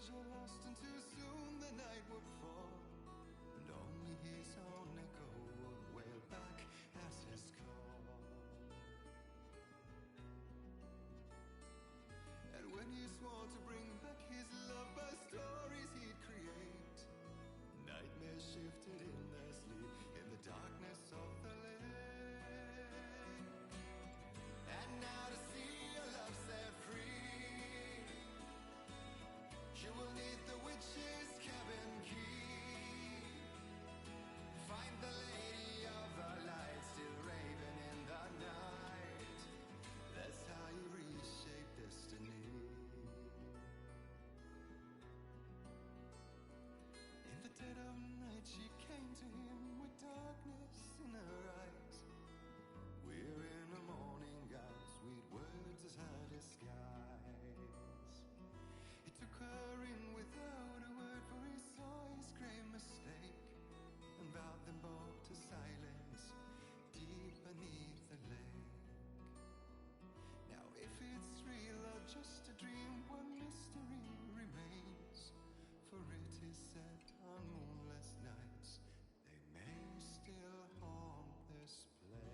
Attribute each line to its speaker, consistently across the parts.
Speaker 1: treasure lost and too soon the night would fall, and only his own echo would wail back at his call. And when he swore to bring back his love by stories he'd create, nightmares shifted in their sleep in the darkness of the lake. And now to see your love set free, you will need the witch's cabin key. Find the lady of the light still raving in the night. That's how you reshape destiny. In the dead of night she came to him with darkness in her eyes. We're in a morning gown, sweet words as her disguise. He took her in without a word, for he saw his grave mistake, and vowed them both to silence deep beneath the lake. Now if it's real or just a dream, one mystery remains, for it is said on moonless nights they may still haunt this place.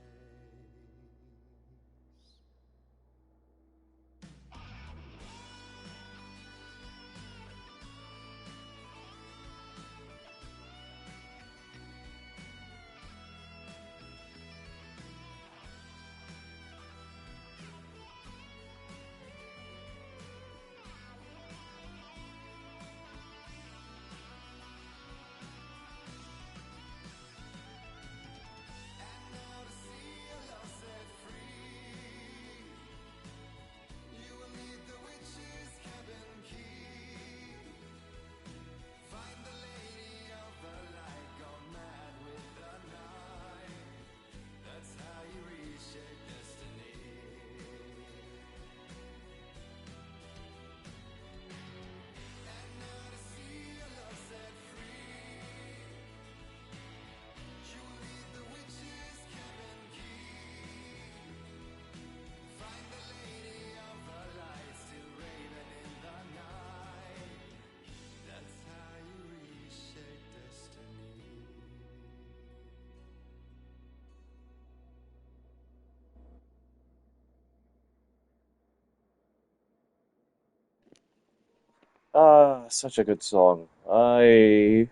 Speaker 2: Such a good song. I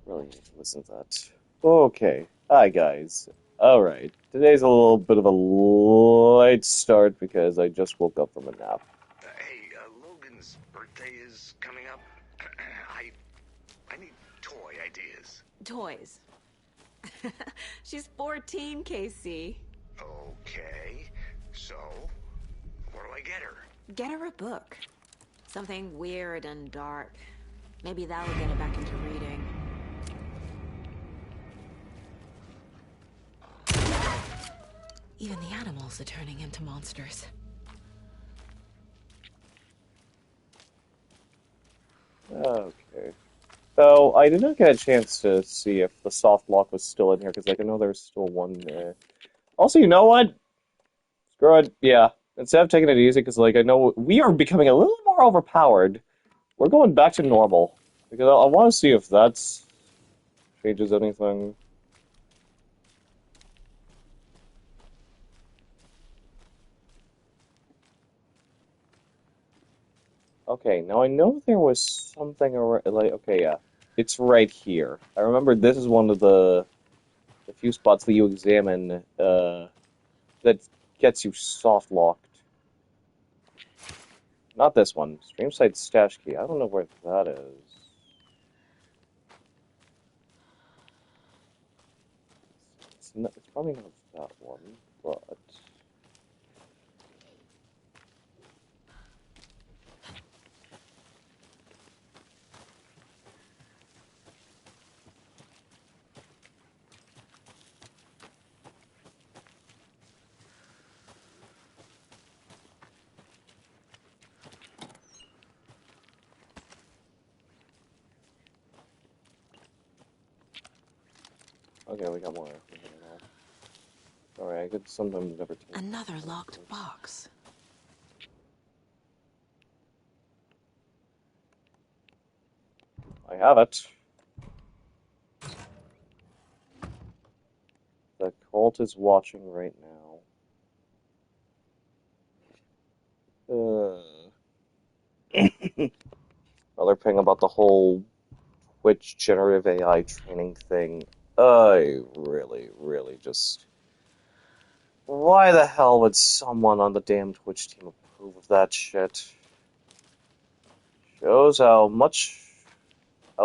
Speaker 2: really need to listen to that. Okay. Hi, guys. Alright. Today's a little bit of a late start because I just woke up from a nap.
Speaker 3: Hey, Logan's birthday is coming up. I need toy ideas.
Speaker 4: Toys. She's 14, Casey.
Speaker 3: Okay, so what do I get her?
Speaker 4: Get her a book. Something weird and dark. Maybe that'll get her back into reading. Even the animals are turning into monsters.
Speaker 2: Okay. So, I did not get a chance to see if the soft lock was still in here, because I know there's still one there. Also, you know what? Screw it. Yeah. Instead of taking it easy, because, I know we are becoming a little more overpowered, we're going back to normal. Because I want to see if that's changes anything. Okay, now I know there was something okay, yeah. It's right here. I remember this is one of the few spots that you examine, that gets you soft locked. Not this one. Streamside stash key. I don't know where that is. It's probably not that one, but... Okay, we got more. Alright, I could sometimes never take
Speaker 4: Another locked box.
Speaker 2: I have it. The cult is watching right now. Another thing about the whole Twitch generative AI training thing. I really, really just. Why the hell would someone on the damn Twitch team approve of that shit? Shows how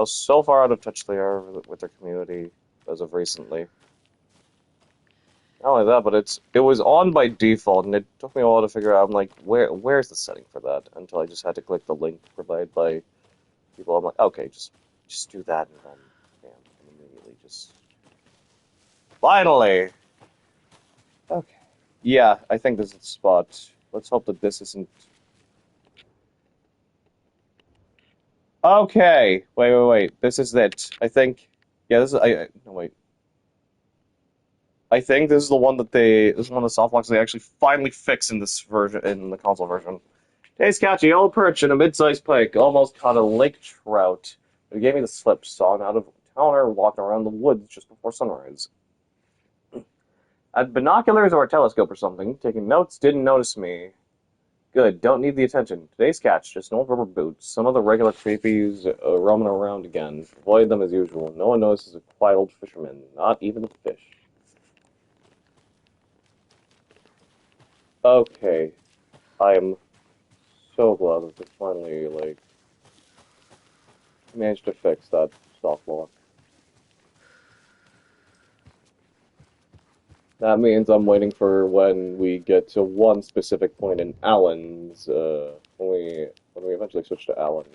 Speaker 2: so far out of touch they are with their community as of recently. Not only that, but it was on by default, and it took me a while to figure out. I'm like, where's the setting for that? Until I just had to click the link provided by people. I'm like, okay, just do that, and then bam, and immediately just finally. Okay. Yeah, I think this is the spot. Let's hope that this isn't. Okay, wait. This is it. I think. Yeah, this is. No, wait. I think this is the one that this is one of the soft locks they actually finally fix in this version, in the console version. Hey, catch a yellow perch and a mid-sized pike. Almost caught a lake trout. It gave me the slip. Saw it out of town or walking around the woods just before sunrise. Had binoculars or a telescope or something. Taking notes, didn't notice me. Good, don't need the attention. Today's catch, just an old rubber boot. Some of the regular creepies roaming around again. Avoid them as usual. No one notices a quiet old fisherman. Not even the fish. Okay. I'm so glad that they finally, managed to fix that soft lock. That means I'm waiting for when we get to one specific point in Alan's, when we eventually switch to Alan.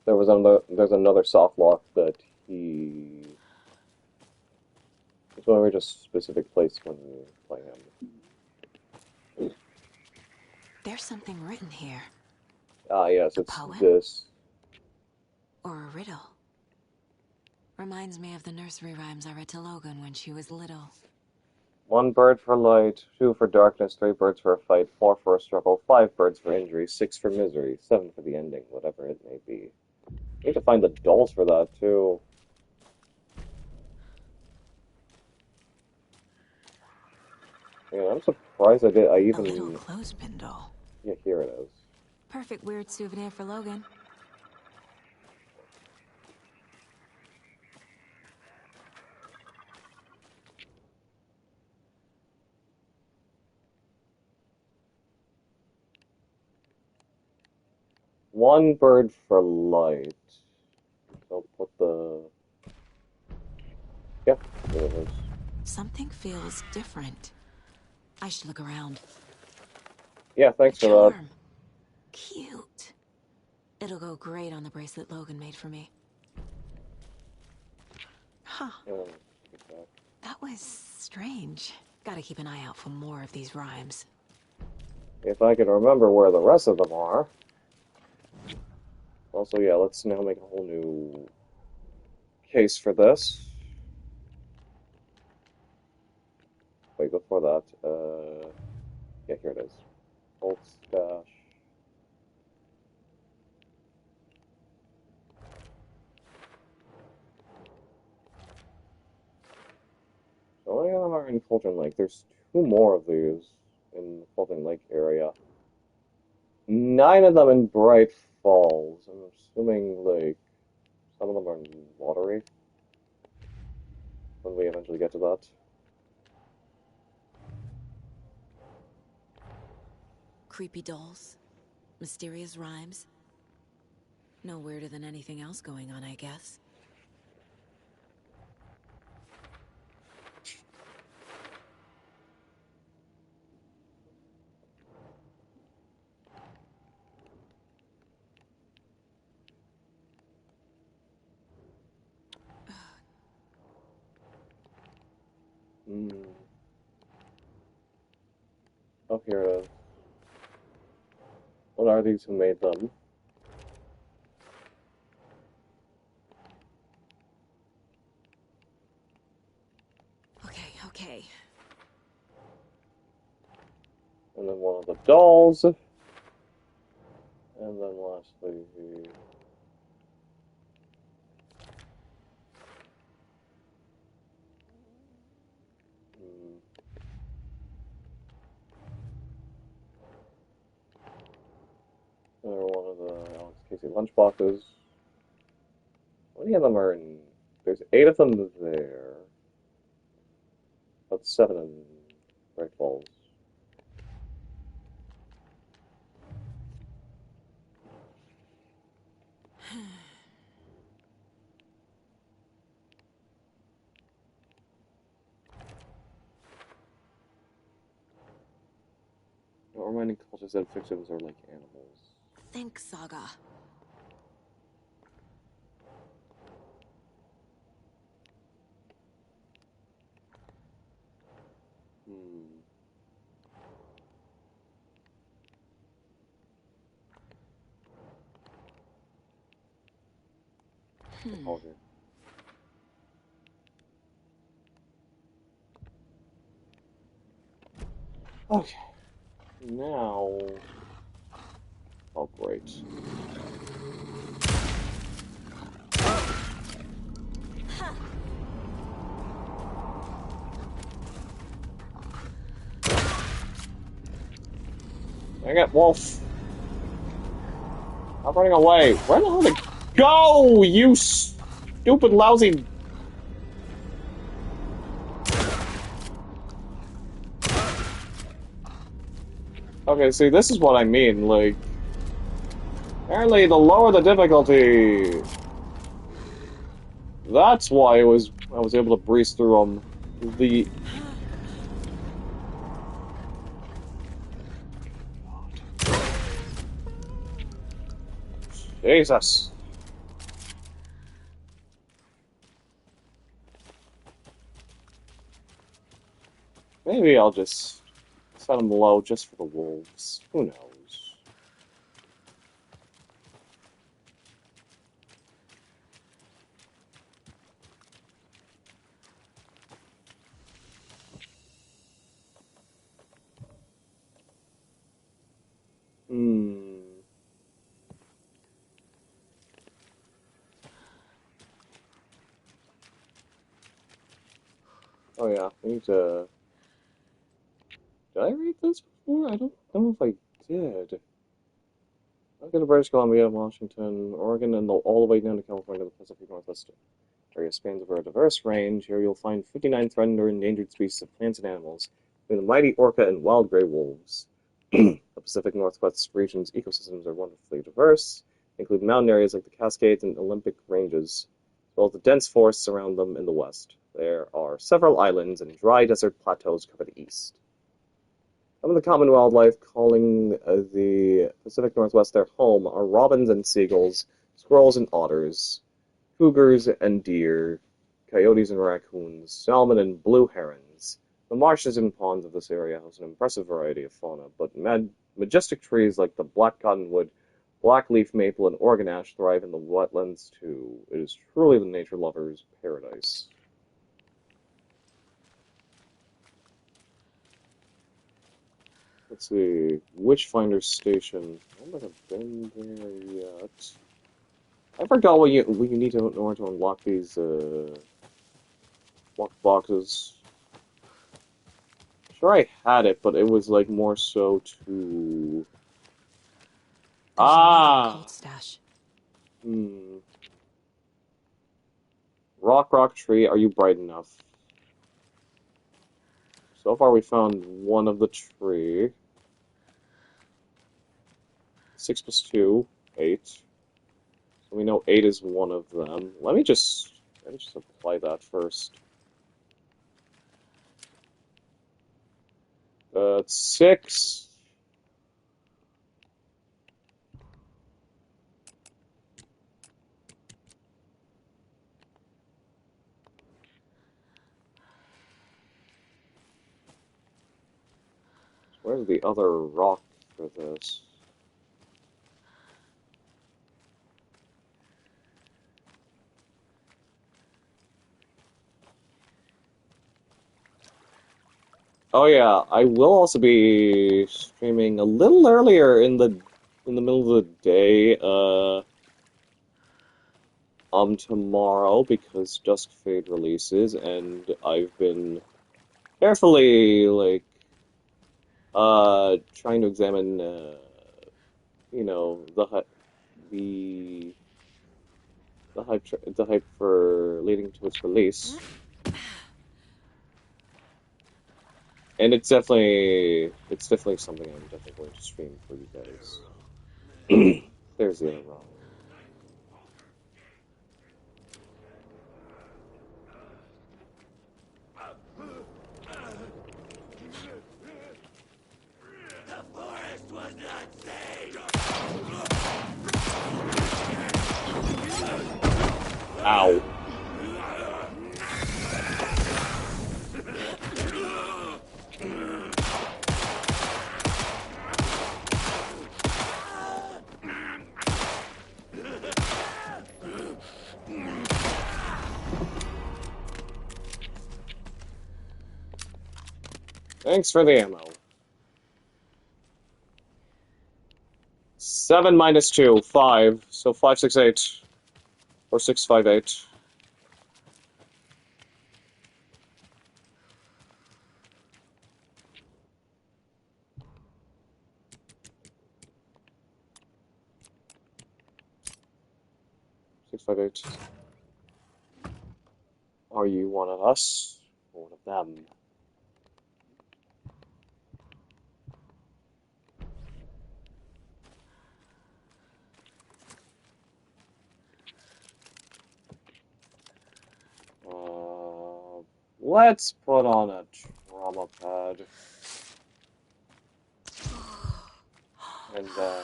Speaker 2: There's another soft lock that it's when we reach a specific place when we play him.
Speaker 4: There's something written here.
Speaker 2: Ah, yes, it's
Speaker 4: poem?
Speaker 2: this.
Speaker 4: Or a riddle. Reminds me of the nursery rhymes I read to Logan when she was little.
Speaker 2: 1 bird for light, 2 for darkness, 3 birds for a fight, 4 for a struggle, 5 birds for injury, 6 for misery, 7 for the ending, whatever it may be. I need to find the dolls for that, too. Yeah, I'm surprised I even...
Speaker 4: A little clothespin doll.
Speaker 2: Yeah, here it is.
Speaker 4: Perfect weird souvenir for Logan.
Speaker 2: One bird for light. So put the... Yeah, there it is.
Speaker 4: Something feels different. I should look around.
Speaker 2: Yeah, thanks for that.
Speaker 4: Charm. Cute. It'll go great on the bracelet Logan made for me. Huh. That was strange. Gotta keep an eye out for more of these rhymes.
Speaker 2: If I can remember where the rest of them are. Also, yeah, let's now make a whole new case for this. Wait, before that, yeah, here it is. Old stash. So I are in Fulton Lake. There's 2 more of these in the Fulton Lake area. 9 of them in Bright Falls. I'm assuming, some of them are in Watery. When we eventually get to that.
Speaker 4: Creepy dolls. Mysterious rhymes. No weirder than anything else going on, I guess.
Speaker 2: Oh, here it is. What are these? Who made them?
Speaker 4: Okay.
Speaker 2: And then one of the dolls. And then lastly, see, lunchboxes. How many of them are in... There's 8 of them there. About 7 in Great Falls. Not reminding cultures that fictions are like animals.
Speaker 4: Think, Saga.
Speaker 2: Okay. Okay. Now... Oh, great. Dang it, Wolf! I'm running away. Where the hell did it go, you stupid, lousy... Okay, see, this is what I mean, like... Apparently, the lower the difficulty... That's why I was able to breeze through them. The... Jesus. Maybe I'll just set them low just for the wolves. Who knows? Oh yeah, I need to... Did I read this before? I don't know if I did. I've been to British Columbia, Washington, Oregon, and all the way down to California, the Pacific Northwest area spans over a diverse range. Here you'll find 59 threatened or endangered species of plants and animals, including the mighty orca and wild gray wolves. The Pacific Northwest region's ecosystems are wonderfully diverse, including mountain areas like the Cascades and Olympic Ranges, as well as the dense forests around them in the west. There are several islands and dry desert plateaus cover the east. Some of the common wildlife calling the Pacific Northwest their home are robins and seagulls, squirrels and otters, cougars and deer, coyotes and raccoons, salmon and blue herons. The marshes and ponds of this area house an impressive variety of fauna, but majestic trees like the black cottonwood, blackleaf maple, and Oregon ash thrive in the wetlands too. It is truly the nature lover's paradise. Let's see, Witchfinder Station. I don't think I've been there yet. I forgot what you need to in order to unlock these lock boxes. Sure, I had it, but it was like more so to.
Speaker 4: Cold stash.
Speaker 2: Rock tree. Are you bright enough? So far, we found one of the tree. 6 plus 2, 8. So we know 8 is one of them. Let me just apply that first. 6. Where's the other rock for this? Oh yeah, I will also be streaming a little earlier in the middle of the day, tomorrow because Dusk Fade releases, and I've been carefully trying to examine, you know, the hype for leading to its release. And it's definitely something I'm definitely going to stream for you guys. There's the other wrong. Ow. Thanks for the ammo. 7 minus 2, 5. So 5, 6, 8. Or 6, 5, 8. Are you one of us or one of them? Let's put on a trauma pad. And then...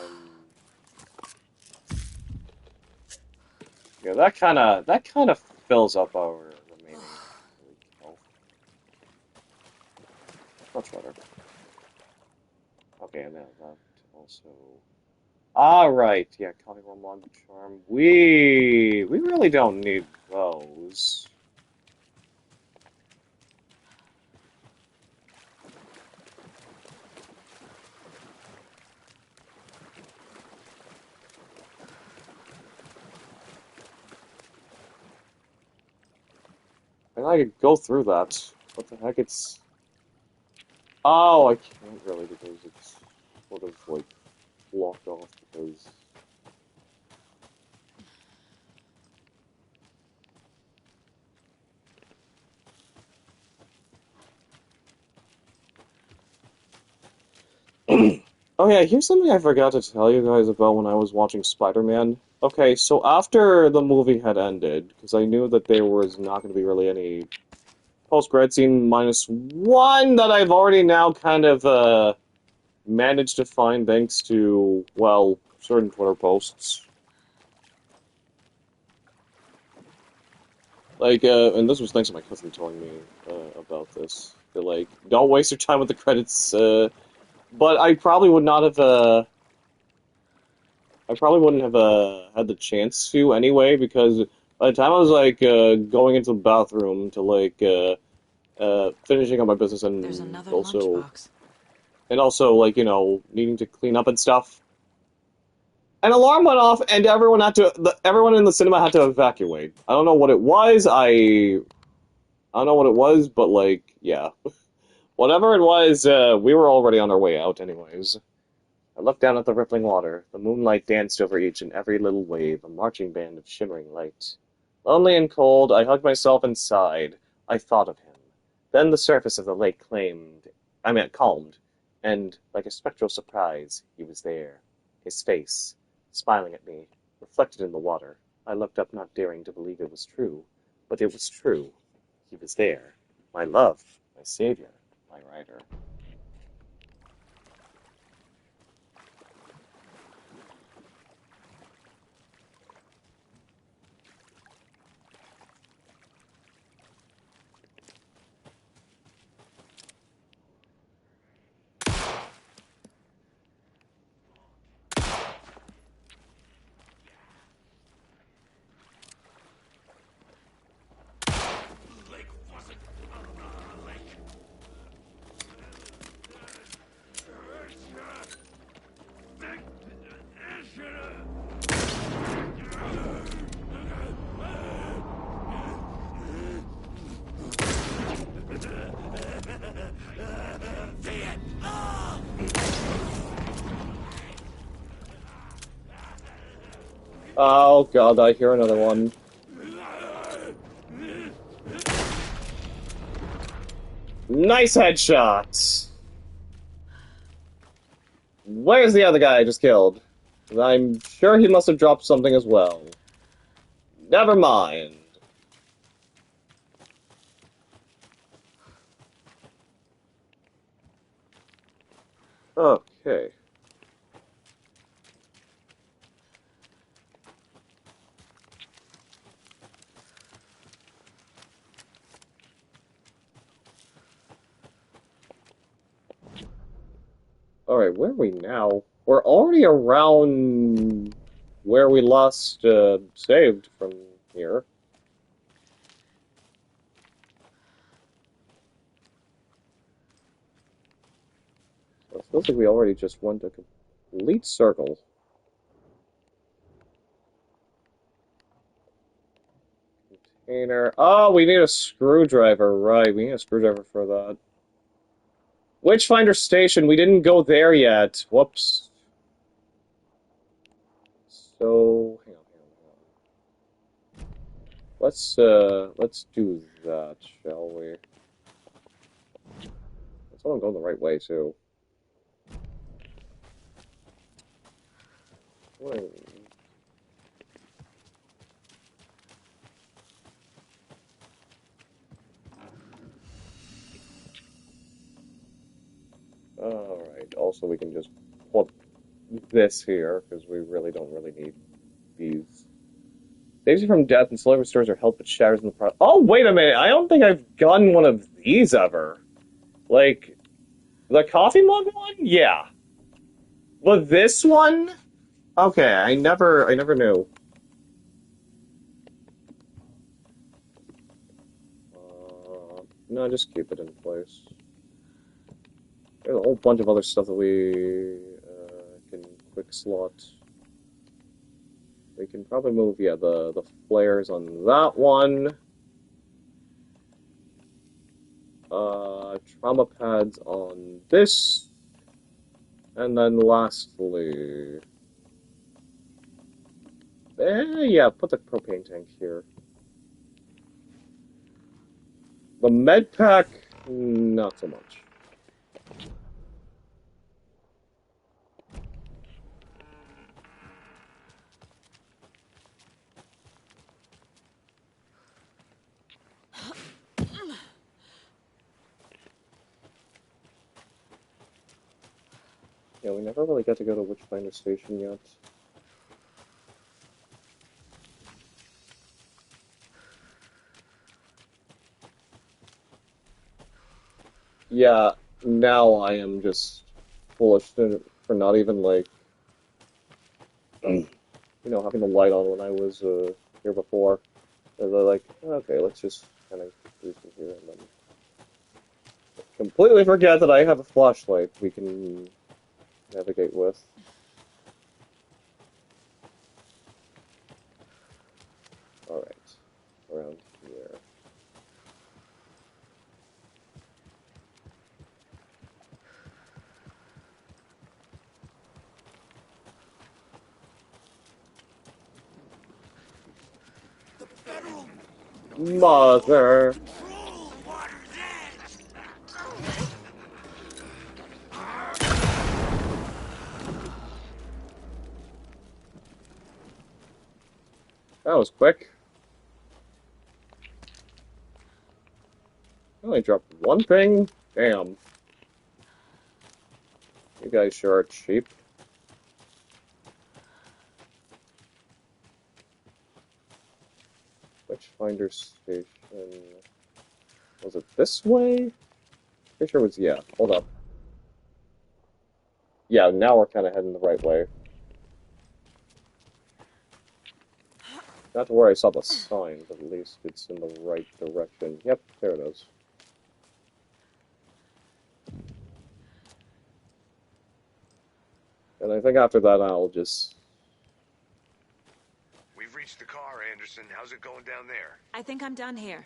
Speaker 2: yeah, that kind of fills up our remaining health. Much better. Okay, and then that also... Alright, yeah, Coffee Room Log Charm. We really don't need those. And I could go through that. What the heck? It's... oh, I can't really because it's sort of like blocked off because... oh yeah, here's something I forgot to tell you guys about when I was watching Spider-Man. Okay, so after the movie had ended, because I knew that there was not going to be really any post-credit scene -1 that I've already now kind of managed to find thanks to, well, certain Twitter posts. Like, and this was thanks to my cousin telling me about this. That, like, don't waste your time with the credits, but I probably would not have, I probably wouldn't have had the chance to anyway, because by the time I was like going into the bathroom to like finishing up my business
Speaker 4: There's another
Speaker 2: also
Speaker 4: lunchbox.
Speaker 2: and also like needing to clean up and stuff, an alarm went off and everyone in the cinema had to evacuate. I don't know what it was. I don't know what it was, but like yeah, whatever it was, we were already on our way out anyways. I looked down at the rippling water. The moonlight danced over each and every little wave, a marching band of shimmering light. Lonely and cold, I hugged myself and sighed. I thought of him. Then the surface of the lake calmed, and, like a spectral surprise, he was there. His face, smiling at me, reflected in the water. I looked up, not daring to believe it was true. But it was true. He was there. My love, my savior, my rider. Oh god, I hear another one. Nice headshot! Where's the other guy I just killed? I'm sure he must have dropped something as well. Never mind. Okay. Alright, where are we now? We're already around where we last saved from here. So it feels like we already just went a complete circle. Container. Oh, we need a screwdriver. Right, we need a screwdriver for that. Witchfinder Station. We didn't go there yet. Whoops. So, hang on. Let's do that, shall we? Let's all go the right way too. Wait. Alright, also we can just put this here, because we really don't really need these. Saves you from death and slowly restores your health but shatters in the process. Oh, wait a minute, I don't think I've gotten one of these ever. Like, the coffee mug one? Yeah. But this one? Okay, I never knew. No, just keep it in place. There's a whole bunch of other stuff that we can quick slot. We can probably move, yeah, the flares on that one. Trauma pads on this. And then lastly... yeah, put the propane tank here. The med pack, not so much. Yeah, we never really got to go to Witchfinder Station yet. Yeah, now I am just foolish for not even, like, having the light on when I was here before. They're like, okay, let's just kind of do some here and then completely forget that I have a flashlight we can navigate with. Alright, around here. Mother! That was quick. I only dropped one thing? Damn. You guys sure are cheap. Witchfinder Station... Was it this way? Pretty sure it was, yeah. Hold up. Yeah, now we're kind of heading the right way. Not to where I saw the sign, but at least it's in the right direction. Yep, there it is. And I think after that I'll just...
Speaker 3: We've reached the car, Anderson. How's it going down there?
Speaker 4: I think I'm done here.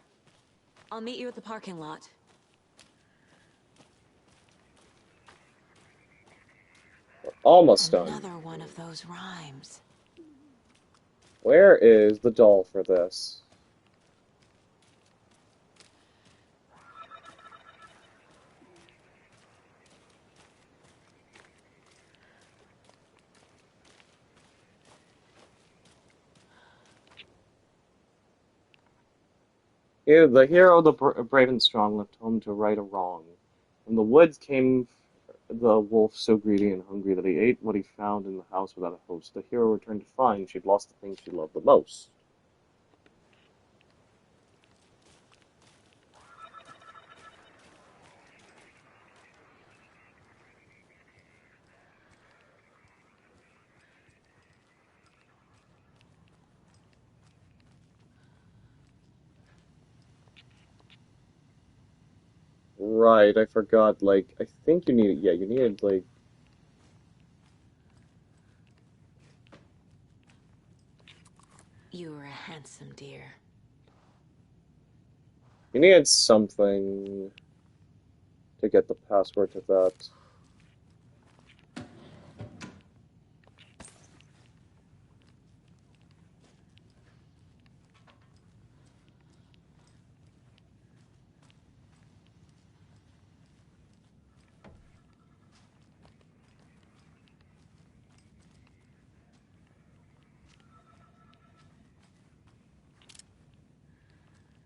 Speaker 4: I'll meet you at the parking lot.
Speaker 2: We're almost done.
Speaker 4: Another one of those rhymes.
Speaker 2: Where is the doll for this? Here, the hero, the brave and strong, left home to right a wrong. From the woods came the wolf, so greedy and hungry that he ate what he found in the house without a host. The hero returned to find she'd lost the thing she loved the most. Right, I forgot, like, I think you needed, yeah, you needed, like,
Speaker 4: You were a handsome deer.
Speaker 2: you needed something to get the password to that.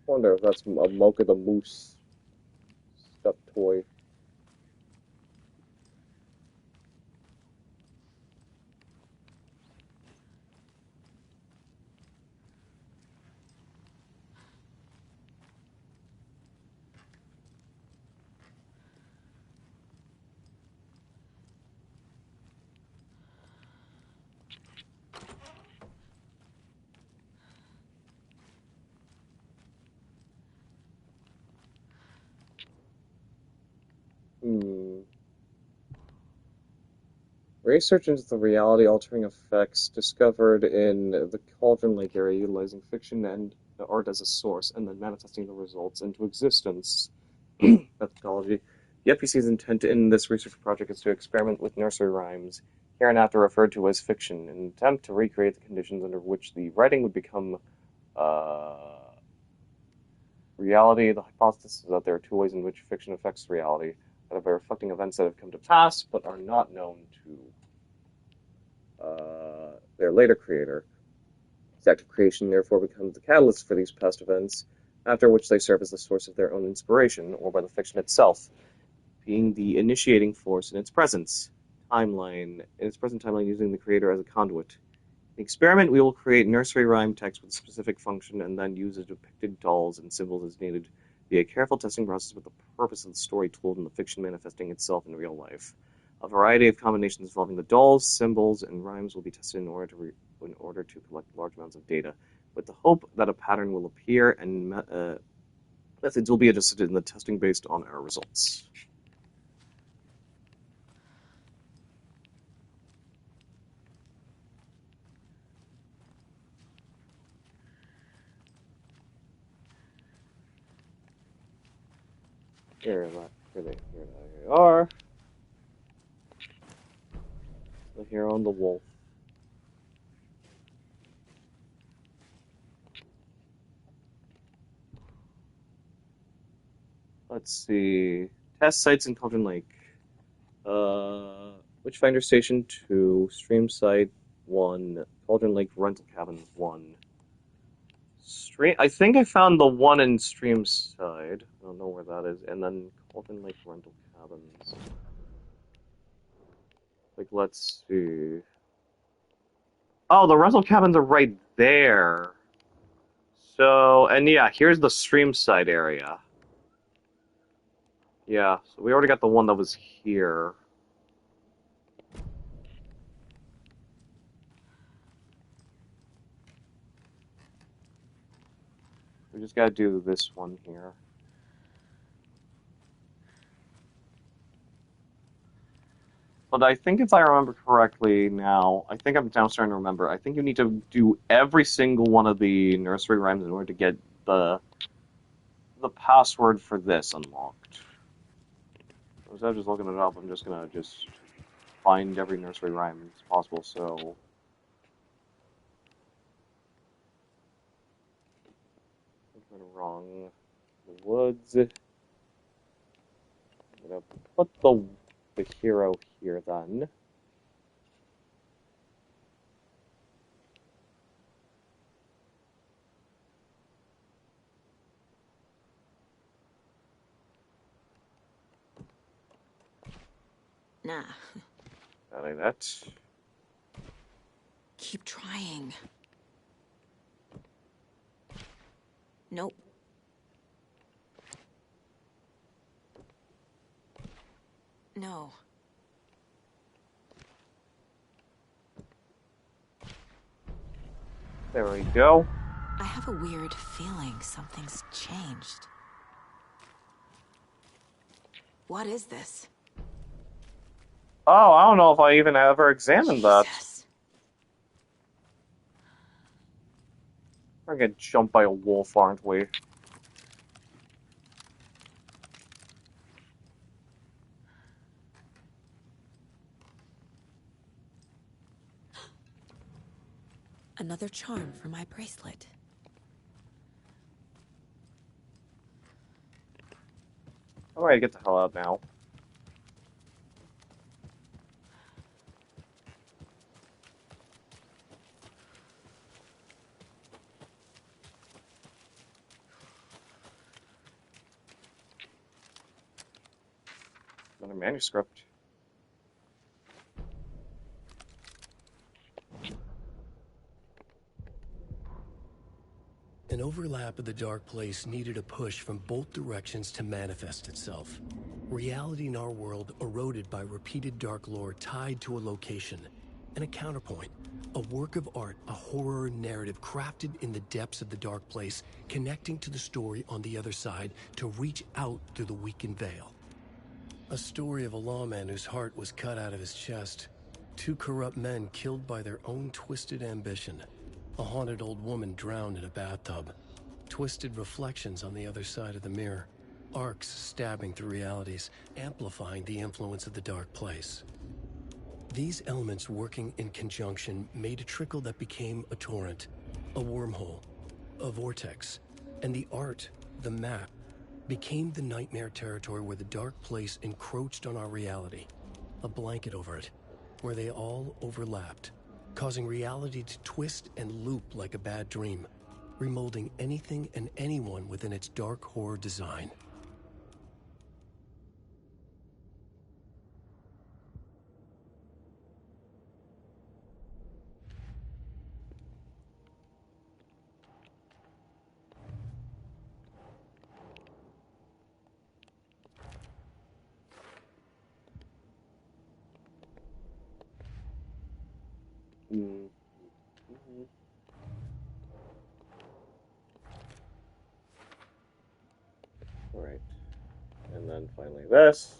Speaker 2: Wonder if that's a Mocha the Moose stuffed toy. Hmm. Research into the reality-altering effects discovered in the Cauldron Lake area, utilizing fiction and art as a source, and then manifesting the results into existence. Methodology. The FPC's intent in this research project is to experiment with nursery rhymes, hereinafter referred to as fiction, in an attempt to recreate the conditions under which the writing would become reality. The hypothesis is that there are two ways in which fiction affects reality, either by reflecting events that have come to pass but are not known to their later creator. The act of creation therefore becomes the catalyst for these past events, after which they serve as the source of their own inspiration, or by the fiction itself, being the initiating force in its present timeline, using the creator as a conduit. In the experiment, we will create nursery rhyme text with a specific function and then use the depicted dolls and symbols as needed via a careful testing process with the purpose of the story told in the fiction manifesting itself in real life. A variety of combinations involving the dolls, symbols, and rhymes will be tested in order to collect large amounts of data, with the hope that a pattern will appear and methods will be adjusted in the testing based on our results. Here they are. The hero and the wolf. Let's see. Test sites in Cauldron Lake. Witchfinder Station 2, Stream Site 1, Cauldron Lake Rental Cabin 1. I think I found the one in Streamside. I don't know where that is. And then Cauldron Lake Rental Cabins. Like, let's see. Oh, the rental cabins are right there. So, and yeah, here's the Streamside area. Yeah, so we already got the one that was here. We just gotta do this one here. But I think if I remember correctly now, I think I'm now starting to remember, I think you need to do every single one of the nursery rhymes in order to get the password for this unlocked. Instead of just looking it up, I'm just gonna find every nursery rhyme as possible, so wrong. The woods. I'm gonna put the hero here then.
Speaker 4: Nah.
Speaker 2: Not like that.
Speaker 4: Keep trying. Nope. No.
Speaker 2: There we go.
Speaker 4: I have a weird feeling something's changed. What is this?
Speaker 2: Oh, I don't know if I even ever examined that.
Speaker 4: Jesus.
Speaker 2: We're gonna get jumped by a wolf, aren't we?
Speaker 4: Another charm for my bracelet.
Speaker 2: Alright, get the hell out now. Another manuscript.
Speaker 5: An overlap of the dark place needed a push from both directions to manifest itself. Reality in our world eroded by repeated dark lore tied to a location. And a counterpoint, a work of art, a horror narrative crafted in the depths of the dark place, connecting to the story on the other side to reach out through the weakened veil. A story of a lawman whose heart was cut out of his chest. Two corrupt men killed by their own twisted ambition. A haunted old woman drowned in a bathtub. Twisted reflections on the other side of the mirror. Arcs stabbing through realities, amplifying the influence of the dark place. These elements working in conjunction made a trickle that became a torrent, a wormhole, a vortex, and the art, the map, became the nightmare territory where the dark place encroached on our reality. A blanket over it, where they all overlapped, causing reality to twist and loop like a bad dream, remolding anything and anyone within its dark horror design.
Speaker 2: Alright. And then finally this.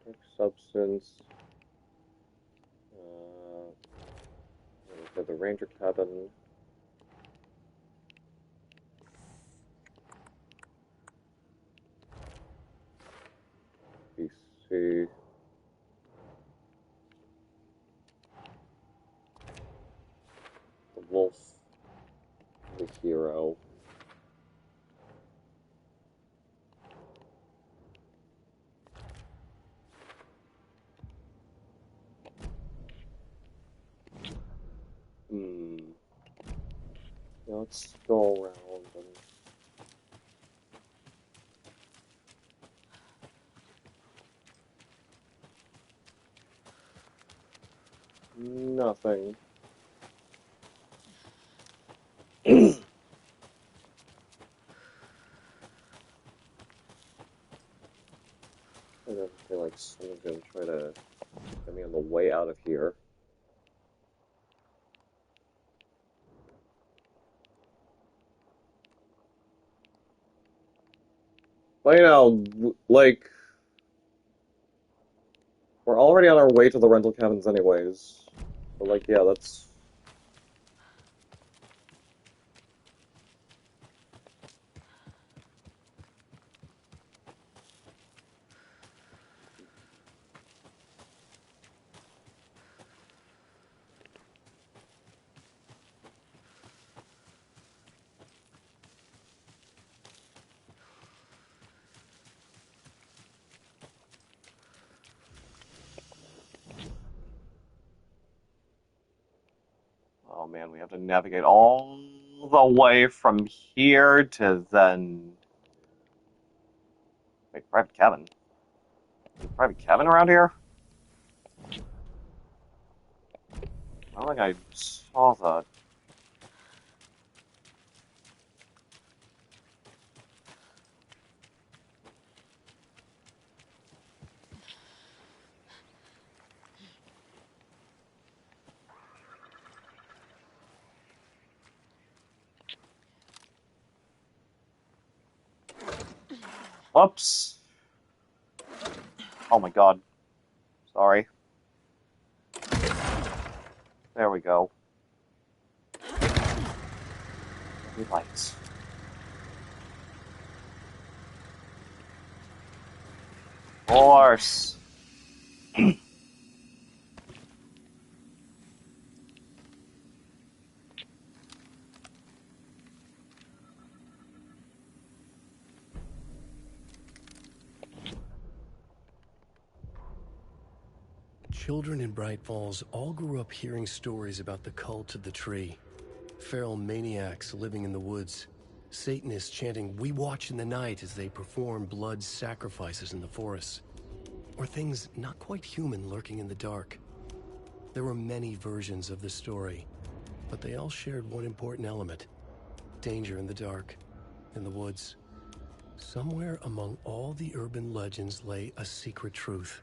Speaker 2: Dark substance. For the ranger cabin. BC. The wolf. The hero. Now let's go around and... Nothing. I don't feel like someone's gonna try to get me on the way out of here. But you know, like, we're already on our way to the rental cabins anyways. But like, yeah, that's... Oh man, we have to navigate all the way from here to then. Wait, private cabin? Is a private cabin around here? I don't think I saw that. Whoops. Oh my god. Sorry. There we go. Lights. Horse.
Speaker 5: Children in Bright Falls all grew up hearing stories about the cult of the tree. Feral maniacs living in the woods. Satanists chanting, "We watch in the night," as they perform blood sacrifices in the forests. Or things not quite human lurking in the dark. There were many versions of the story, but they all shared one important element. Danger in the dark, in the woods. Somewhere among all the urban legends lay a secret truth.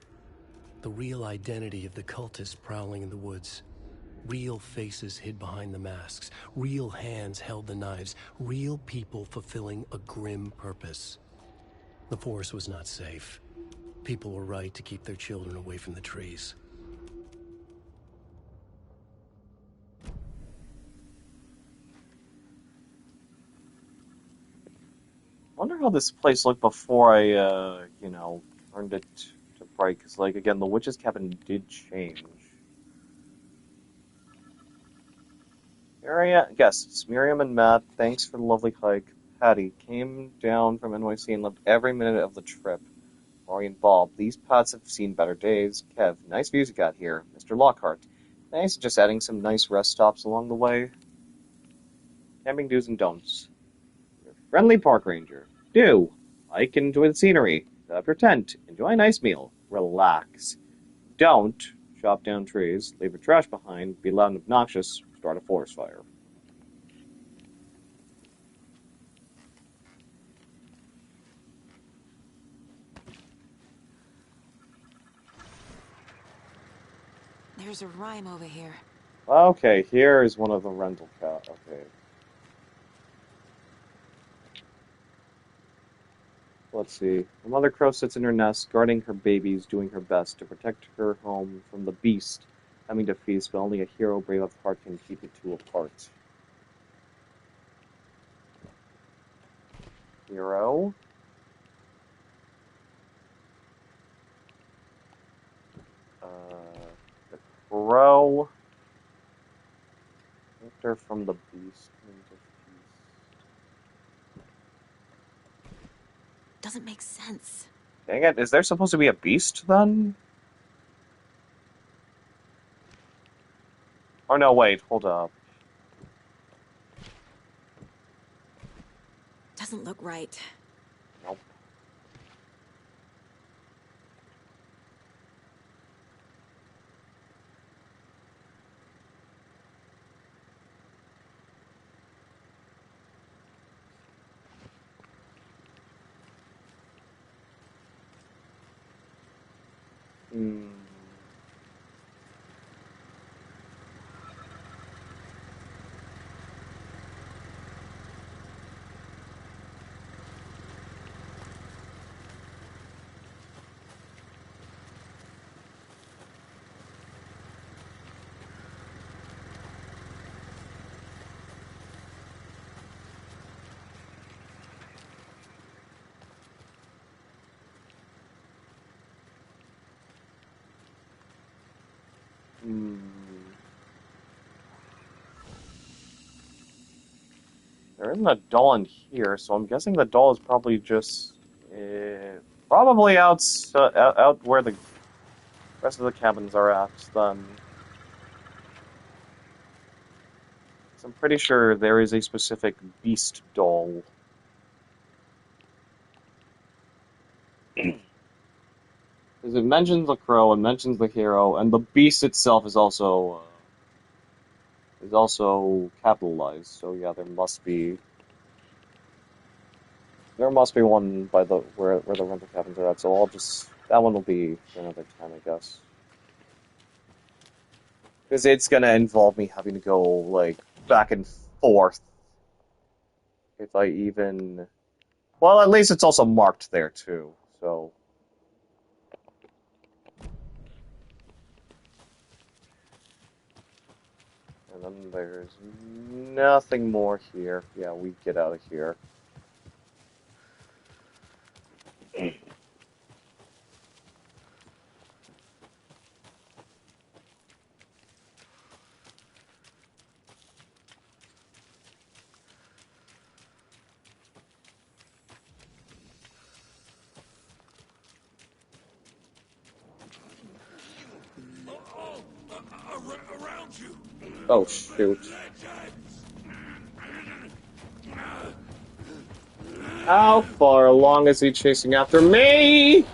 Speaker 5: The real identity of the cultists prowling in the woods. Real faces hid behind the masks. Real hands held the knives. Real people fulfilling a grim purpose. The forest was not safe. People were right to keep their children away from the trees.
Speaker 2: Wonder how this place looked before I, turned it to bright. Because, like, again, the witch's cabin did change. Guests, Miriam and Matt, thanks for the lovely hike. Patty came down from NYC and loved every minute of the trip. Laurie and Bob, these pots have seen better days. Kev, nice views you got here. Mr. Lockhart, thanks, just adding some nice rest stops along the way. Camping do's and don'ts. Your friendly park ranger. Do. Hike and enjoy the scenery. Set up your tent. Enjoy a nice meal. Relax. Don't. Chop down trees. Leave your trash behind. Be loud and obnoxious. Start a forest fire.
Speaker 4: There's a rhyme over here.
Speaker 2: Okay, here is one of the rental cows. Okay. Let's see. A mother crow sits in her nest, guarding her babies, doing her best to protect her home from the beast coming to feast, but only a hero brave of heart can keep the two apart. Hero? The crow. Victor from the beast.
Speaker 4: Doesn't make sense.
Speaker 2: Dang it, is there supposed to be a beast then? Oh no, wait, hold up.
Speaker 4: Doesn't look right.
Speaker 2: Nope. Hmm. Hmm. There isn't a doll in here, so I'm guessing the doll is probably just probably out where the rest of the cabins are at. Then I'm pretty sure there is a specific beast doll. Because it mentions the crow, it mentions the hero, and the beast itself is also capitalized. So yeah, there must be one by the where the rental cabins are at. So I'll just that one will be for another time, I guess. Because it's gonna involve me having to go like back and forth if I even. Well, at least it's also marked there too. So. And then there's nothing more here. Yeah, we get out of here.
Speaker 5: Around you.
Speaker 2: Oh, shoot. How far along is he chasing after me?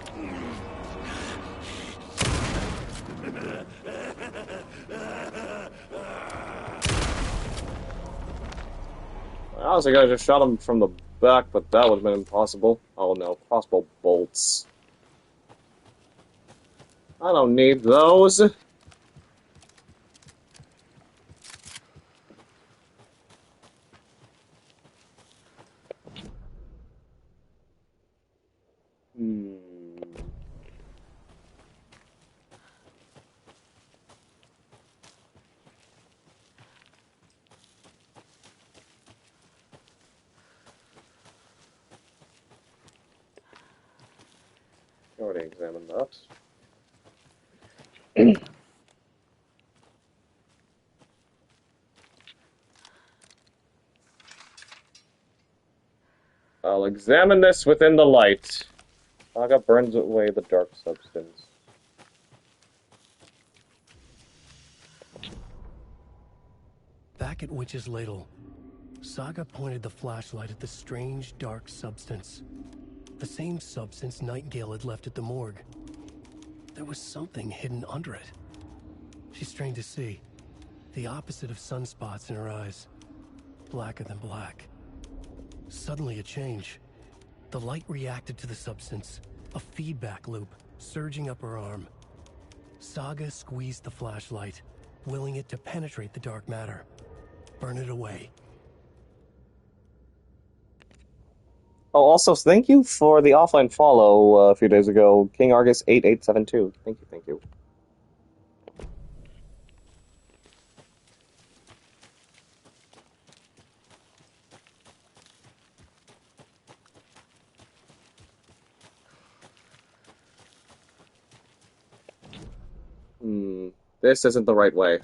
Speaker 2: I was like, I just shot him from the back, but that would have been impossible. Oh no, crossbow bolts. I don't need those. Hmm. I already examined that. I'll examine this within the light. Saga burns away the dark substance.
Speaker 5: Back at Witch's Ladle, Saga pointed the flashlight at the strange, dark substance. The same substance Nightingale had left at the morgue. There was something hidden under it. She strained to see. The opposite of sunspots in her eyes. Blacker than black. Suddenly a change. The light reacted to the substance. A feedback loop, surging up her arm. Saga squeezed the flashlight, willing it to penetrate the dark matter. Burn it away.
Speaker 2: Oh, also, thank you for the offline follow a few days ago, King Argus 8872. Thank you, thank you. This isn't the right way.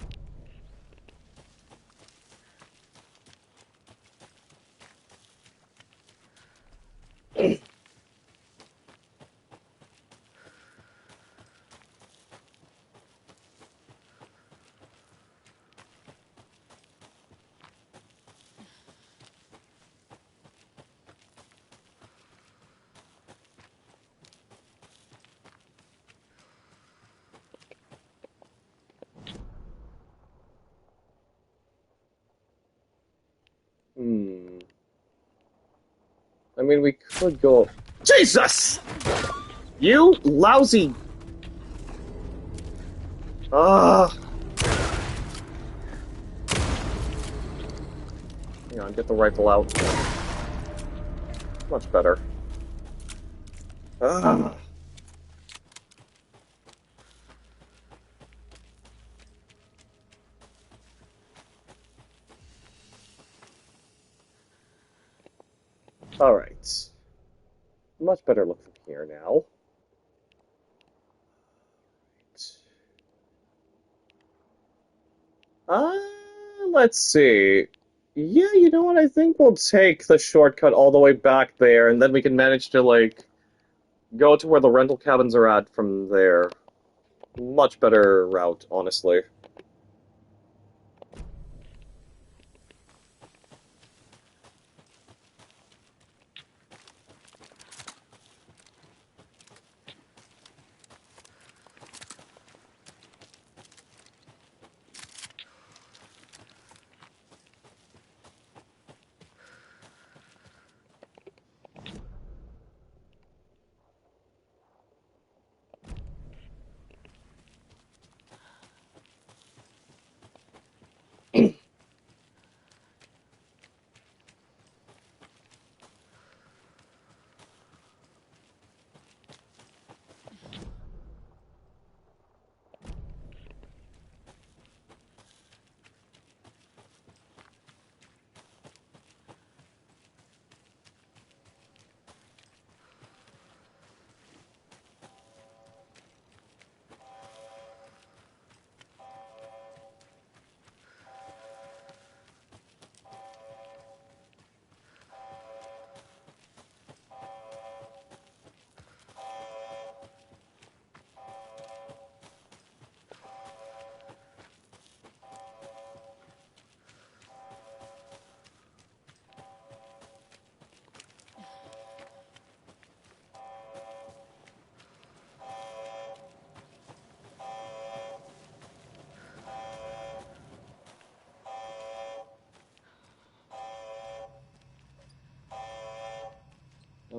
Speaker 2: I mean, we could go... Jesus! You lousy... Ugh. Hang on, get the rifle out. Much better. Ugh. Alright. Much better look from here now. Let's see. Yeah, you know what? I think we'll take the shortcut all the way back there, and then we can manage to, like, go to where the rental cabins are at from there. Much better route, honestly.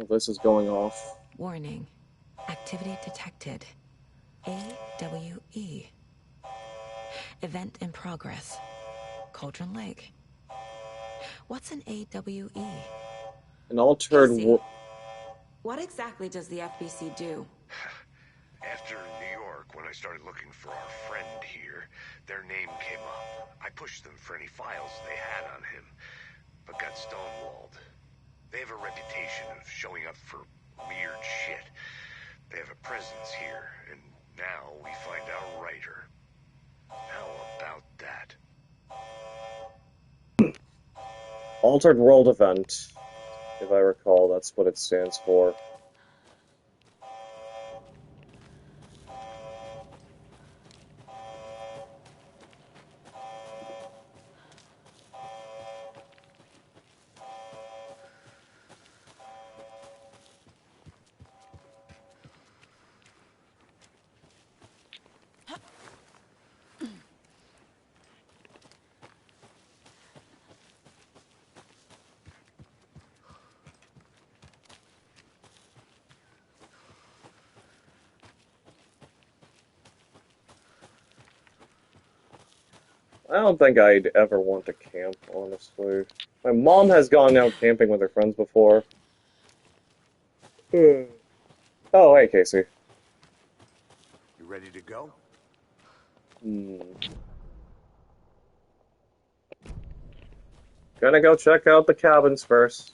Speaker 2: Oh, this is going off.
Speaker 4: Warning. Activity detected. AWE. Event in progress. Cauldron Lake. What's an AWE?
Speaker 2: An altered
Speaker 4: Casey, what exactly does the FBC do?
Speaker 3: After New York, when I started looking for our friend here, their name came up. I pushed them for any files they had on him, but got stonewalled. They have a reputation of showing up for weird shit. They have a presence here, and now we find our writer. How about that?
Speaker 2: Altered World Event. If I recall, that's what it stands for. I don't think I'd ever want to camp, honestly. My mom has gone out camping with her friends before. Oh, hey, Casey.
Speaker 3: You ready to go?
Speaker 2: Gonna go check out the cabins first.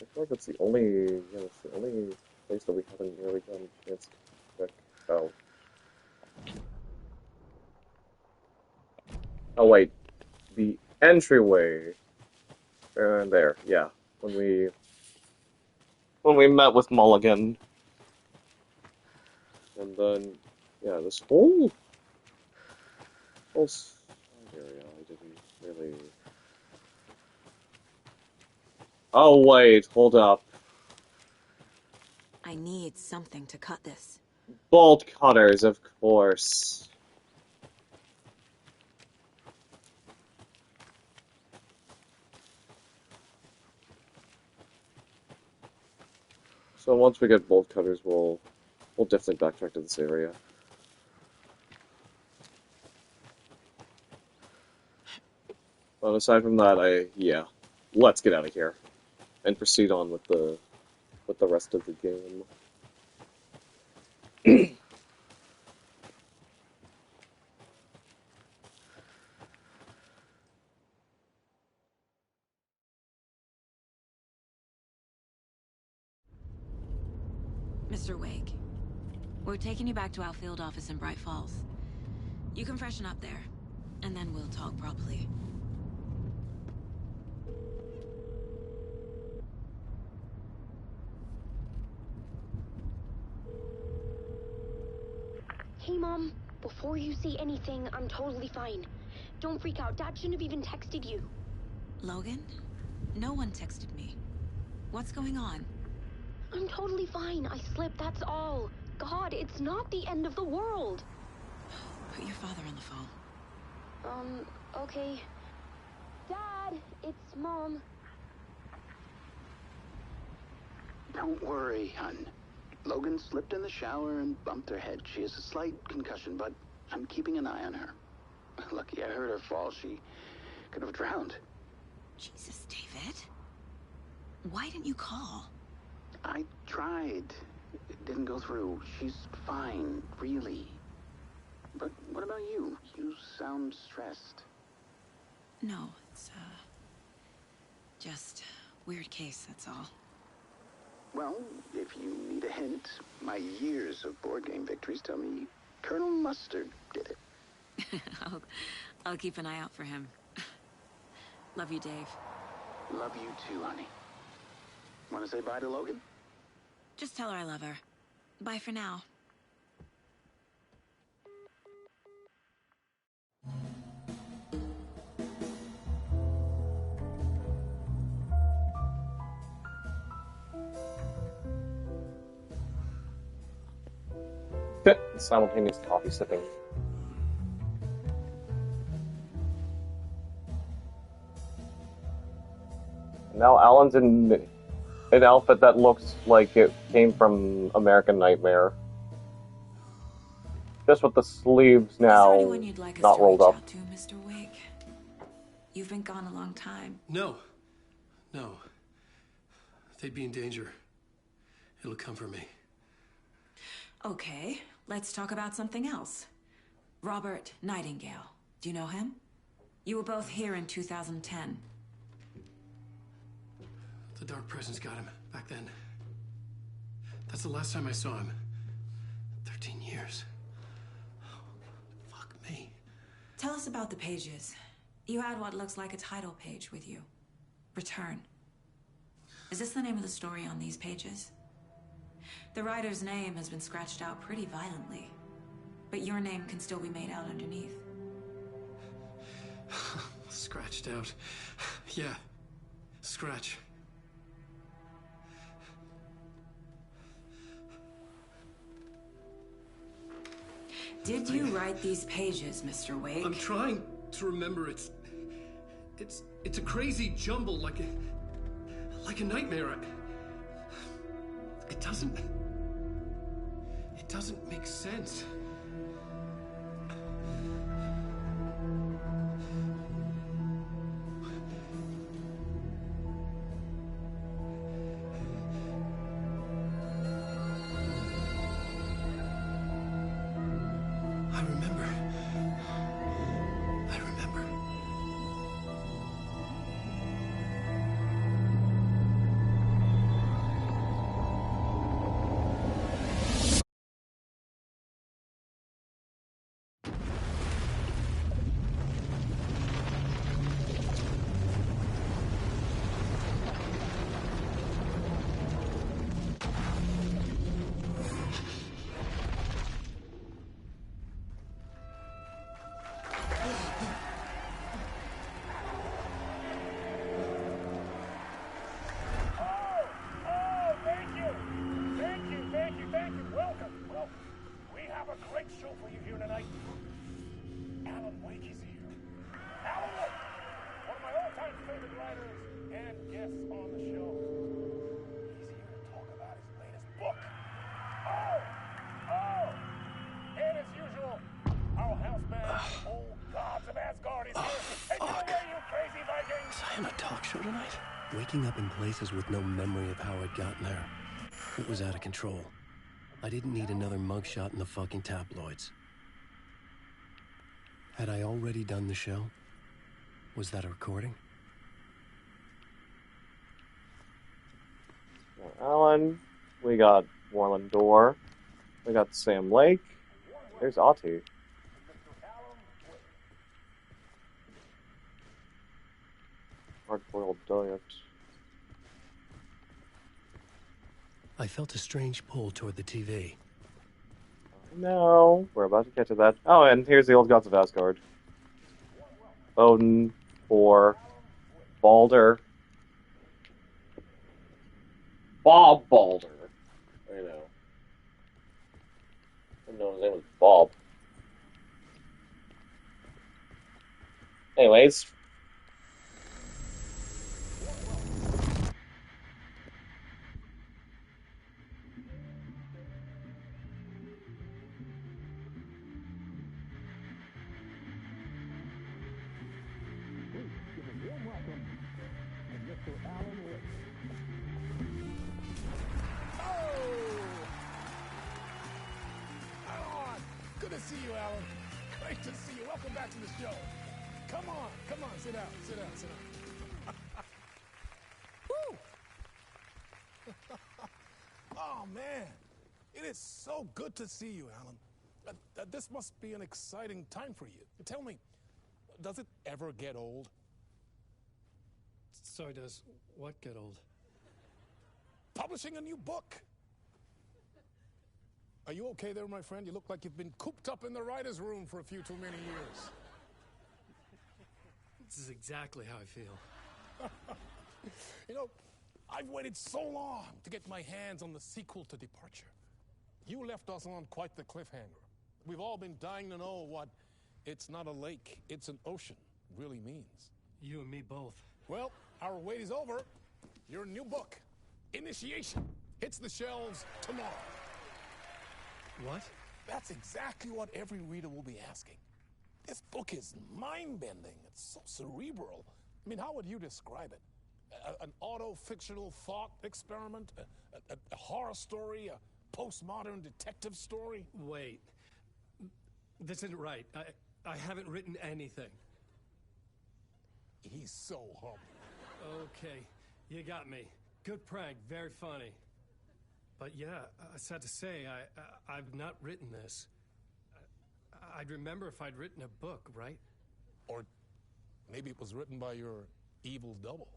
Speaker 2: I feel like it's the only place that we haven't really gotten a chance to check out. Oh wait, the entryway. There, yeah. When we met with Mulligan, and then yeah, this whole side area I didn't really. Oh wait, hold up.
Speaker 4: I need something to cut this.
Speaker 2: Bolt cutters, of course. So once we get bolt cutters, we'll definitely backtrack to this area. But aside from that, yeah, let's get out of here and proceed on with the rest of the game.
Speaker 4: Mr. Wake, we're taking you back to our field office in Bright Falls. You can freshen up there, and then we'll talk properly.
Speaker 6: Hey, Mom. Before you say anything, I'm totally fine. Don't freak out. Dad shouldn't have even texted you.
Speaker 4: Logan? No one texted me. What's going on?
Speaker 6: I'm totally fine. I slipped, that's all. God, it's not the end of the world.
Speaker 4: Put your father on the phone.
Speaker 6: Okay. Dad, it's Mom.
Speaker 7: Don't worry, hon. Logan slipped in the shower and bumped her head. She has a slight concussion, but I'm keeping an eye on her. Lucky I heard her fall. She could have drowned.
Speaker 4: Jesus, David. Why didn't you call?
Speaker 7: I tried. It didn't go through. She's fine, really. But what about you? You sound stressed.
Speaker 4: No, it's, just weird case, that's all.
Speaker 7: Well, if you need a hint, my years of board game victories tell me Colonel Mustard did it.
Speaker 4: I'll keep an eye out for him. Love you, Dave.
Speaker 7: Love you too, honey. Want to say bye to Logan?
Speaker 4: Just tell her I love her. Bye for now.
Speaker 2: Simultaneous coffee sipping. Now Alan's in an outfit that looks like it came from American Nightmare. Just with the sleeves now
Speaker 4: Is there anyone you'd like us
Speaker 2: not
Speaker 4: to
Speaker 2: rolled
Speaker 4: reach
Speaker 2: up.
Speaker 4: out to, Mr. Wake? You've been gone a long time.
Speaker 5: No. No. They'd be in danger. It'll come for me.
Speaker 4: Okay, let's talk about something else. Robert Nightingale. Do you know him? You were both here in 2010.
Speaker 5: The Dark Presence got him back then. That's the last time I saw him. 13 years. Oh, fuck me.
Speaker 4: Tell us about the pages. You had what looks like a title page with you. Return. Is this the name of the story on these pages? The writer's name has been scratched out pretty violently, but your name can still be made out underneath.
Speaker 5: Scratched out. Yeah. Scratch.
Speaker 4: Did you write these pages, Mr. Wake?
Speaker 5: I'm trying to remember. It's a crazy jumble, like a nightmare. It doesn't make sense. I remember. Waking up in places with no memory of how I'd gotten there. It was out of control. I didn't need another mugshot in the fucking tabloids. Had I already done the show? Was that a recording?
Speaker 2: Alan. We got Warland Door. We got Sam Lake. There's Ahti. Hard-boiled diet.
Speaker 5: I felt a strange pull toward the TV.
Speaker 2: No, we're about to get to that. Oh, and here's the old gods of Asgard. Odin, Thor, Balder. Bob Balder. I know. I didn't know his name was Bob. Anyways.
Speaker 8: Good to see you, Alan. Great to see you. Welcome back to the show. Come on, sit down, sit down. Woo! Oh, man. It is so good to see you, Alan. This must be an exciting time for you. Tell me, does it ever get old?
Speaker 5: Sorry, does what get old?
Speaker 8: Publishing a new book. Are you okay there, my friend? You look like you've been cooped up in the writer's room for a few too many years.
Speaker 5: This is exactly how I feel.
Speaker 8: You know, I've waited so long to get my hands on the sequel to Departure. You left us on quite the cliffhanger. We've all been dying to know what "it's not a lake, it's an ocean" really means.
Speaker 5: You and me both.
Speaker 8: Well, our wait is over, Your new book, Initiation, hits the shelves tomorrow.
Speaker 5: What?
Speaker 8: That's exactly what every reader will be asking. This book is mind-bending. It's so cerebral. I mean, how would you describe it? An auto-fictional thought experiment? A horror story? A postmodern detective story?
Speaker 5: Wait. This isn't right. I haven't written anything.
Speaker 8: He's so humble.
Speaker 5: Okay, you got me. Good prank, very funny. But yeah, sad to say, I've not written this. I'd remember if I'd written a book, right?
Speaker 8: Or maybe it was written by your evil double.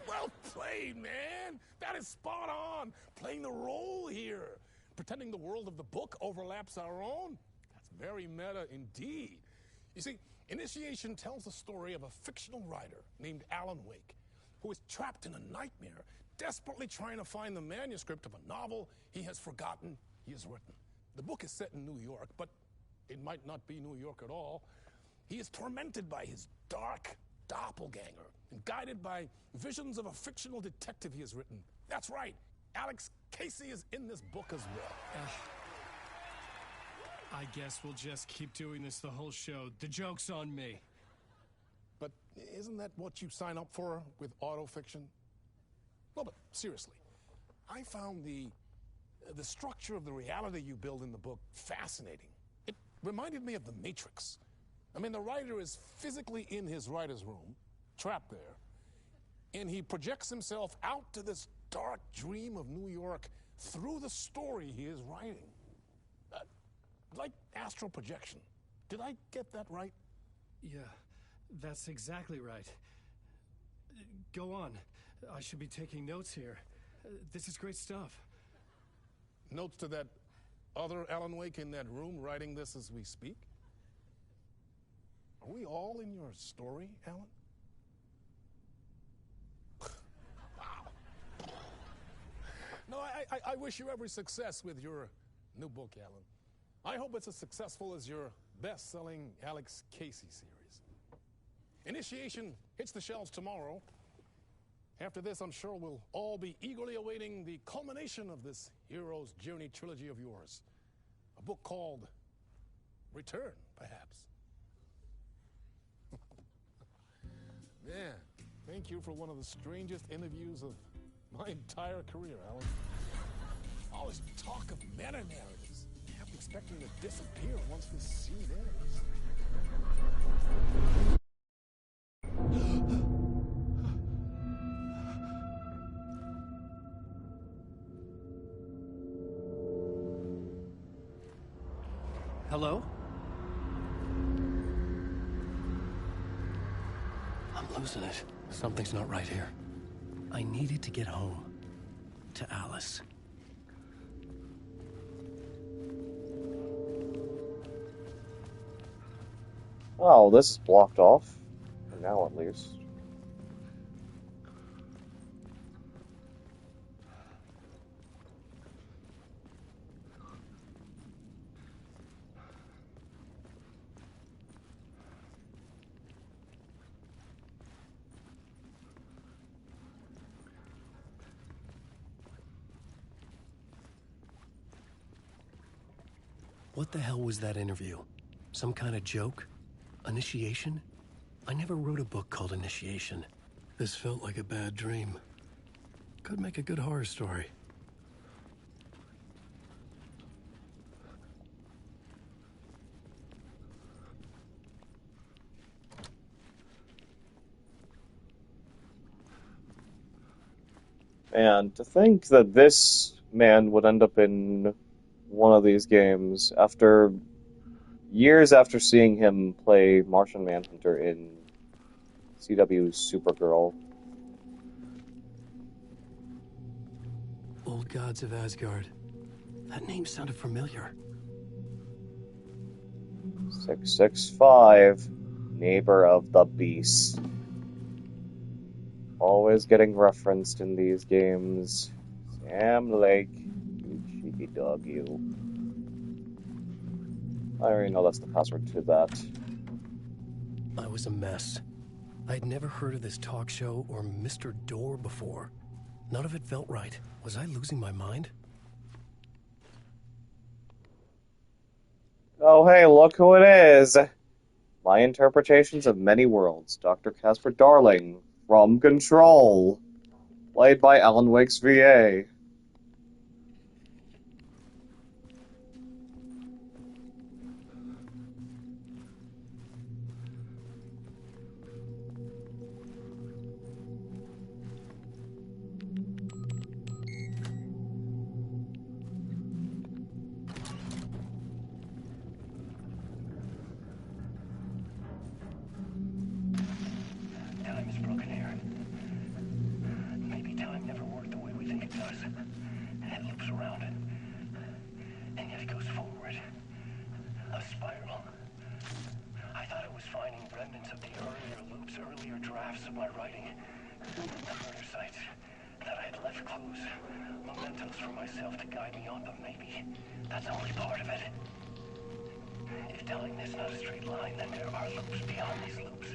Speaker 8: Well played, man! That is spot on! Playing the role here. Pretending the world of the book overlaps our own. That's very meta indeed. You see, Initiation tells the story of a fictional writer named Alan Wake, who is trapped in a nightmare, desperately trying to find the manuscript of a novel he has forgotten he has written. The book is set in New York, but it might not be New York at all. He is tormented by his dark doppelganger and guided by visions of a fictional detective he has written. That's right, Alex Casey is in this book as well.
Speaker 5: I guess we'll just keep doing this the whole show. The joke's on me.
Speaker 8: But isn't that what you sign up for with autofiction? No, but seriously, I found the structure of the reality you build in the book fascinating. It reminded me of The Matrix. I mean, the writer is physically in his writer's room, trapped there, and he projects himself out to this dark dream of New York through the story he is writing. Like astral projection. Did I get that right?
Speaker 5: Yeah, that's exactly right. Go on. I should be taking notes here. This is great stuff.
Speaker 8: Notes to that other Alan Wake in that room writing this as we speak? Are we all in your story, Alan? Wow. No, I wish you every success with your new book, Alan. I hope it's as successful as your best-selling Alex Casey series. Initiation hits the shelves tomorrow. After this, I'm sure we'll all be eagerly awaiting the culmination of this hero's journey trilogy of yours. A book called Return, perhaps. Man, thank you for one of the strangest interviews of my entire career, Alan. All this talk of meta-narratives. I'm expecting to disappear once this scene ends.
Speaker 5: Hello? I'm losing it. Something's not right here. I needed to get home. To Alice.
Speaker 2: Oh, this is blocked off. For now, at least.
Speaker 5: What the hell was that interview? Some kind of joke? Initiation? I never wrote a book called Initiation. This felt like a bad dream. Could make a good horror story.
Speaker 2: And to think that this man would end up in one of these games after years after seeing him play Martian Manhunter in CW's Supergirl.
Speaker 5: Old Gods of Asgard. That name sounded familiar.
Speaker 2: 665, Neighbor of the Beast. Always getting referenced in these games. Sam Lake, you cheeky dog, you. I already know that's the password to that.
Speaker 5: I was a mess. I'd never heard of this talk show or Mr. Door before. None of it felt right. Was I losing my mind?
Speaker 2: Oh, hey, look who it is. My interpretations of many worlds. Dr. Casper Darling from Control. Played by Alan Wake's VA.
Speaker 5: Time is broken here. Maybe time never worked the way we think it does. It loops around it. And yet it goes forward. A spiral. I thought I was finding remnants of the earlier loops, earlier drafts of my writing. The murder sites. That I had left clues. Mementos for myself to guide me on, but maybe that's only part of it. If telling is not a straight line, then there are loops beyond these loops.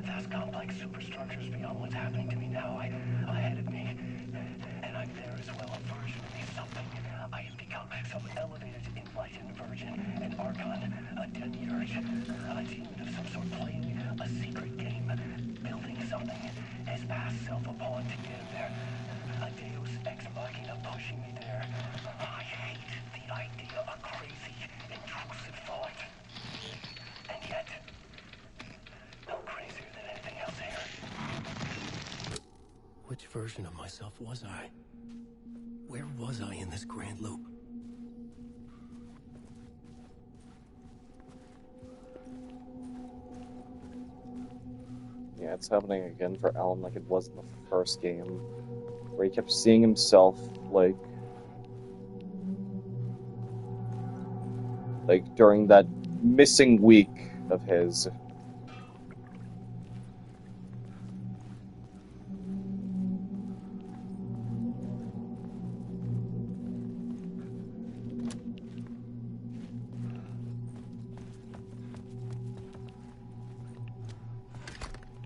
Speaker 5: Vast complex superstructures beyond what's happening to me now, ahead of me. And I'm there as well, a version of me, something. I have become some elevated, enlightened virgin, an archon, a demiurge, a demon of some sort playing a secret game, building something, his past self a pawn to get him there. A deus ex machina pushing me there. I hate the idea of crazy, intrusive thought. And yet, no crazier than anything else here. Which version of myself was I? Where was I in this grand loop?
Speaker 2: Yeah, it's happening again for Alan like it was in the first game, where he kept seeing himself like during that missing week of his.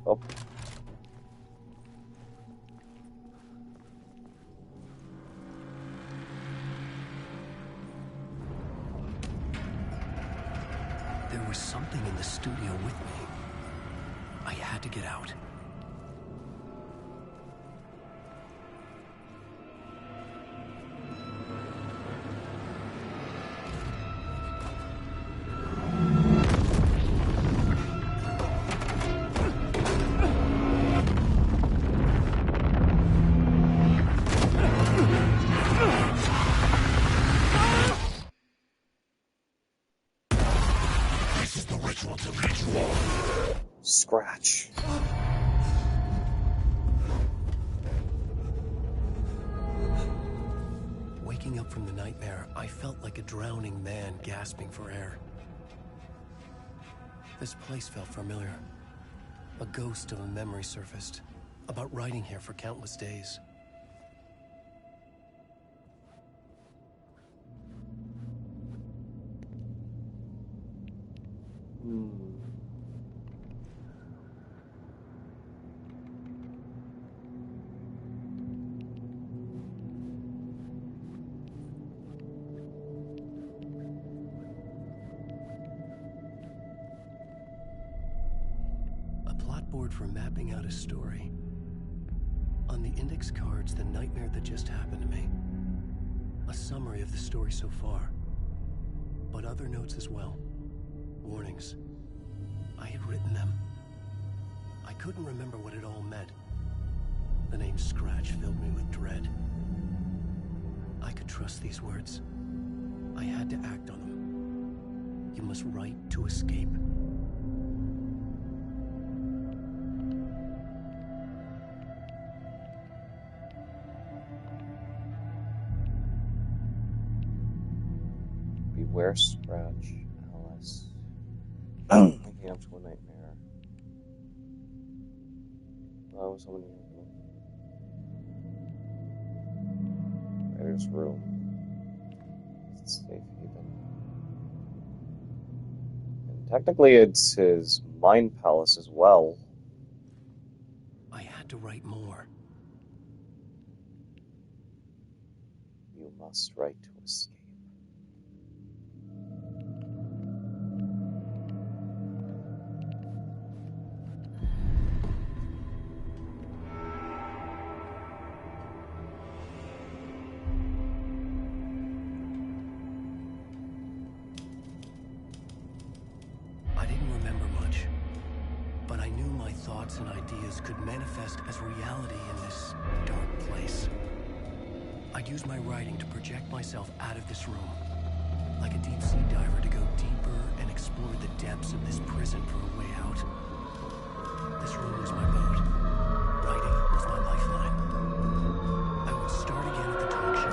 Speaker 2: Oh.
Speaker 5: There was something in the studio with me. I had to get out.
Speaker 2: Scratch.
Speaker 5: Waking up from the nightmare, I felt like a drowning man gasping for air. This place felt familiar. A ghost of a memory surfaced, about writing here for countless days. For mapping out a story. On the index cards, the nightmare that just happened to me. A summary of the story so far. But other notes as well. Warnings. I had written them. I couldn't remember what it all meant. The name Scratch filled me with dread. I could trust these words. I had to act on them. You must write to escape.
Speaker 2: Beware Scratch, Alice. Waking up to a nightmare. Oh, someone. Writer's room. It's a safe haven. And technically, it's his mind palace as well.
Speaker 5: had to write more.
Speaker 2: You must write to escape.
Speaker 5: I didn't remember much, but I knew my thoughts and ideas could manifest as reality in this dark place. I'd use my writing to project myself out of this room, like a deep-sea diver to go deeper and explore the depths of this prison for a way out. This room was my boat. Writing was my lifeline. I would start again at the talk show.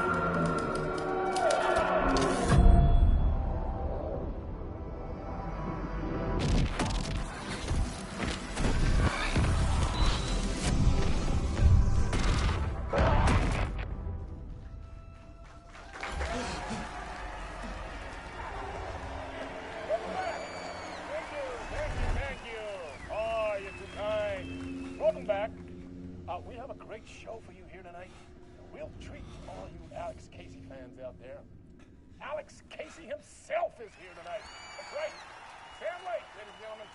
Speaker 8: Thank you. Oh, you're too kind. Welcome back. We have a great show for you here tonight. We'll treat all you Alex Casey fans out there. Alex Casey himself is here tonight. That's right. Sam Lake, ladies and gentlemen.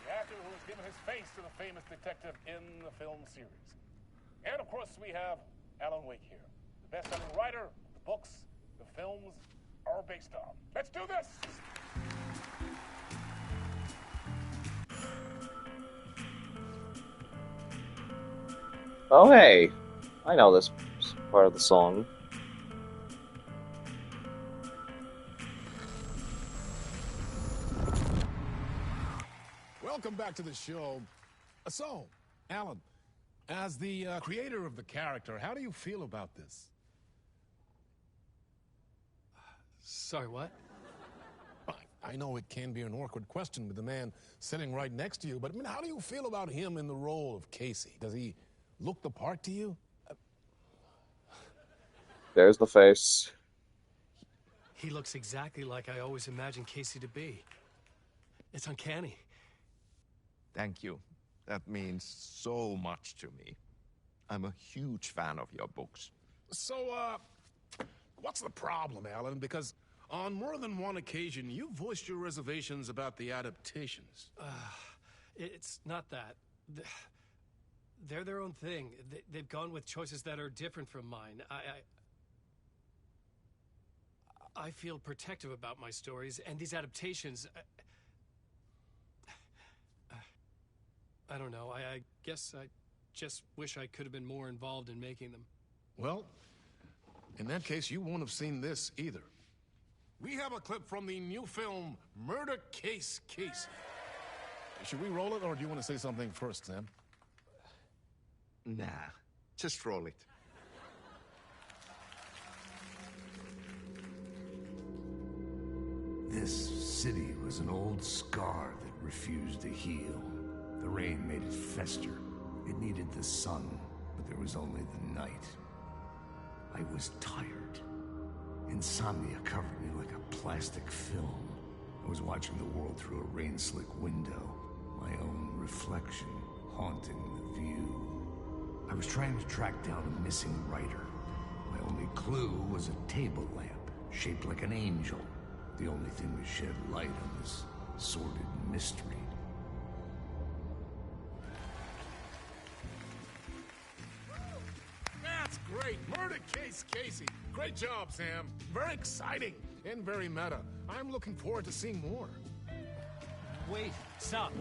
Speaker 8: The actor who has given his face to the famous detective in the film series. And of course, we have Alan Wake here. The best-selling writer, the books, the films are based on. Let's do this!
Speaker 2: Oh, hey. I know this part of the song.
Speaker 8: Welcome back to the show. So, Alan, as the creator of the character, how do you feel about this?
Speaker 5: Sorry, what?
Speaker 8: I know it can be an awkward question with the man sitting right next to you, but I mean, how do you feel about him in the role of Casey? Does he look the part to you?
Speaker 2: There's the face.
Speaker 5: He looks exactly like I always imagined Casey to be. It's uncanny.
Speaker 9: Thank you. That means so much to me. I'm a huge fan of your books.
Speaker 8: So, what's the problem, Alan? Because on more than one occasion, you voiced your reservations about the adaptations.
Speaker 5: It's not that. They're their own thing. They've gone with choices that are different from mine. I feel protective about my stories, and these adaptations... I don't know. I guess I just wish I could have been more involved in making them.
Speaker 8: Well, in that case, you won't have seen this either. We have a clip from the new film, Murder Case Casey. Should we roll it, or do you want to say something first, Sam?
Speaker 9: Nah, just roll it.
Speaker 10: This city was an old scar that refused to heal. The rain made it fester. It needed the sun, but there was only the night. I was tired. Insomnia covered me like a plastic film. I was watching the world through a rain-slick window, my own reflection haunting the view. I was trying to track down a missing writer. My only clue was a table lamp, shaped like an angel. The only thing to shed light on this sordid mystery.
Speaker 8: That's great. Murder Case Casey. Great job, Sam. Very exciting and very meta. I'm looking forward to seeing more.
Speaker 5: Wait, stop.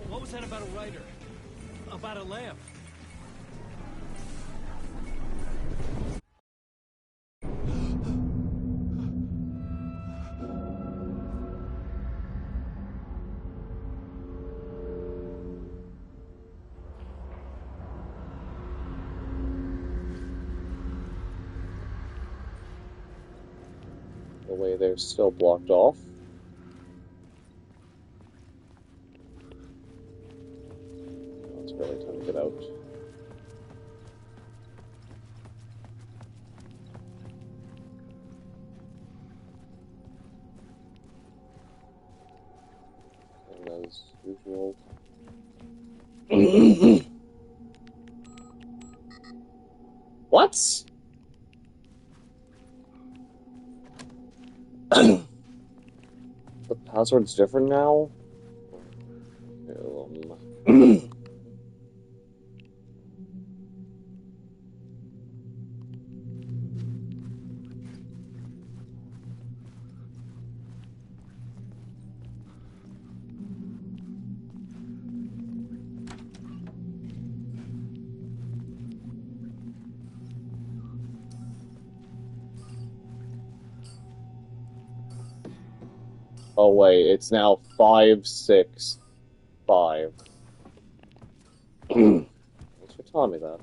Speaker 5: What was that about a writer? About a lamp?
Speaker 2: The way they're still blocked off. It's barely time to get out. And as usual. What? The password's different now? Oh wait, it's now 565. Thanks for telling me that.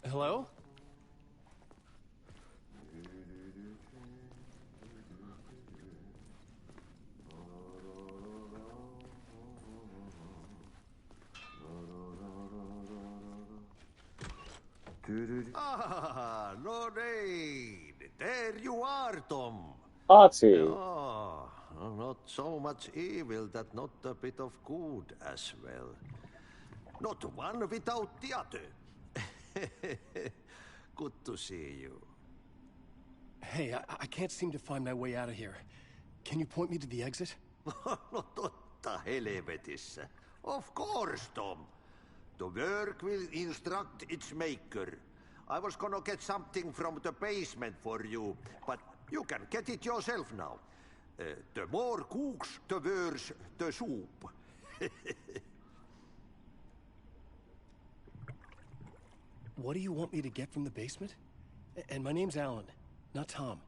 Speaker 5: Hello?
Speaker 3: Ah, Lorraine! There you are, Tom.
Speaker 2: Artie.
Speaker 3: Oh, not so much evil that not a bit of good as well. Not one without the other. Good to see you.
Speaker 5: Hey, I can't seem to find my way out of here. Can you point me to the exit?
Speaker 3: No totta helvetissä. Of course, Tom. The work will instruct its maker. I was gonna get something from the basement for you, but you can get it yourself now. The more cooks, the worse the soup.
Speaker 5: What do you want me to get from the basement? And my name's Alan, not Tom.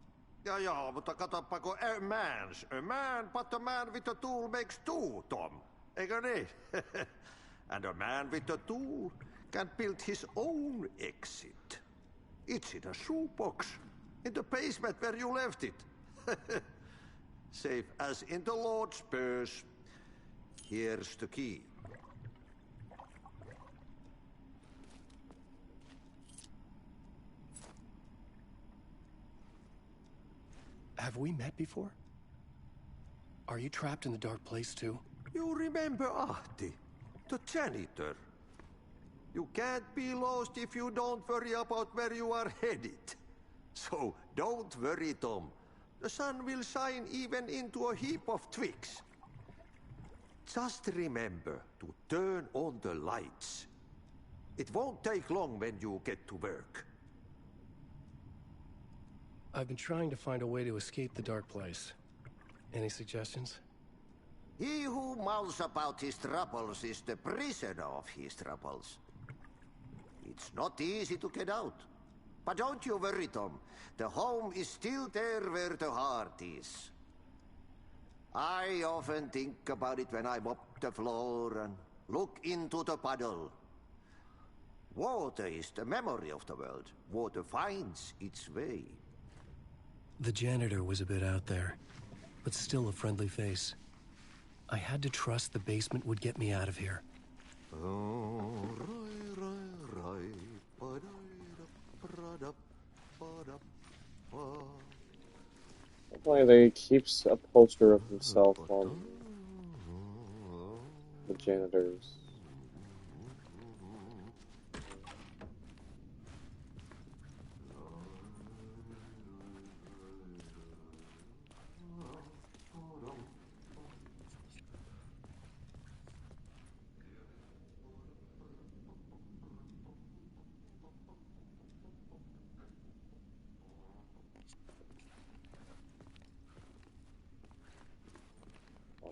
Speaker 3: Ja, mutta katsoppa, a man, but a man with a tool makes two, Tom. Eikö niin? And a man with a tool can build his own exit. It's in a shoebox, in the basement where you left it. Safe as in the Lord's purse. Here's the key.
Speaker 5: Have we met before? Are you trapped in the dark place too?
Speaker 3: You remember Ahti, the janitor. You can't be lost if you don't worry about where you are headed. So don't worry, Tom. The sun will shine even into a heap of twigs. Just remember to turn on the lights. It won't take long when you get to work.
Speaker 5: I've been trying to find a way to escape the dark place. Any suggestions?
Speaker 3: He who mouths about his troubles is the prisoner of his troubles. It's not easy to get out. But don't you worry, Tom. The home is still there where the heart is. I often think about it when I mop the floor and look into the puddle. Water is the memory of the world. Water finds its way.
Speaker 5: The janitor was a bit out there, but still a friendly face. I had to trust the basement would get me out of here.
Speaker 2: Why they keeps a poster of himself on the janitors.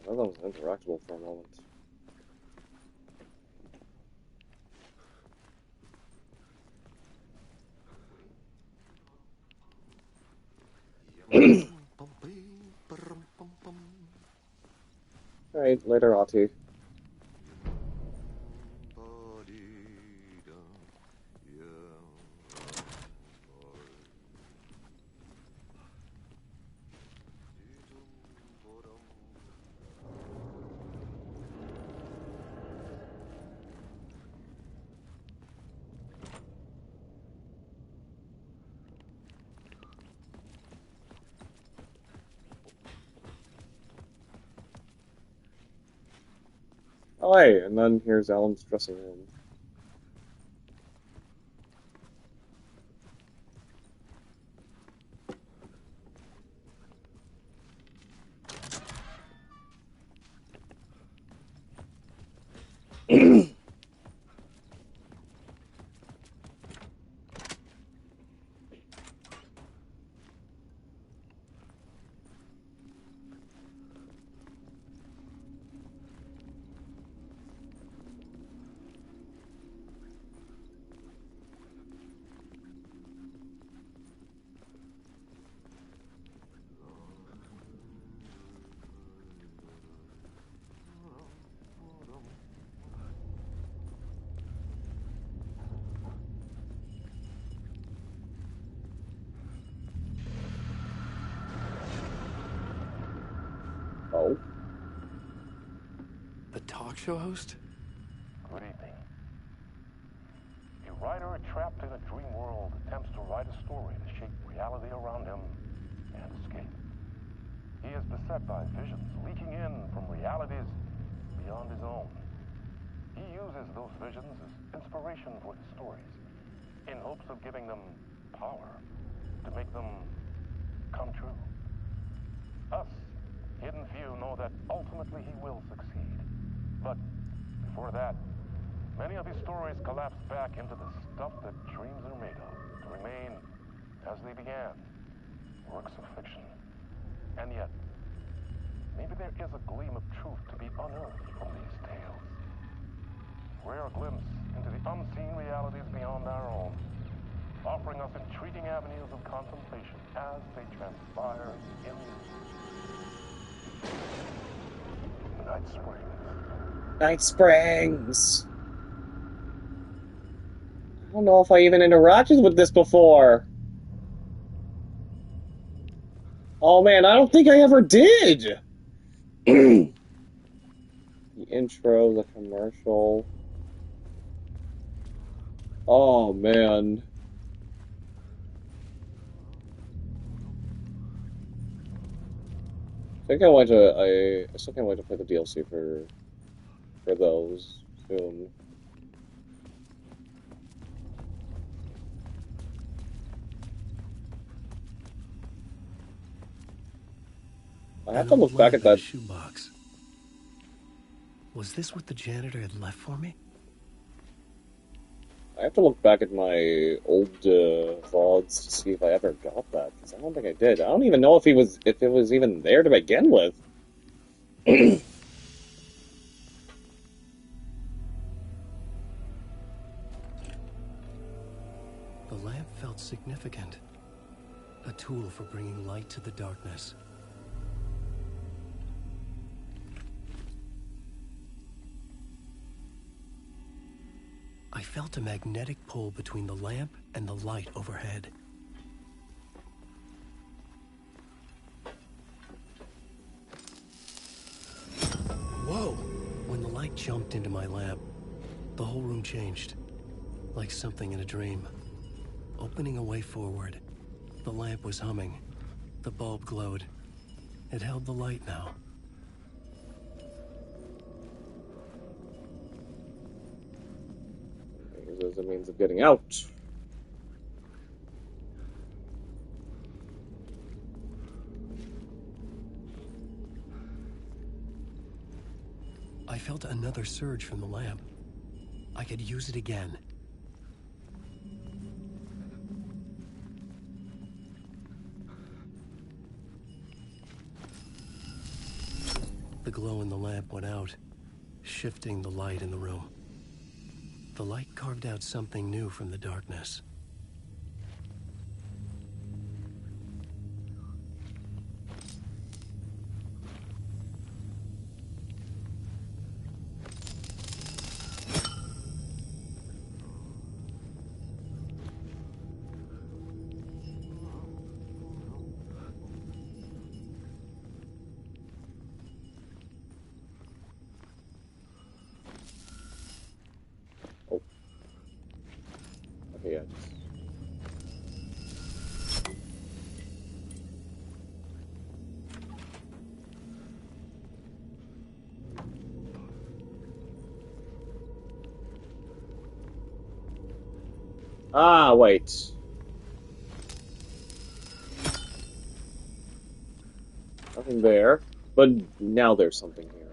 Speaker 2: I thought that was interactable for a moment. Alright, later, Ati. Oh, hey, and then here's Alan's dressing room. Oh.
Speaker 5: The talk show host?
Speaker 8: Good evening. A writer trapped in a dream world attempts to write a story to shape reality around him and escape. He is beset by visions leaking in from realities beyond his own. He uses those visions as inspiration for his stories, in hopes of giving them power to make them come true. Us, Hidden Few, know that ultimately he will succeed. But before that, many of his stories collapse back into the stuff that dreams are made of, to remain as they began, works of fiction. And yet, maybe there is a gleam of truth to be unearthed from these tales. Rare glimpse into the unseen realities beyond our own, offering us intriguing avenues of contemplation as they transpire in Night Springs.
Speaker 2: Night Springs! I don't know if I even interacted with this before. Oh man, I don't think I ever did! The intro, the commercial. Oh man. I think I still can't wait to play the DLC for those soon. I have to look back at that
Speaker 5: shoebox. Was this what the janitor had left for me?
Speaker 2: I have to look back at my old VODs to see if I ever got that, because I don't think I did. I don't even know if it was even there to begin with.
Speaker 5: The lamp felt significant. A tool for bringing light to the darkness. I felt a magnetic pull between the lamp and the light overhead. Whoa! When the light jumped into my lamp, the whole room changed, like something in a dream. Opening a way forward, the lamp was humming. The bulb glowed. It held the light now.
Speaker 2: As a means of getting out.
Speaker 5: I felt another surge from the lamp. I could use it again. The glow in the lamp went out, shifting the light in the room. The light carved out something new from the darkness.
Speaker 2: Ah, wait. Nothing there. But now there's something here.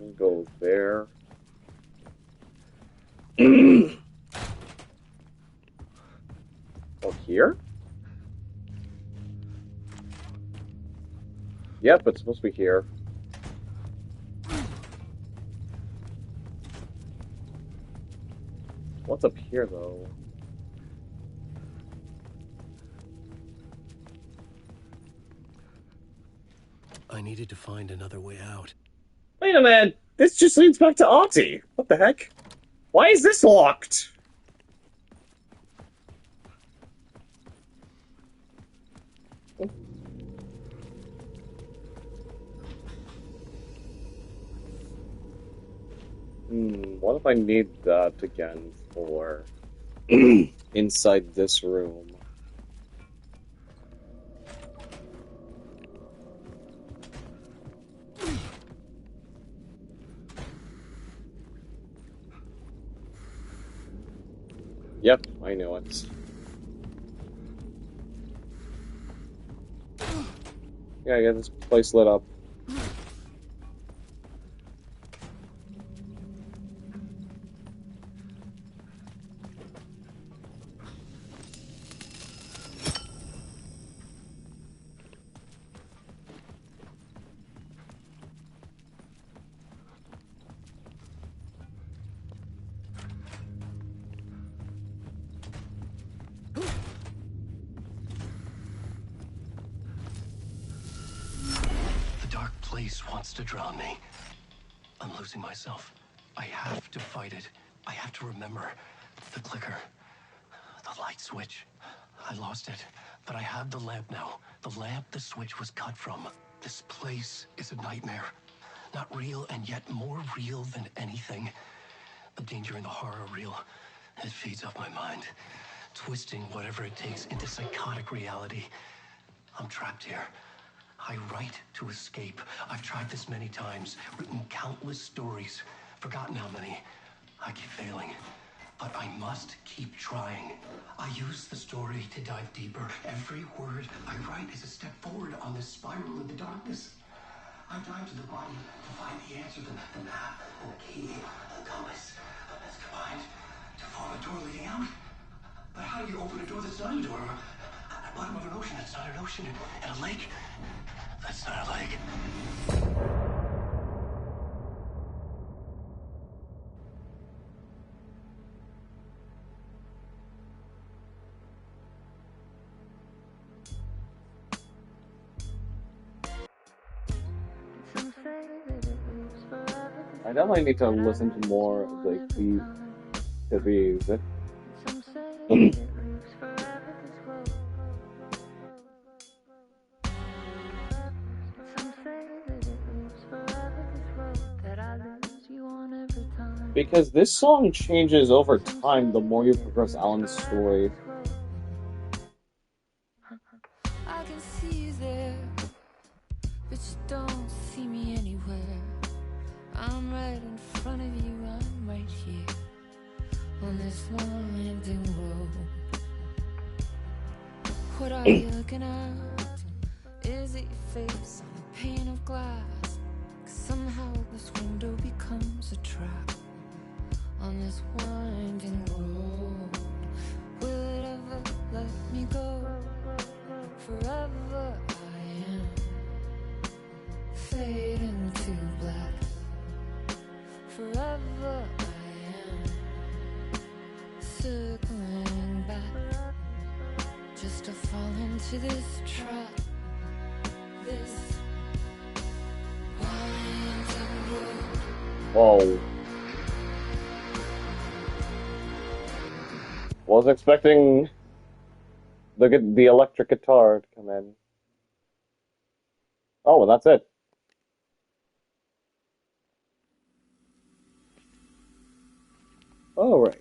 Speaker 2: We'll go there. Oh, here? Yep, it's supposed to be here. What's up here, though?
Speaker 5: I needed to find another way out.
Speaker 2: Wait a minute! This just leads back to Ahti! What the heck? Why is this locked? What if I need that again for inside this room? Yep, I know it. Yeah, I got this place lit up.
Speaker 5: Wants to drown me. I'm losing myself. I have to fight it. I have to remember the clicker, the light switch. I lost it, but I have the lamp now. The lamp the switch was cut from. This place is a nightmare. Not real, and yet more real than anything. The danger and the horror are real. It feeds off my mind, twisting whatever it takes into psychotic reality. I'm trapped here. I write to escape. I've tried this many times, written countless stories, forgotten how many. I keep failing, but I must keep trying. I use the story to dive deeper. Every word I write is a step forward on this spiral of the darkness. I dive to the body to find the answer, the map, and the key, the compass. That's combined to form a door leading out. But how do you open a door that's not a door? At the bottom of an ocean that's not an ocean, and a lake that's not a lake.
Speaker 2: I definitely need to listen to more of like the music. Because this song changes over time the more you progress Alan's story.
Speaker 11: I can see you there, but you don't see me anywhere. I'm right in front of you, I'm right here on this winding road. What are you looking at? Is it your face on a pane of glass? 'Cause somehow this window becomes a trap on this winding road. Will it ever let me go? Forever I am fading to black. Forever I am circling back, just to fall into this trap. This winding road.
Speaker 2: Whoa. Was expecting the electric guitar to come in. Oh, and that's it. All right.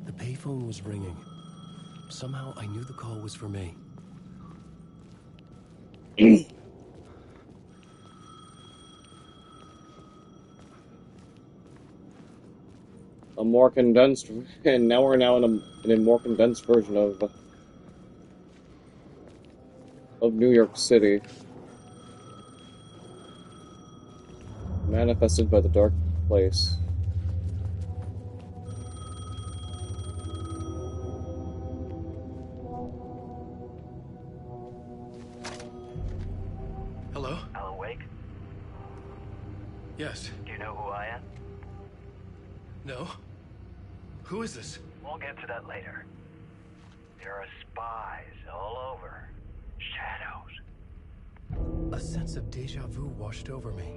Speaker 5: The payphone was ringing. Somehow I knew the call was for me.
Speaker 2: A more condensed, and now we're now in a more condensed version of New York City, manifested by the dark place.
Speaker 5: Hello?
Speaker 12: Alan Wake?
Speaker 5: Yes.
Speaker 12: Do you know who I am?
Speaker 5: No? Who is this?
Speaker 12: We'll get to that later. There are spies all over. Shadows.
Speaker 5: A sense of deja vu washed over me.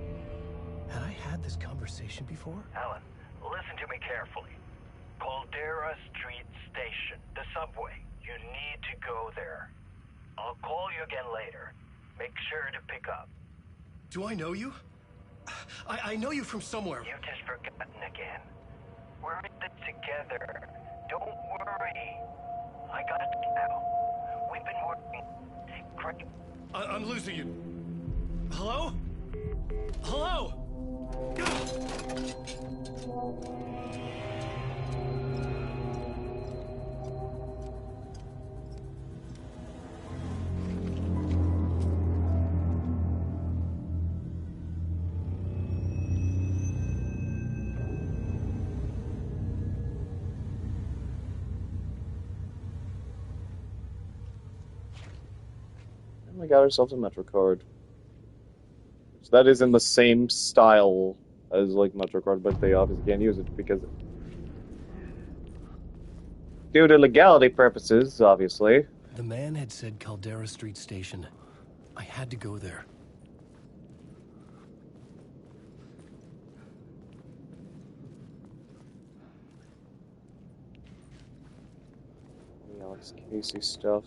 Speaker 5: Had I had this conversation before?
Speaker 12: Alan, listen to me carefully. Caldera Street Station, the subway. You need to go there. I'll call you again later. Make sure to pick up.
Speaker 5: Do I know you? I know you from somewhere.
Speaker 12: You've just forgotten again. We're in this together. Don't worry. I got it now. We've been working great.
Speaker 5: I'm losing you. Hello? Hello?
Speaker 2: We got ourselves a MetroCard. So that is in the same style as like MetroCard, but they obviously can't use it because due to legality purposes, obviously.
Speaker 5: The man had said Caldera Street Station. I had to go there.
Speaker 2: The Alex Casey stuff.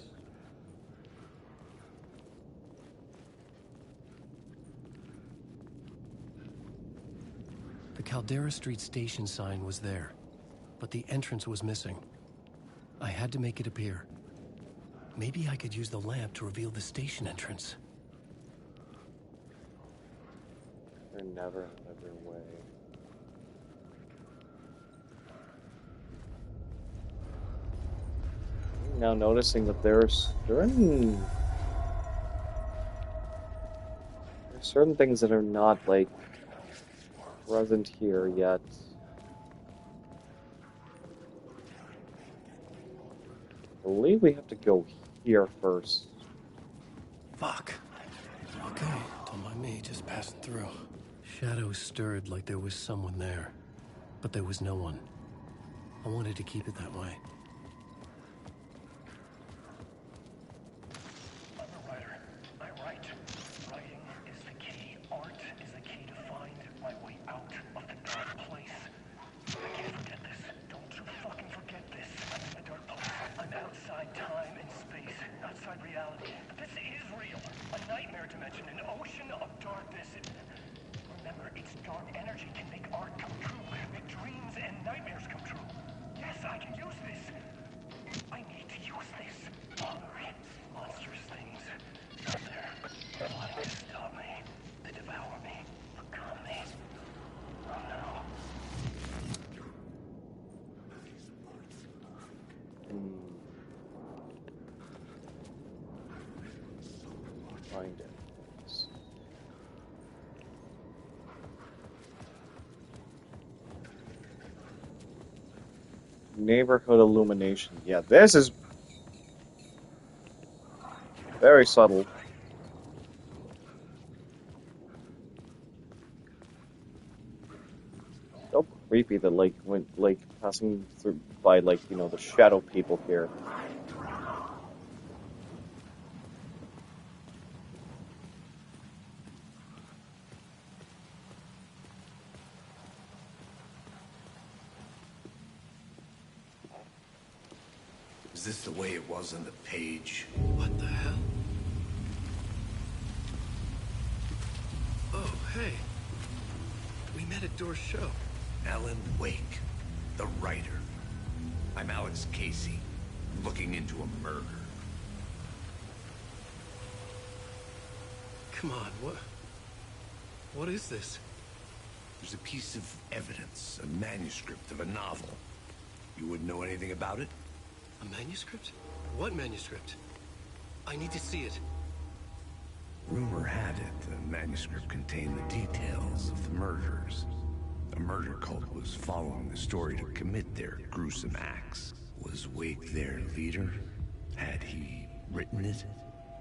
Speaker 5: The Caldera Street Station sign was there, but the entrance was missing. I had to make it appear. Maybe I could use the lamp to reveal the station entrance.
Speaker 2: They're never in every way. I'm now noticing that there's certain things that are not like present here yet. I believe we have to go here first.
Speaker 5: Fuck. Okay, don't mind me, just passing through. Shadows stirred like there was someone there, but there was no one. I wanted to keep it that way.
Speaker 13: I'm a writer. I write. Writing is the key. Art is the key to find my way out of the dark place. I can't forget this. Don't you fucking forget this. I'm in the dark place. I'm outside time and space. Outside reality. But this is real. A nightmare dimension. An ocean of darkness. Remember, its dark energy can make art come true. Make dreams and nightmares come true. Yes, I can use this. I need to use this. Hungry, monstrous things. Out there, plotting to stop me. They devour me. Become me. Oh no.
Speaker 2: Find it. Neighborhood illumination. Yeah, this is very subtle. So creepy that went passing through by the shadow people here.
Speaker 10: Is this the way it was on the page?
Speaker 5: What the hell? Oh, hey. We met at Door's show.
Speaker 10: Alan Wake, the writer. I'm Alex Casey, looking into a murder.
Speaker 5: Come on, what is this?
Speaker 10: There's a piece of evidence, a manuscript of a novel. You wouldn't know anything about it?
Speaker 5: A manuscript? What manuscript? I need to see it.
Speaker 10: Rumor had it the manuscript contained the details of the murders. A murder cult was following the story to commit their gruesome acts. Was Wake their leader? Had he written it?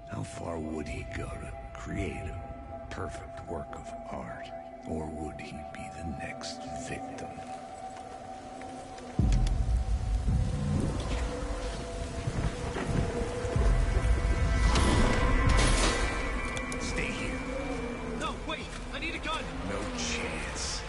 Speaker 10: How far would he go to create a perfect work of art? Or would he be the next victim? Stay here.
Speaker 5: No, wait! I need a gun!
Speaker 10: No chance.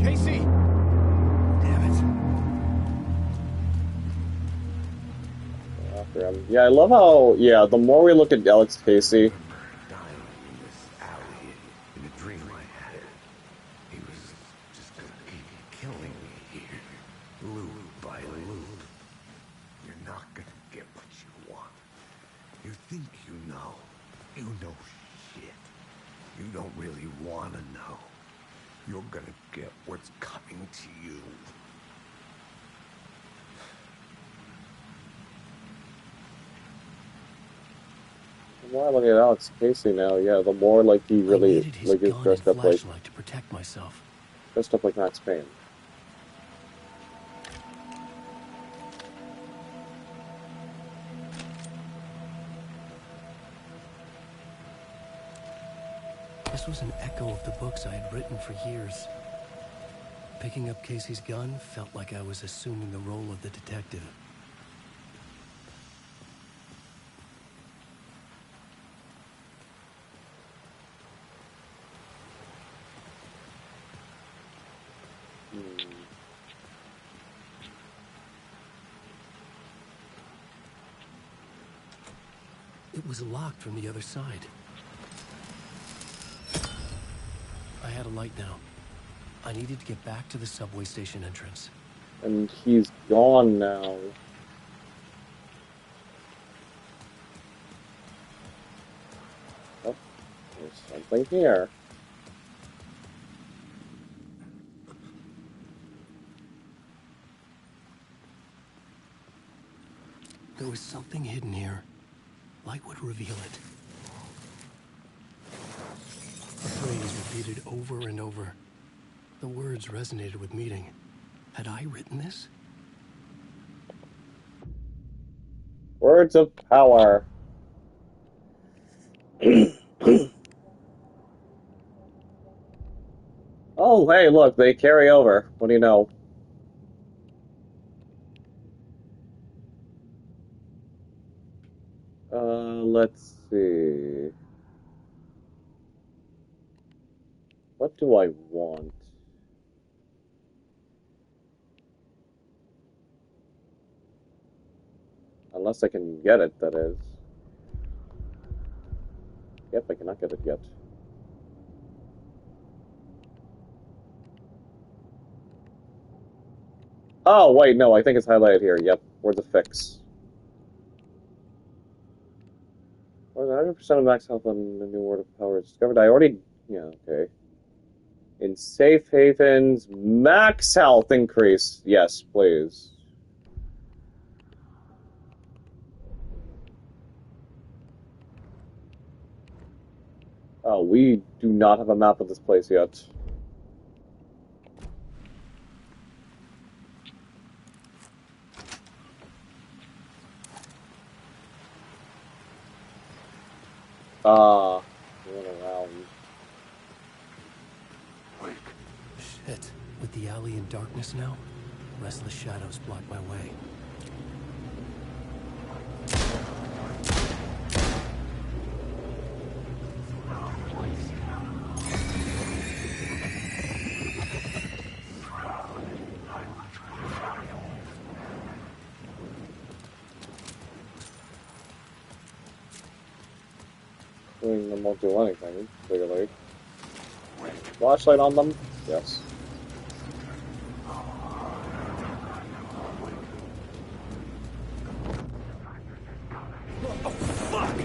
Speaker 5: Casey!
Speaker 2: After him. Yeah, I love how, the more we look at Alex Casey,
Speaker 10: Dying in this alley in a dream I had. He was just gonna keep killing me here, loop by loop. You're not gonna get what you want. You think you know. You know shit. You don't really want to know. You're gonna get what's coming to you.
Speaker 2: the more I look at Alex Casey now, the more he really
Speaker 5: I needed his
Speaker 2: is
Speaker 5: gun
Speaker 2: dressed
Speaker 5: and
Speaker 2: up
Speaker 5: flashlight to protect myself.
Speaker 2: like Max Payne.
Speaker 5: This was an echo of the books I had written for years. Picking up Casey's gun felt like I was assuming the role of the detective. It was locked from the other side. I had a light now. I needed to get back to the subway station entrance.
Speaker 2: And he's gone now. Oh, there's something here.
Speaker 5: There was something hidden here. Light would reveal it. A phrase repeated over and over. The words resonated with meaning. Had I written this?
Speaker 2: Words of power. Oh, hey, look, they carry over. What do you know? Let's see. What do I want? Unless I can get it, that is. Yep, I cannot get it yet. Oh, wait, no, I think it's highlighted here. Yep, where's the fix? Well, I 100% of max health on the new word of power is discovered. I already... Yeah, okay. In safe havens, max health increase. Yes, please. Oh, we do not have a map of this place yet. Going around.
Speaker 5: Shit. With the alley in darkness now, restless shadows block my way.
Speaker 2: Them won't do anything, clearly. Flashlight on them? Yes.
Speaker 5: Oh, fuck!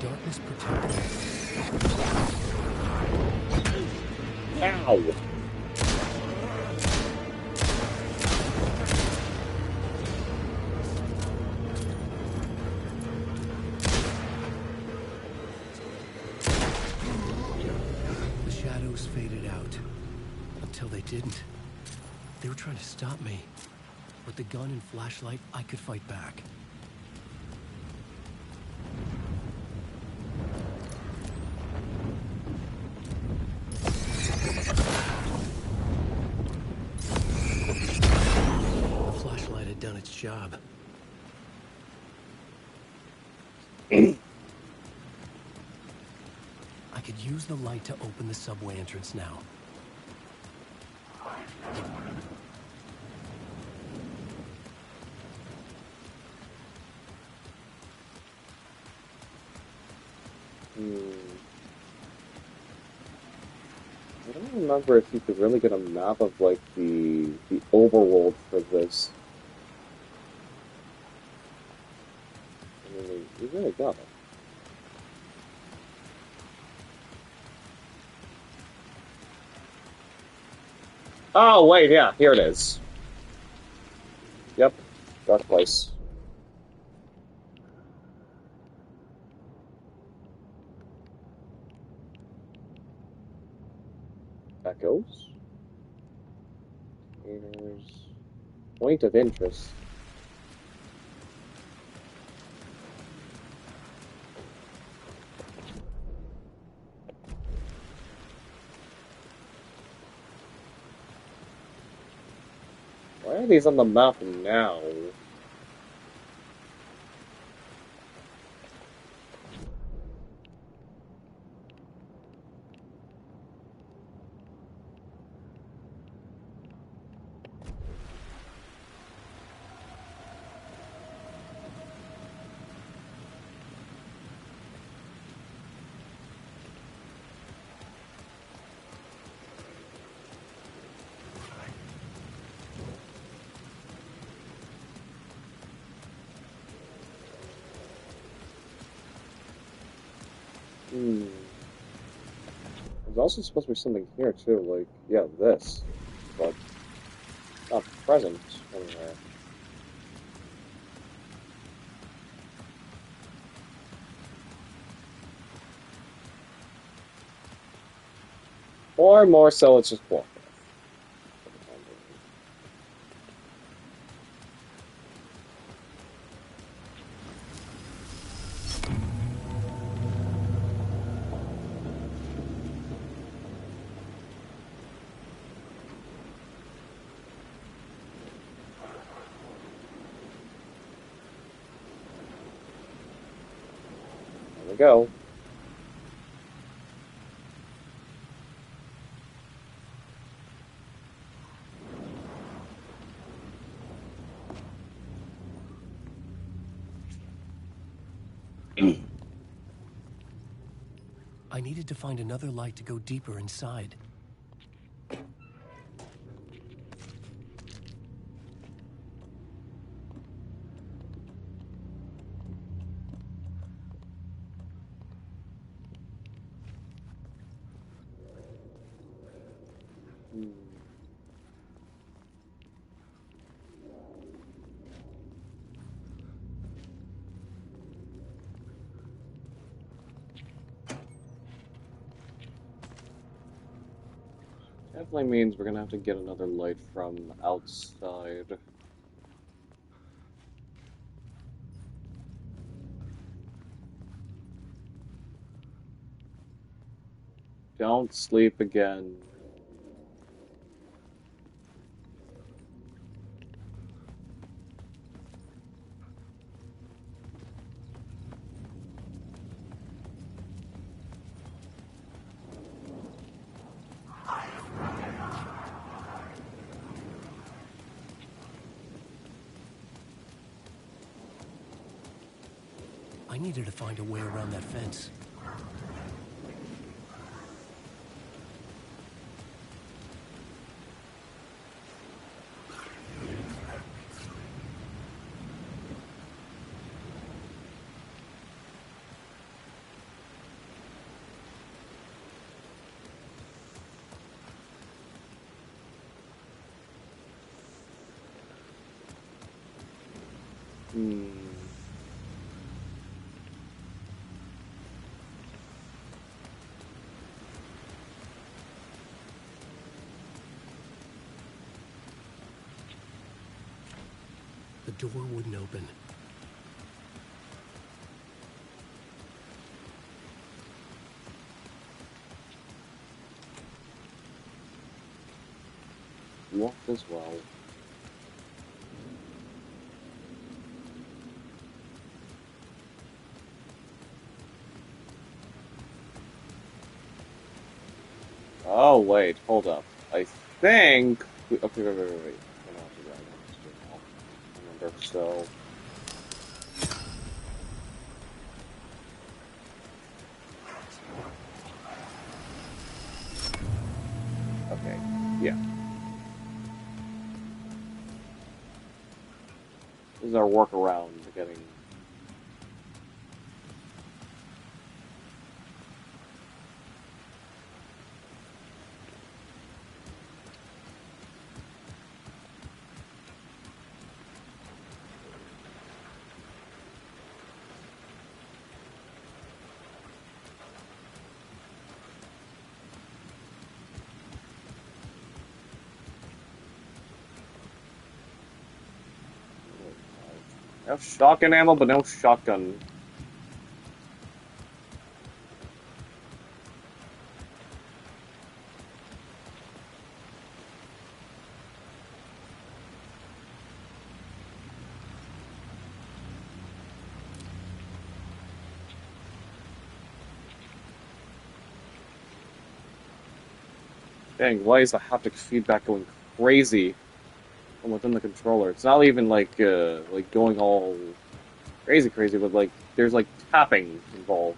Speaker 5: Darkness protects me.
Speaker 2: Ow!
Speaker 5: Faded out. Until they didn't. They were trying to stop me. With the gun and flashlight, I could fight back. The flashlight had done its job. I could use the light to open the subway entrance now.
Speaker 2: I don't remember if you could really get a map of, like, the overworld for this. I mean, you really got it. Oh, wait, yeah, here it is. Yep, dark place. Echoes. Here's point of interest. Why are these on the map now? There's also supposed to be something here too, like, yeah, this, but not present anywhere. Or more so, it's just walk. Go.
Speaker 5: I needed to find another light to go deeper inside.
Speaker 2: definitely means we're gonna have to get another light from outside. Don't sleep again.
Speaker 5: I needed to find a way around that fence. The door wouldn't open.
Speaker 2: Locked as well. Oh, wait, hold up. I think... Okay, wait. I know what to do. I remember, so... Okay, yeah. This is our workaround to getting... I have shotgun ammo, but no shotgun. Dang, why is the haptic feedback going crazy from within the controller? It's not even like going all crazy, but like there's like tapping involved.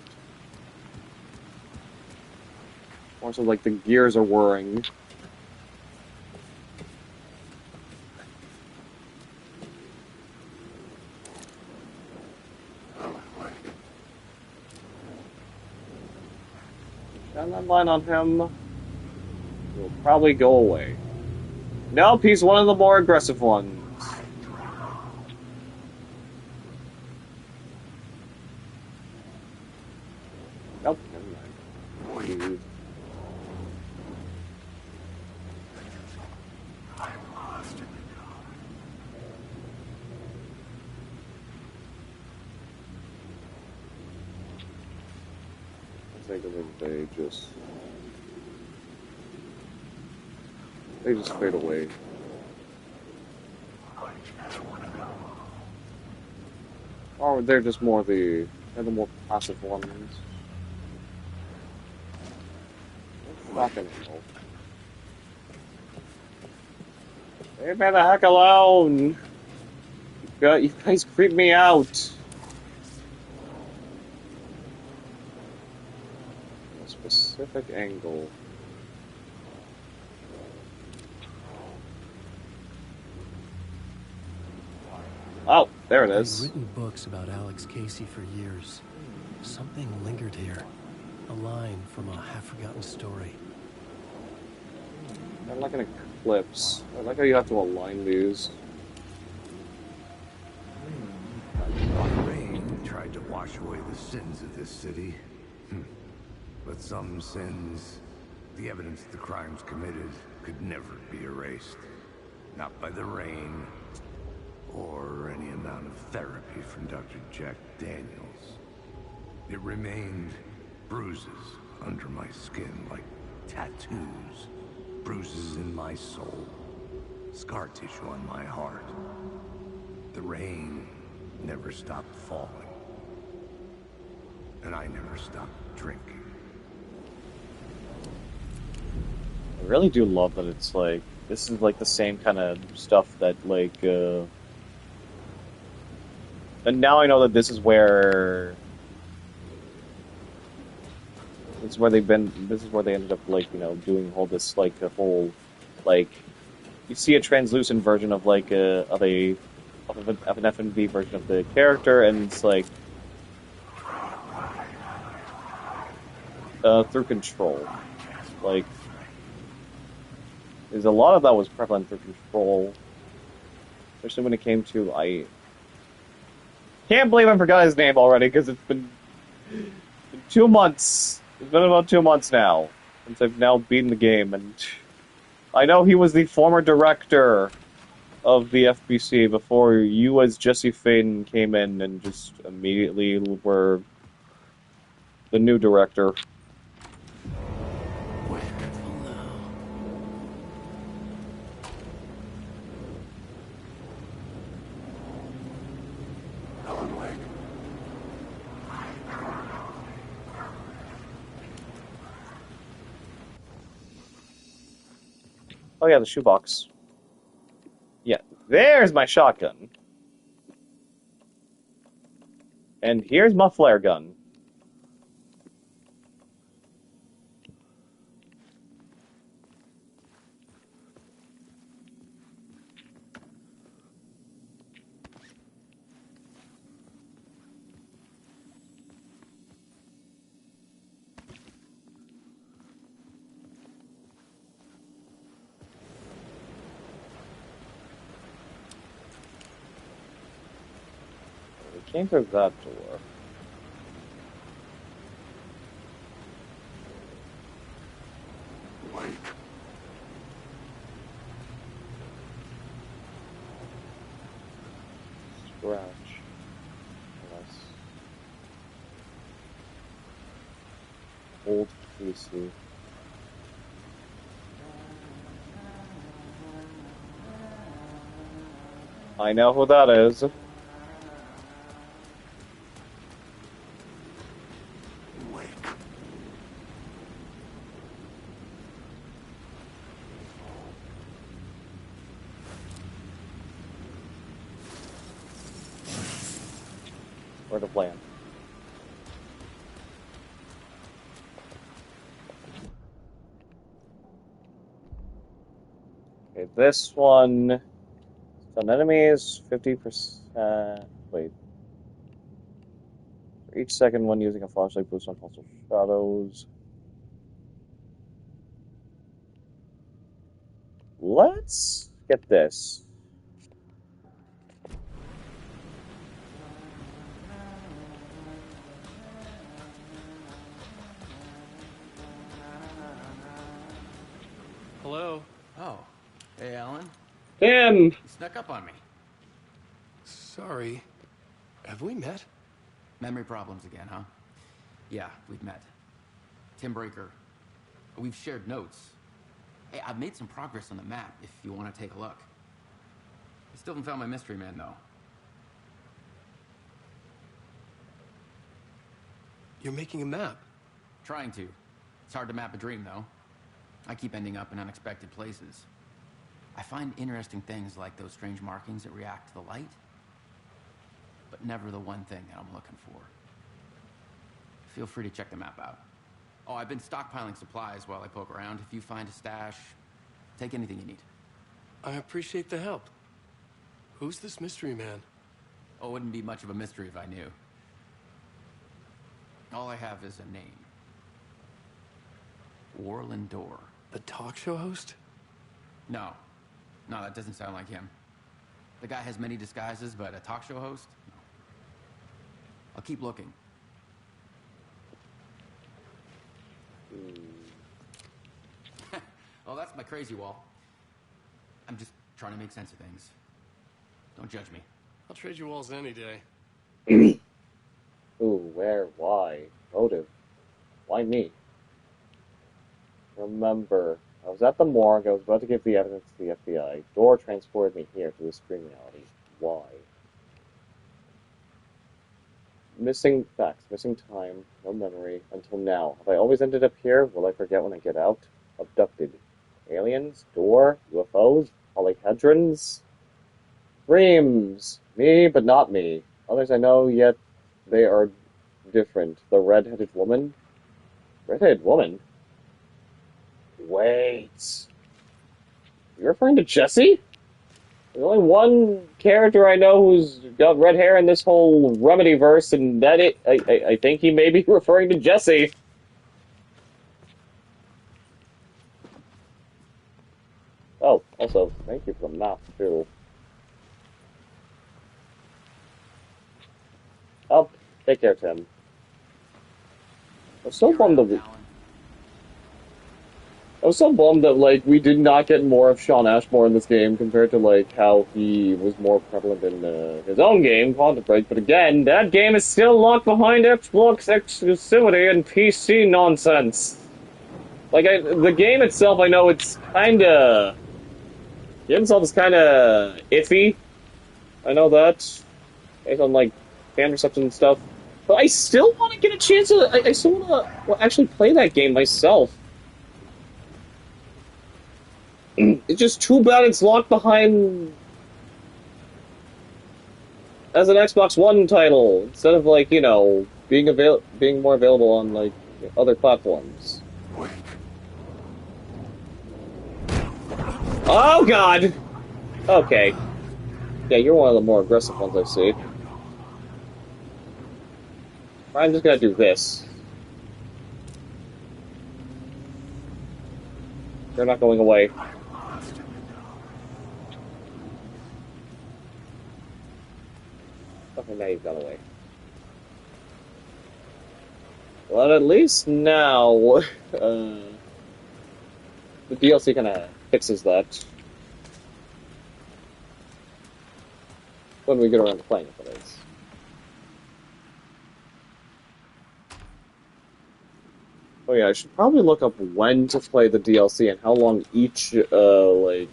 Speaker 2: Also, like the gears are whirring. Shine that line on him. He'll probably go away. Nope, he's one of the more aggressive ones. Nope, never mind. I think they just fade away. Or they're just more they're the more passive ones. Fucking hell. Leave me the heck alone! You guys creep me out! A specific angle. Oh, there it is.
Speaker 5: I've written books about Alex Casey for years. Something lingered here. A line from a half-forgotten story.
Speaker 2: I like an eclipse. I like how you have to align these.
Speaker 10: Rain tried to wash away the sins of this city. But some sins, the evidence of the crimes committed, could never be erased. Not by the rain, or any amount of therapy from Dr. Jack Daniels. It remained bruises under my skin, like tattoos. Bruises in my soul. Scar tissue on my heart. The rain never stopped falling. And I never stopped drinking.
Speaker 2: I really do love that it's like, this is like the same kind of stuff that like, and now I know that this is where they've been, this is where they ended up like, you know, doing all this like a whole, like, you see a translucent version of like of an FNV version of the character, and it's like, through Control. Like, there's a lot of that was prevalent through Control. Especially when it came to, I can't believe I forgot his name already, because it's been 2 months. It's been about 2 months now, since I've now beaten the game, and I know he was the former director of the FBC before you as Jesse Faden came in and just immediately were the new director. Oh yeah, the shoebox. Yeah, there's my shotgun. And here's my flare gun. We came through that door. Scratch. Yes. Old PC. I know who that is. Where to plan. Okay, this one. Stun enemies, 50%. Wait. For each second when using a flashlight, boost on hostile shadows. Let's get this.
Speaker 14: Hello? Oh. Hey, Alan?
Speaker 2: Tim!
Speaker 14: You snuck up on me.
Speaker 5: Sorry. Have we met?
Speaker 14: Memory problems again, huh? Yeah, we've met. Tim Breaker. We've shared notes. Hey, I've made some progress on the map if you want to take a look. I still haven't found my mystery man, though.
Speaker 5: You're making a map?
Speaker 14: Trying to. It's hard to map a dream, though. I keep ending up in unexpected places. I find interesting things like those strange markings that react to the light, but never the one thing that I'm looking for. Feel free to check the map out. Oh, I've been stockpiling supplies while I poke around. If you find a stash, take anything you need.
Speaker 5: I appreciate the help. Who's this mystery man?
Speaker 14: Oh, it wouldn't be much of a mystery if I knew. All I have is a name. Warlin Door.
Speaker 5: The talk show host?
Speaker 14: No. No, that doesn't sound like him. The guy has many disguises, but a talk show host? No. I'll keep looking. Oh, that's my crazy wall. I'm just trying to make sense of things. Don't judge me.
Speaker 15: I'll trade you walls any day.
Speaker 2: Who, where, why, motive. Why me? Remember, I was at the morgue, I was about to give the evidence to the FBI. Door transported me here to this dream reality. Why? Missing facts, missing time, no memory, until now. Have I always ended up here? Will I forget when I get out? Abducted. Aliens? Door? UFOs? Polyhedrons? Dreams! Me, but not me. Others I know, yet they are different. The red-headed woman? Red-headed woman? Wait. You're referring to Jesse? There's only one character I know who's got red hair in this whole Remedy-verse, and I think he may be referring to Jesse. Oh, also, thank you for the map, too. Oh, take care, Tim. I'm so bummed that like, we did not get more of Sean Ashmore in this game compared to, like, how he was more prevalent in his own game, Quantum Break. But again, that game is still locked behind Xbox exclusivity and PC nonsense. Like, the game itself, I know it's kinda... The game itself is kinda iffy. I know that. Based on, like, fan reception and stuff. But I still want to get a chance to... I still want to actually play that game myself. It's just too bad it's locked behind as an Xbox One title instead of, like, you know, being more available on, like, other platforms. Oh God! Okay. Yeah, you're one of the more aggressive ones I see. I'm just gonna do this. They're not going away. Okay, now you've gone away. Well, at least now, the DLC kind of fixes that. When we get around to playing it, that is. Oh yeah, I should probably look up when to play the DLC and how long each, like,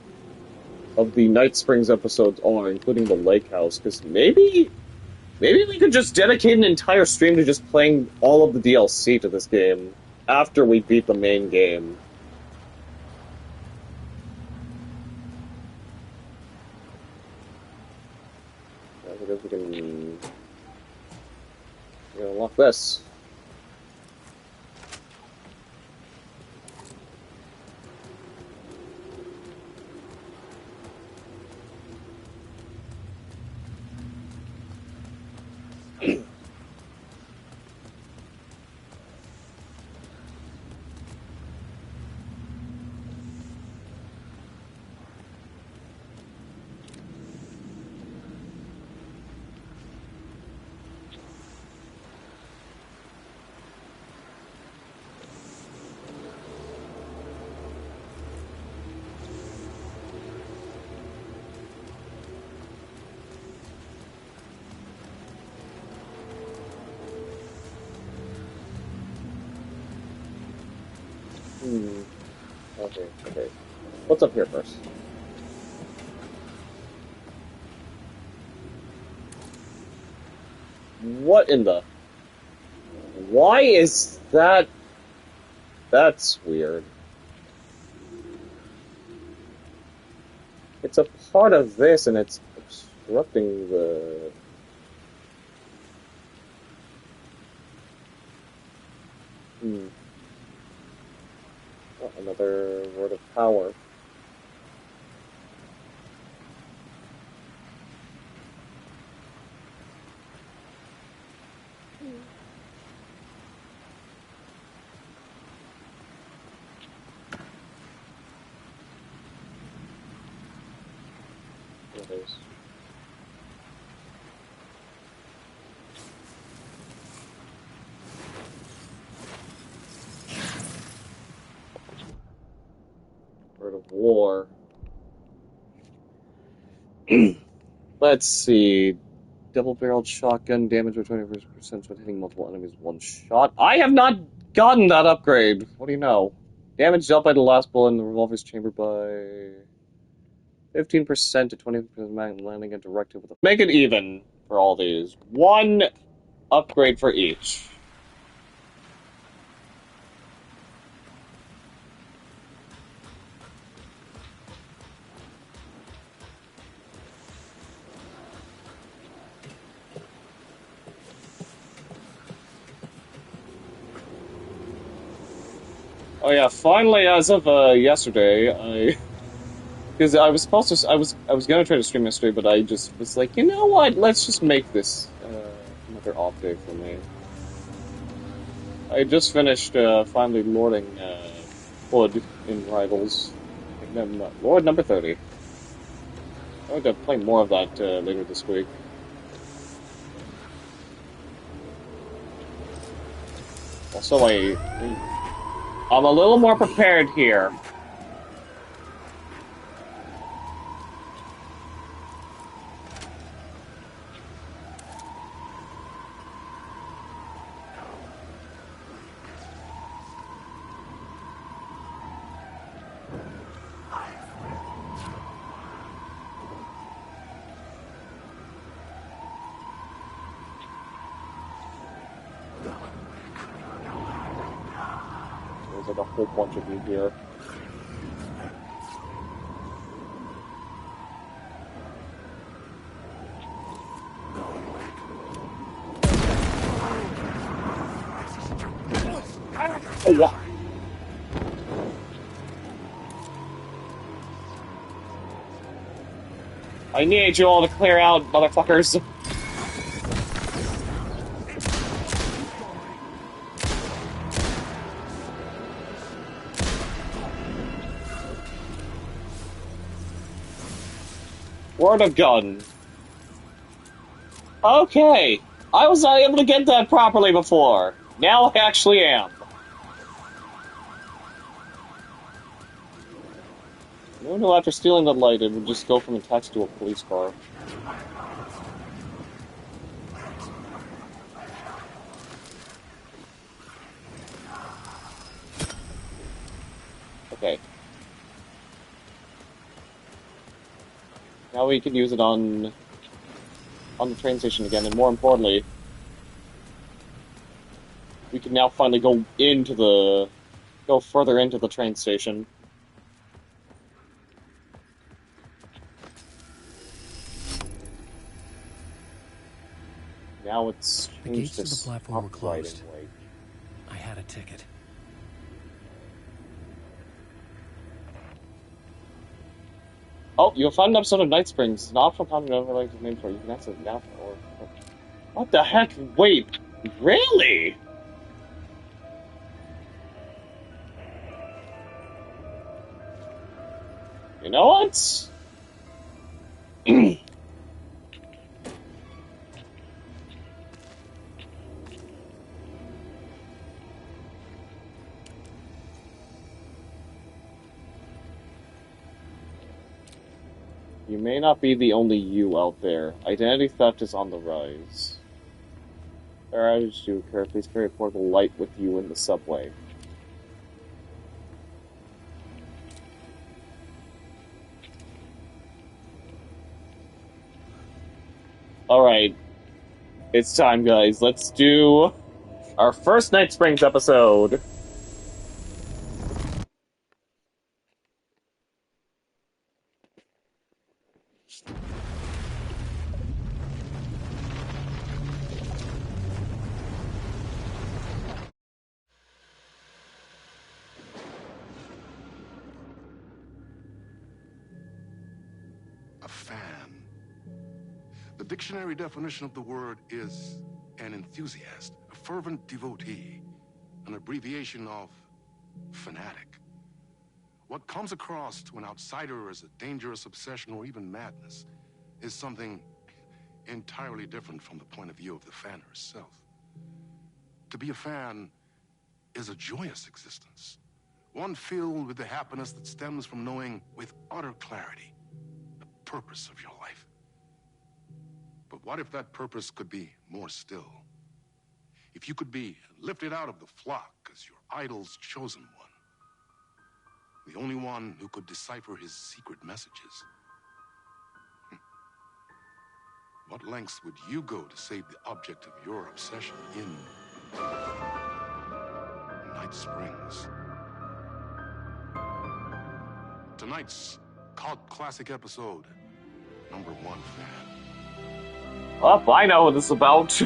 Speaker 2: of the Night Springs episodes are, including the Lake House, because maybe we could just dedicate an entire stream to just playing all of the DLC to this game after we beat the main game. I guess we can unlock this. Okay. What's up here first? What in the... Why is that... That's weird. It's a part of this and it's obstructing the... Oh, another word of power. war. Let's see. Double-barreled shotgun, damage by 20% when hitting multiple enemies one shot. I have not gotten that upgrade. What do you know? Damage dealt by the last bullet in the revolver's chamber by 15% to 20% landing a direct hit with a... Make it even for all these. One upgrade for each. Oh yeah, finally, as of yesterday, because I was supposed to, I was gonna try to stream yesterday, but I just was like, you know what? Let's just make this another off day for me. I just finished finally lording Hood in Rivals, Lord number 30. I'm going to play more of that later this week. Also, I'm a little more prepared here. There's like a whole bunch of you here. Oh, wow. I need you all to clear out, motherfuckers. Word of gun. Okay. I was not able to get that properly before. Now I actually am. I know after stealing the light, it would just go from a taxi to a police car. Okay. Now we can use it on the train station again, and more importantly, we can now finally go further into the train station. Now it's
Speaker 5: The gates to the platform were closed. I had a ticket.
Speaker 2: Oh, you'll find an episode of Night Springs. It's an optional content overlay to name for it. You can access it now or... What the heck? Wait, really? You know what? You may not be the only you out there. Identity theft is on the rise. Alright, do care. Please carry a portable light with you in the subway. Alright. It's time, guys. Let's do our first Night Springs episode.
Speaker 16: A fan. The dictionary definition of the word is an enthusiast, a fervent devotee, an abbreviation of fanatic. What comes across to an outsider as a dangerous obsession or even madness is something entirely different from the point of view of the fan herself. To be a fan is a joyous existence, One filled with the happiness that stems from knowing with utter clarity the purpose of your life. But what if that purpose could be more still? If you could be lifted out of the flock as your idol's chosen one, the only one who could decipher his secret messages. What lengths would you go to save the object of your obsession in Night Springs? Tonight's cult classic episode, #1 fan.
Speaker 2: Oh, I know what this is about.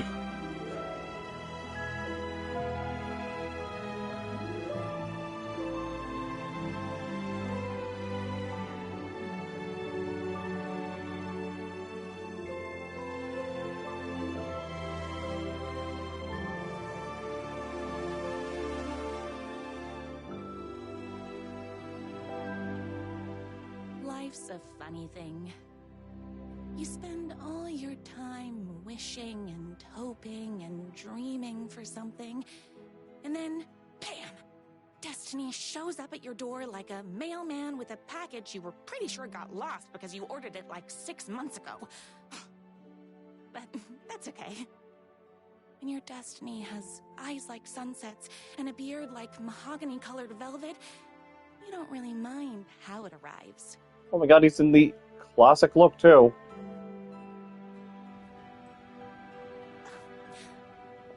Speaker 17: Life's a funny thing. You spend all your time wishing and hoping and dreaming for something, and then, bam! Destiny shows up at your door like a mailman with a package you were pretty sure got lost because you ordered it like 6 months ago. But that's okay. When your destiny has eyes like sunsets and a beard like mahogany-colored velvet, you don't really mind how it arrives.
Speaker 2: Oh my god, he's in the classic look, too.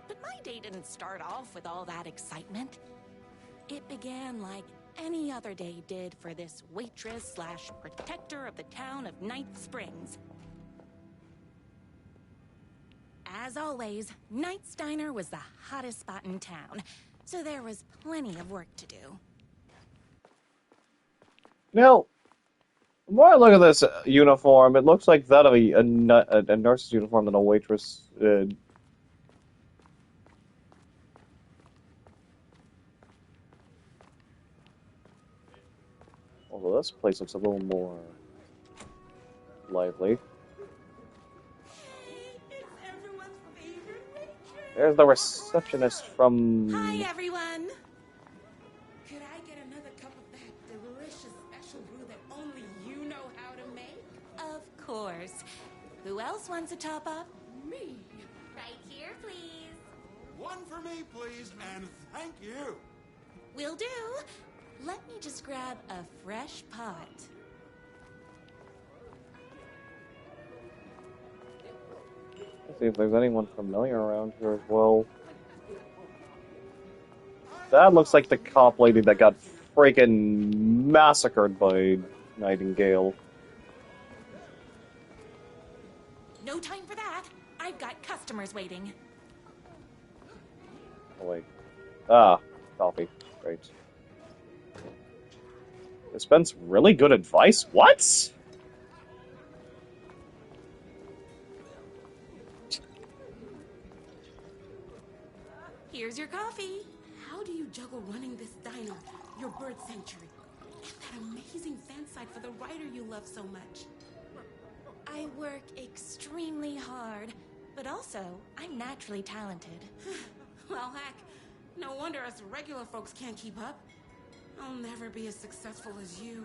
Speaker 17: But my day didn't start off with all that excitement. It began like any other day did for this waitress/protector of the town of Night Springs. As always, Knight's Diner was the hottest spot in town, so there was plenty of work to do.
Speaker 2: Now, the more I look at this uniform, it looks like that of a nurse's uniform than a waitress. Although this place looks a little more lively. There's the receptionist from...
Speaker 17: Hi, everyone!
Speaker 18: Could I get another cup of that delicious special brew that only you know how to make?
Speaker 17: Of course. Who else wants a top-up?
Speaker 18: Me.
Speaker 6: Right here, please.
Speaker 19: One for me, please, and thank you.
Speaker 17: Will do. Let me just grab a fresh pot.
Speaker 2: Let's see if there's anyone familiar around here as well. That looks like the cop lady that got freaking massacred by Nightingale.
Speaker 17: No time for that. I've got customers waiting.
Speaker 2: Oh, wait. Ah, coffee. Great. Dispense really good advice? What?
Speaker 17: Here's your coffee.
Speaker 18: How do you juggle running this diner, your bird sanctuary, and that amazing fan site for the writer you love so much?
Speaker 17: I work extremely hard, but also I'm naturally talented.
Speaker 18: Well, heck, no wonder us regular folks can't keep up. I'll never be as successful as you.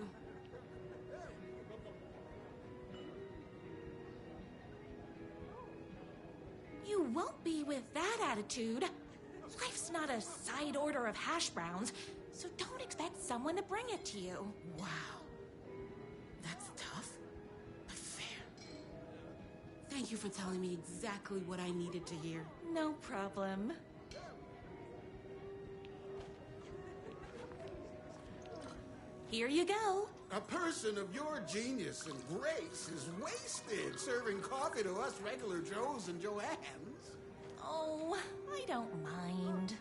Speaker 17: You won't be with that attitude. Life's not a side order of hash browns, so don't expect someone to bring it to you.
Speaker 18: Wow. That's tough, but fair. Thank you for telling me exactly what I needed to hear.
Speaker 17: No problem. Here you go.
Speaker 19: A person of your genius and grace is wasted serving coffee to us regular Joes and Joannes.
Speaker 17: Oh, I don't mind.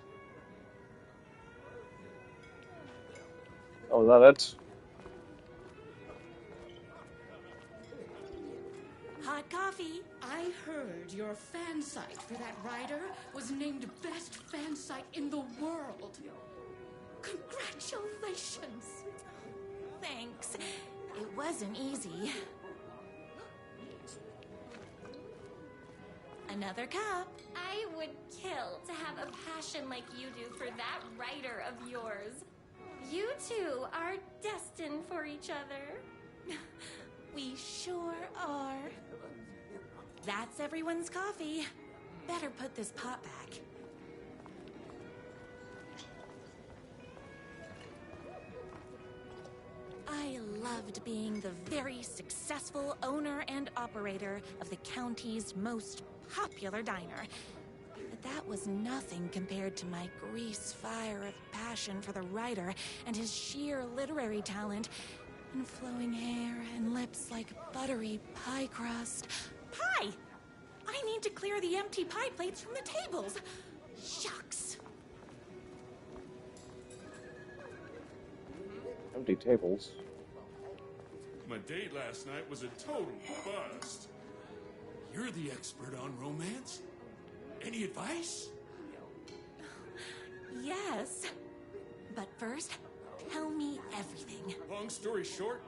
Speaker 2: Oh, is that it?
Speaker 17: Hot coffee.
Speaker 18: I heard your fan site for that writer was named best fan site in the world. Congratulations.
Speaker 17: Thanks. It wasn't easy. Another cup.
Speaker 6: I would kill to have a passion like you do for that writer of yours.
Speaker 17: You two are destined for each other. We sure are. That's everyone's coffee. Better put this pot back. I loved being the very successful owner and operator of the county's most popular diner. But that was nothing compared to my grease fire of passion for the writer and his sheer literary talent, and flowing hair and lips like buttery pie crust. Pie! I need to clear the empty pie plates from the tables. Shucks.
Speaker 2: Empty tables.
Speaker 20: My date last night was a total bust. You're the expert on romance. Any advice?
Speaker 17: Yes. But first, tell me everything.
Speaker 20: Long story short,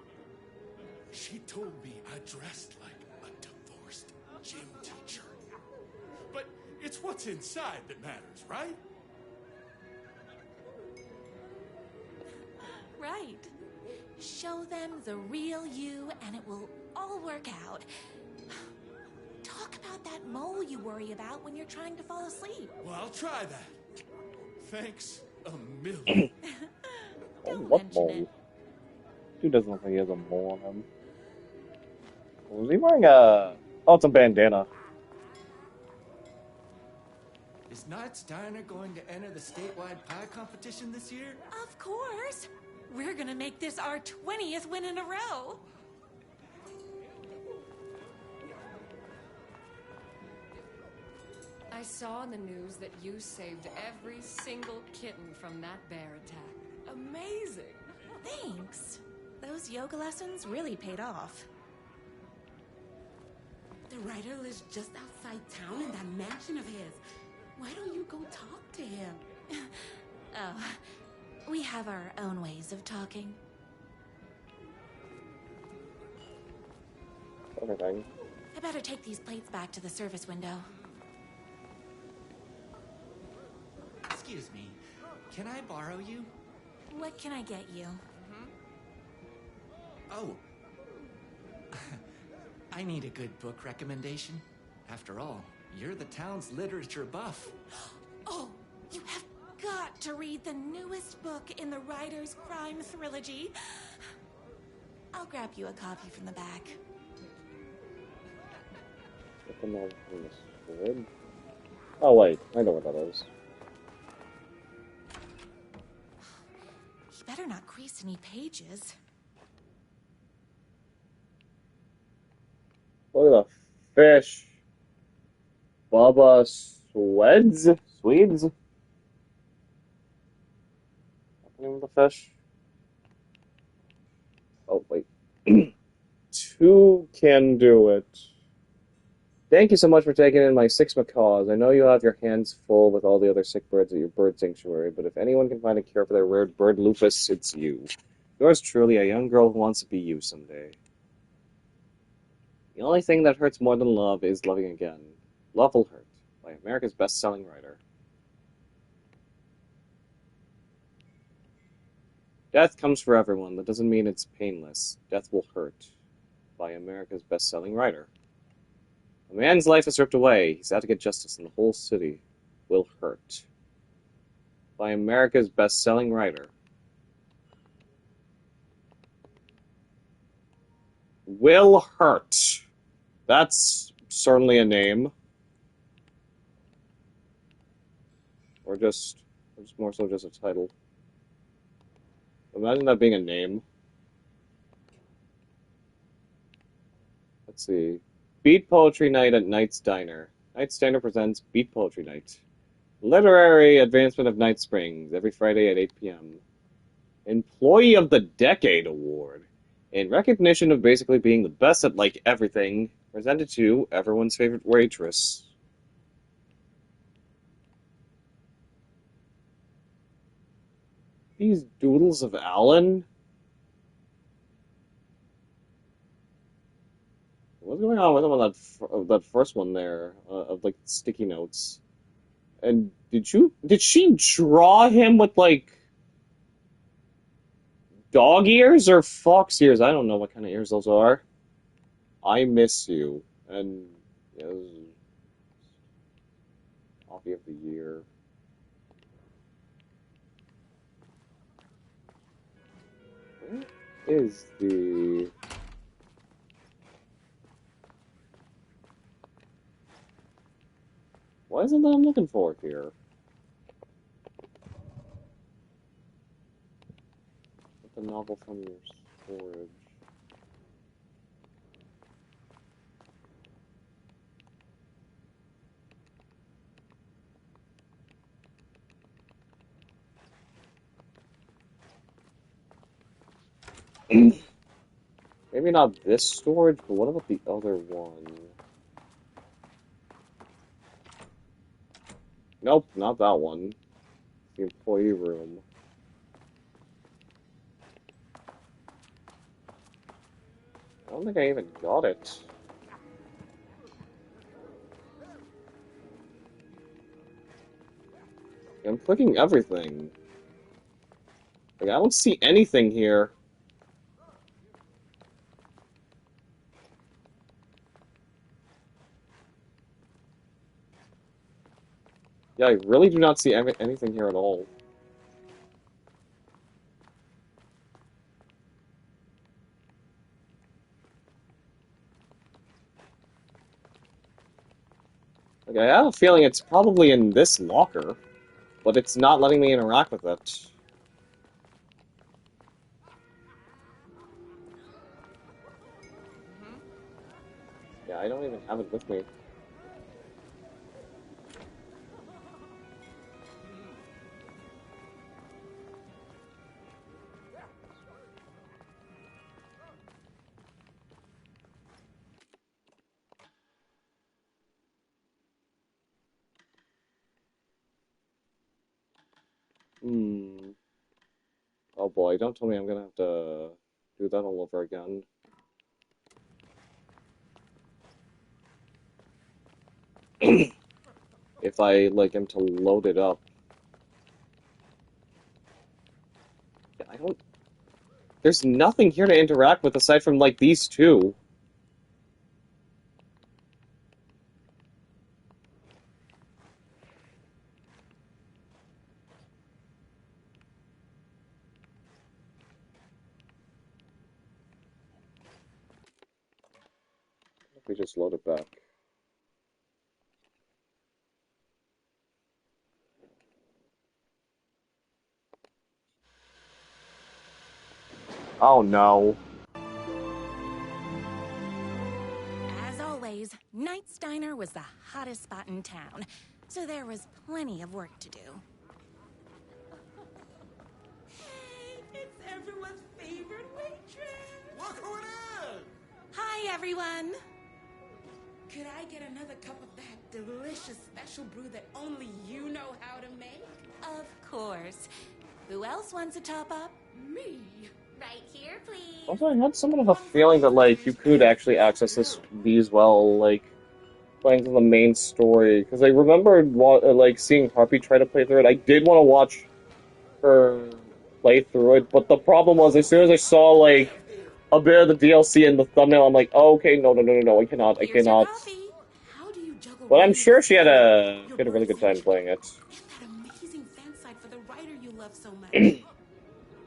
Speaker 20: she told me I dressed like a divorced gym teacher. But it's what's inside that matters, right?
Speaker 17: Right. Show them the real you and it will all work out. Talk about that mole you worry about when you're trying to fall asleep.
Speaker 20: Well, I'll try that. Thanks a million.
Speaker 2: What mole? Dude doesn't look like he has a mole on him. Was he wearing a... Oh, it's a bandana.
Speaker 21: Is Knight's Diner going to enter the statewide pie competition this year?
Speaker 17: Of course. We're gonna make this our 20th win in a row.
Speaker 22: I saw in the news that you saved every single kitten from that bear attack. Amazing.
Speaker 17: Thanks. Those yoga lessons really paid off.
Speaker 18: The writer lives just outside town in that mansion of his. Why don't you go talk to him?
Speaker 17: Oh, we have our own ways of talking.
Speaker 2: Everything.
Speaker 17: I better take these plates back to the service window.
Speaker 21: Excuse me, can I borrow you?
Speaker 17: What can I get you?
Speaker 21: Oh. I need a good book recommendation. After all, you're the town's literature buff.
Speaker 17: Oh, you have got to read the newest book in the Writer's Crime Trilogy. I'll grab you a copy from the back.
Speaker 2: Get them all from this grid. Oh wait, I know what that is.
Speaker 17: You better not crease any pages.
Speaker 2: Look at the fish. Baba Swedes? Swedes? What's the name of the fish? Oh, wait. Two can do it. Thank you so much for taking in my 6 macaws. I know you have your hands full with all the other sick birds at your bird sanctuary, but if anyone can find a cure for their rare bird lupus, it's you. Yours truly, a young girl who wants to be you someday. The only thing that hurts more than love is loving again. Love Will Hurt, by America's best-selling writer. Death comes for everyone. That doesn't mean it's painless. Death will hurt, by America's best-selling writer. A man's life is ripped away. He's out to get justice, and the whole city will hurt, by America's best-selling writer. Will Hurt. That's certainly a name. Or just more so just a title. Imagine that being a name. Let's see. Beat Poetry Night at Knight's Diner. Knight's Diner presents Beat Poetry Night. Literary advancement of Night Springs, every Friday at 8 p.m. Employee of the Decade Award. In recognition of basically being the best at, like, everything, presented to everyone's favorite waitress. These doodles of Alan? What's going on with him on that first one there, of, like, sticky notes? And did she draw him with, like... dog ears or fox ears? I don't know what kind of ears those are. I miss you. And yeah, this is coffee of the year. Where is the... What is it that I'm looking for here? Get the novel from your storage. Maybe not this storage, but what about the other one? Nope, not that one. The employee room. I don't think I even got it. I'm clicking everything. Like, I don't see anything here. Yeah, I really do not see anything here at all. Like, I have a feeling it's probably in this locker, but it's not letting me interact with it. Yeah, I don't even have it with me. Hmm. Oh boy, don't tell me I'm gonna have to do that all over again. If I, like, am to load it up. Yeah, I don't... There's nothing here to interact with aside from, like, these two. Let me just load it back. Oh no.
Speaker 17: As always, Knight's Diner was the hottest spot in town, so there was plenty of work to do.
Speaker 18: Hey, it's everyone's favorite waitress.
Speaker 19: Look who it is!
Speaker 17: Hi, everyone.
Speaker 18: Could I get another cup of that delicious special brew that only you know how to make?
Speaker 17: Of course. Who else wants a top up?
Speaker 18: Me.
Speaker 17: Right here, please.
Speaker 2: Also, I had somewhat of a feeling that, like, you could actually access these while, like, playing through the main story. Because I remembered, like, seeing Harpy try to play through it. I did want to watch her play through it, but the problem was, as soon as I saw, like, a bit of the DLC in the thumbnail, I'm like, oh, okay, no, I cannot.
Speaker 18: How do you juggle
Speaker 2: But I'm sure she had a really good time playing it.
Speaker 18: that amazing fan site for the writer you love so much?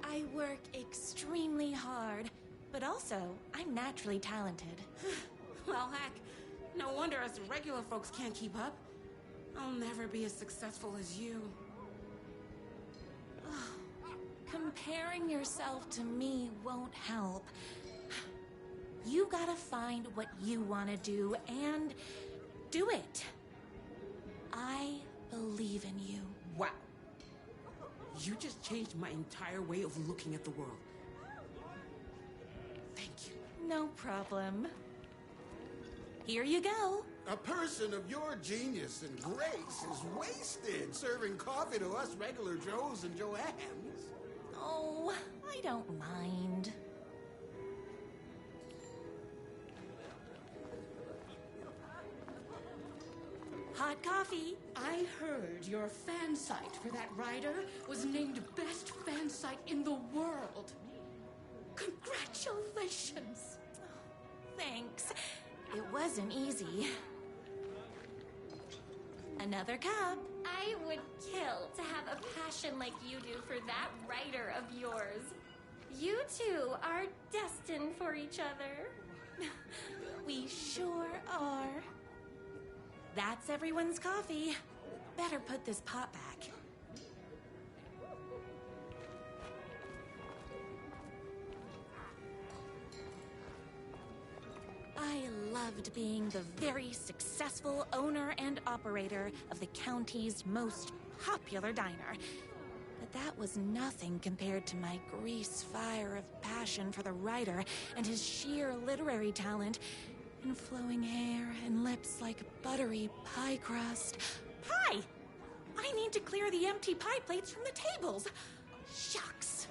Speaker 17: I work extremely hard, but also, I'm naturally talented.
Speaker 18: Well, heck, no wonder us regular folks can't keep up. I'll never be as successful as you.
Speaker 17: Comparing yourself to me won't help. You gotta find what you want to do and do it. I believe in you.
Speaker 18: Wow. You just changed my entire way of looking at the world. Thank you.
Speaker 17: No problem. Here you go.
Speaker 19: A person of your genius and grace is wasted serving coffee to us regular Joes and Joannes.
Speaker 17: Oh, I don't mind. Hot coffee.
Speaker 18: I heard your fan site for that writer was named best fan site in the world.
Speaker 17: Congratulations. Thanks. It wasn't easy. Another cup.
Speaker 1: I would kill to have a passion like you do for that writer of yours. You two are destined for each other.
Speaker 17: We sure are. That's everyone's coffee. Better put this pot back. I loved being the very successful owner and operator of the county's most popular diner. But that was nothing compared to my grease fire of passion for the writer and his sheer literary talent, and flowing hair and lips like buttery pie crust. Pie! I need to clear the empty pie plates from the tables. Shucks.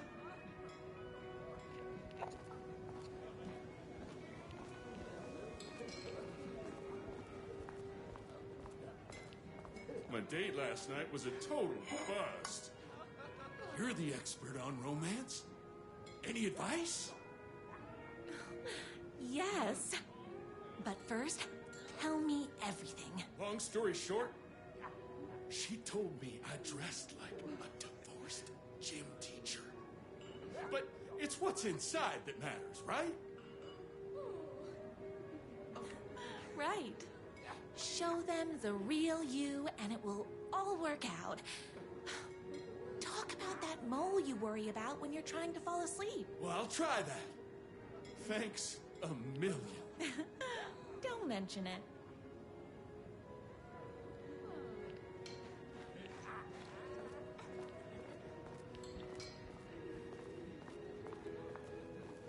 Speaker 20: My date last night was a total bust. You're the expert on romance. Any advice?
Speaker 17: Yes. But first, tell me everything.
Speaker 20: Long story short, she told me I dressed like a divorced gym teacher. But it's what's inside that matters, right?
Speaker 17: Right. Show them the real you and it will all work out. Talk about that mole you worry about when you're trying to fall asleep.
Speaker 20: Well, I'll try that. Thanks a million.
Speaker 17: Don't mention it.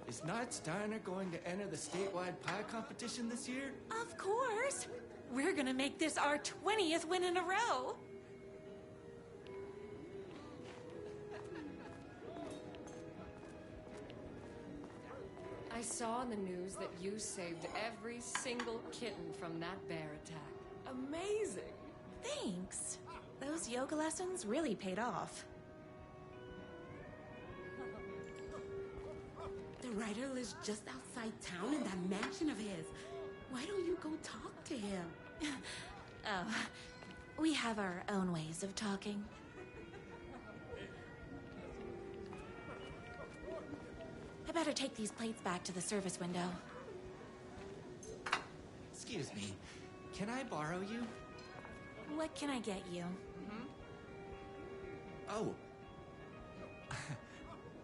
Speaker 21: Is Knight's Diner going to enter the statewide pie competition this year?
Speaker 17: Of course. We're gonna make this our 20th win in a row.
Speaker 22: I saw in the news that you saved every single kitten from that bear attack. Amazing.
Speaker 17: Thanks. Those yoga lessons really paid off.
Speaker 18: The writer lives just outside town in that mansion of his. Why don't you go talk to him?
Speaker 17: Oh, we have our own ways of talking. I better take these plates back to the service window.
Speaker 21: Excuse me, can I borrow you?
Speaker 17: What can I get you?
Speaker 21: Oh.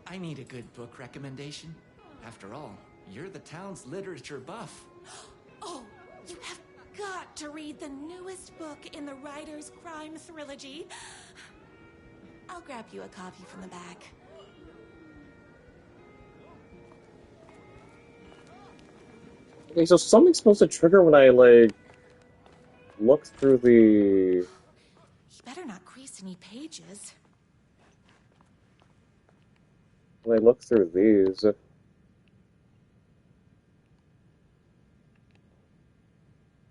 Speaker 21: I need a good book recommendation. After all, you're the town's literature buff.
Speaker 17: Oh, you have got to read the newest book in the Writer's Crime Trilogy. I'll grab you a copy from the back.
Speaker 2: Okay, so something's supposed to trigger when I, like, look through the...
Speaker 17: You better not crease any pages.
Speaker 2: When I look through these...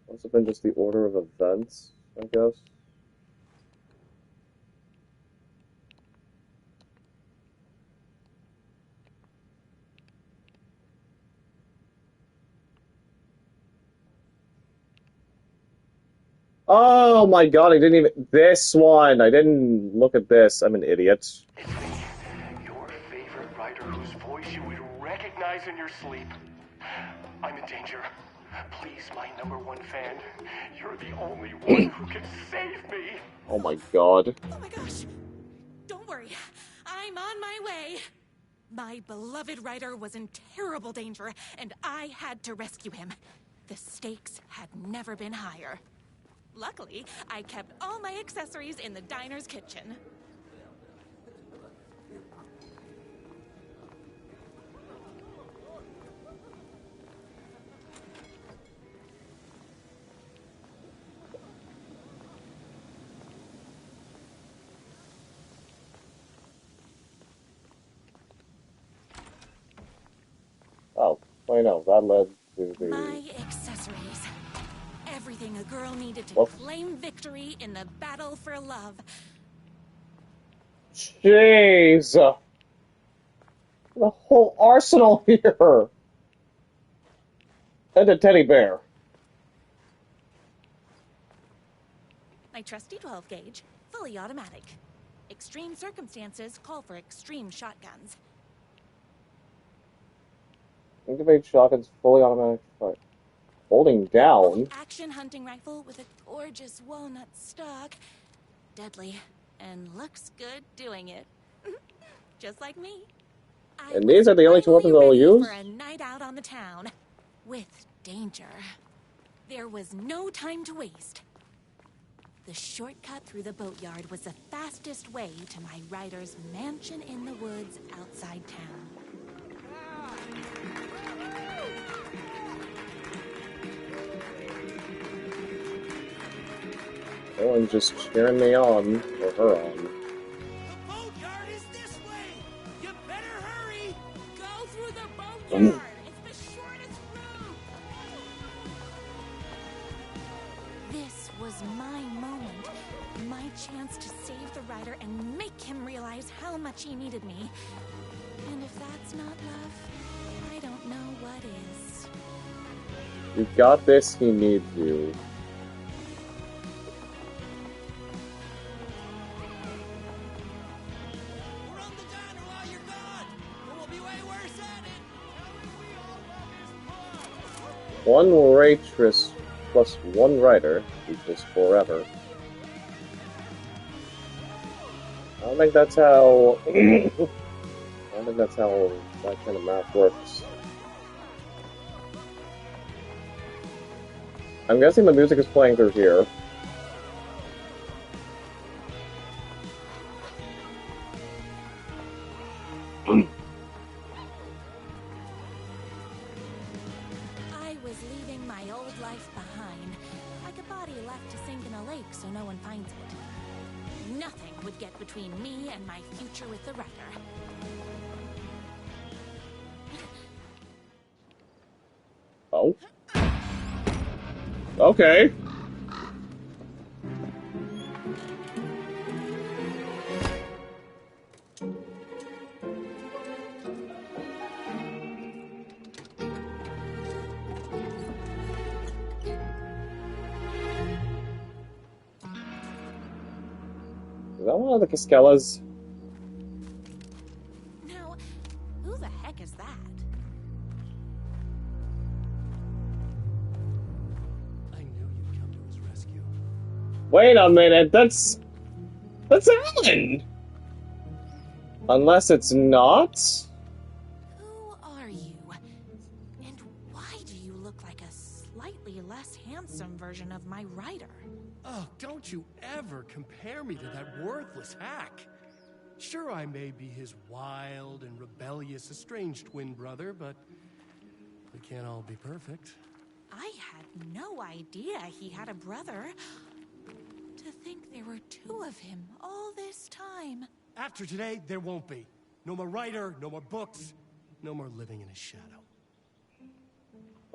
Speaker 2: Must have been just the order of events, I guess. Oh my god, I didn't even... This one! I didn't look at this. I'm an idiot.
Speaker 13: Your favorite writer whose voice you would recognize in your sleep. I'm in danger. Please, my #1 fan. You're the only one who can save me.
Speaker 2: Oh my god.
Speaker 17: Oh my gosh! Don't worry. I'm on my way. My beloved writer was in terrible danger, and I had to rescue him. The stakes had never been higher. Luckily, I kept all my accessories in the diner's kitchen.
Speaker 2: Oh, I know, that led to the...
Speaker 17: My accessories. Everything a girl needed to
Speaker 2: Whoops.
Speaker 17: claim victory in the battle for love.
Speaker 2: Jeez! The whole arsenal here! And a teddy bear.
Speaker 17: My trusty 12 gauge, fully automatic. Extreme circumstances call for extreme shotguns.
Speaker 2: Activate shotguns fully automatic fire. Holding down.
Speaker 17: Action hunting rifle with a gorgeous walnut stock. Deadly. And looks good doing it. Just like me.
Speaker 2: And these are the only two weapons I'll use?
Speaker 17: For a night out on the town. With danger. There was no time to waste. The shortcut through the boatyard was the fastest way to my rider's mansion in the woods outside town.
Speaker 2: Everyone's just cheering me on, or her on.
Speaker 12: The boatyard is this way! You better hurry! Go through the boatyard! It's the shortest route!
Speaker 17: This was my moment. My chance to save the rider and make him realize how much he needed me. And if that's not love, I don't know what is.
Speaker 2: You got this, he needs you. One waitress plus one rider equals forever. I don't think that's how. I don't think that's how that kind of math works. I'm guessing the music is playing through here.
Speaker 17: I was leaving my old life behind, like a body left to sink in a lake so no one finds it. Nothing would get between me and my future with the rider.
Speaker 2: Oh. Okay. Is that one of the Caskellas?
Speaker 17: Now, who the heck is that?
Speaker 2: Wait a minute, that's Alan! Unless it's not?
Speaker 17: Who are you? And why do you look like a slightly less handsome version of my rider?
Speaker 5: Oh, don't you ever compare me to that worthless hack. Sure, I may be his wild and rebellious estranged twin brother, but we can't all be perfect.
Speaker 17: I had no idea he had a brother. To think there were two of him all this time.
Speaker 5: After today, there won't be. No more writer, no more books, no more living in his shadow.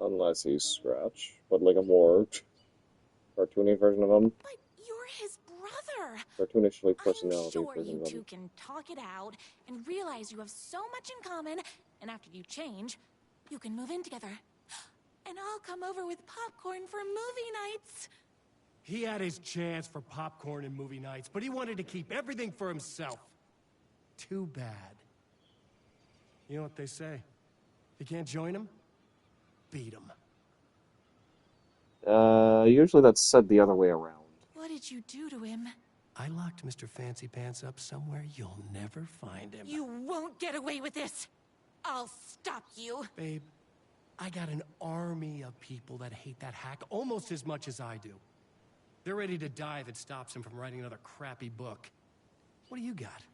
Speaker 2: Unless he's Scratch, but like a more cartoony version of him.
Speaker 17: But you're his brother.
Speaker 2: Cartoonishly personality
Speaker 17: I'm sure
Speaker 2: version
Speaker 17: you
Speaker 2: of
Speaker 17: two
Speaker 2: him.
Speaker 17: can talk it out and realize you have so much in common, and after you change, you can move in together. And I'll come over with popcorn for movie nights.
Speaker 5: He had his chance for popcorn and movie nights, but he wanted to keep everything for himself. Too bad. You know what they say? If you can't join him, beat him.
Speaker 2: Usually that's said the other way around.
Speaker 17: What did you do to him?
Speaker 5: I locked Mr. Fancy Pants up somewhere you'll never find him.
Speaker 17: You won't get away with this. I'll stop you.
Speaker 5: Babe, I got an army of people that hate that hack almost as much as I do. They're ready to die if it stops him from writing another crappy book. What do you got?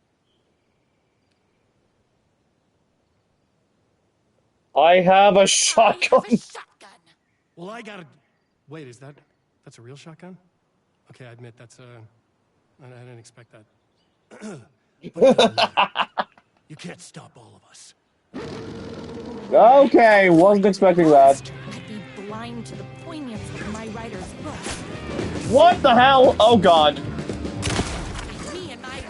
Speaker 2: I have a shotgun.
Speaker 5: Well, I got a... Wait, that's a real shotgun? Okay, I admit that's I didn't expect that. But it doesn't matter. You can't stop all of us.
Speaker 2: Okay, wasn't expecting that.
Speaker 17: I'd be blind to the poignance of my writer's book.
Speaker 2: What the hell? Oh god.
Speaker 17: Me and my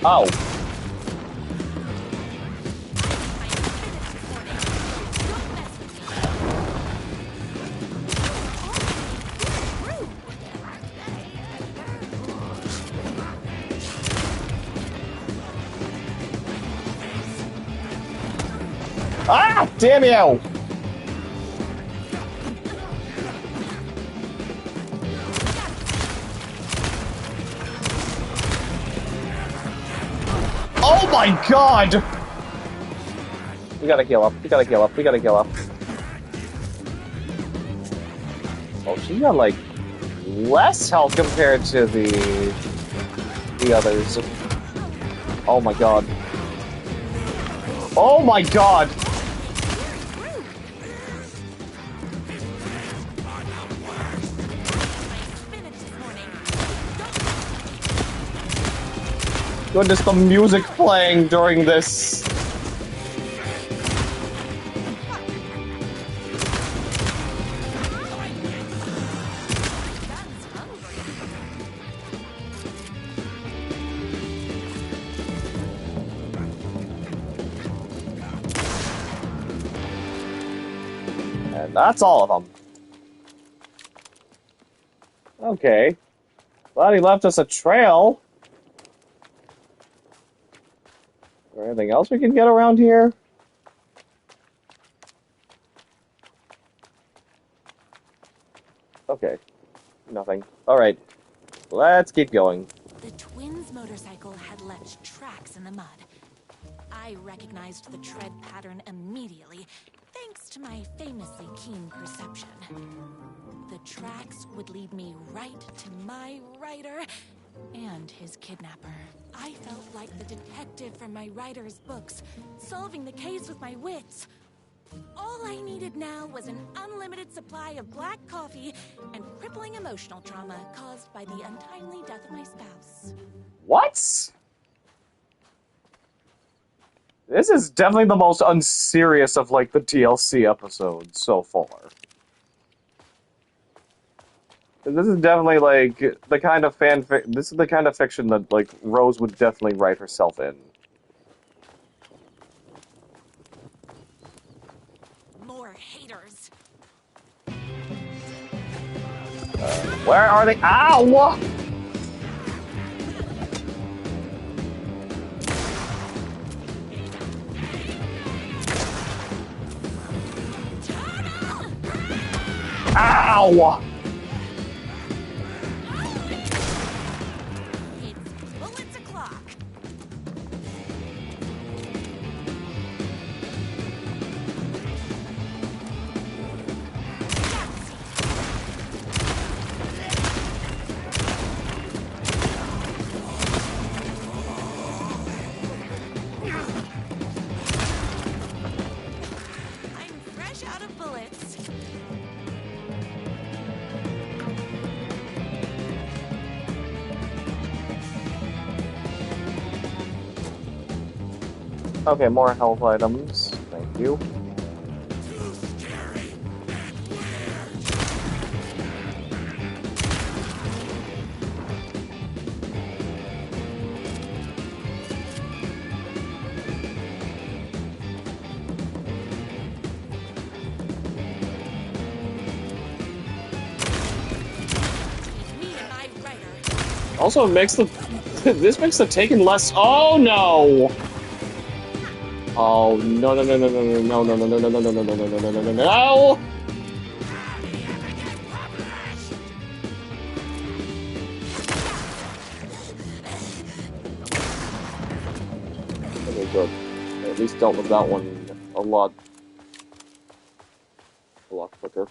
Speaker 2: Oh. Ah! Damn you! Oh my god! We gotta heal up. We gotta heal up. We gotta heal up. Oh, she got like less health compared to the others. Oh my god. Oh my god! Goodness, the music playing during this. And that's all of them. Okay. Glad he left us a trail. Is there anything else we can get around here? Okay. Nothing. Alright. Let's keep going.
Speaker 17: The twins' motorcycle had left tracks in the mud. I recognized the tread pattern immediately, thanks to my famously keen perception. The tracks would lead me right to my rider and his kidnapper. I felt like the detective from my writer's books, solving the case with my wits. All I needed now was an unlimited supply of black coffee and crippling emotional trauma caused by the untimely death of my spouse.
Speaker 2: What? This is definitely the most unserious of, like, the DLC episodes so far. This is definitely, like, the kind of this is the kind of fiction that, like, Rose would definitely write herself in.
Speaker 17: More haters.
Speaker 2: Where are they? Ow! Ow!
Speaker 17: Bullets o'clock. I'm fresh out of bullets.
Speaker 2: Okay, more health items. Thank you. Also, it makes the this makes the Taken less. Oh no! Oh no no no no no no no no no no no no no no no no no no no! Okay, good. I at least dealt with that one a lot quicker.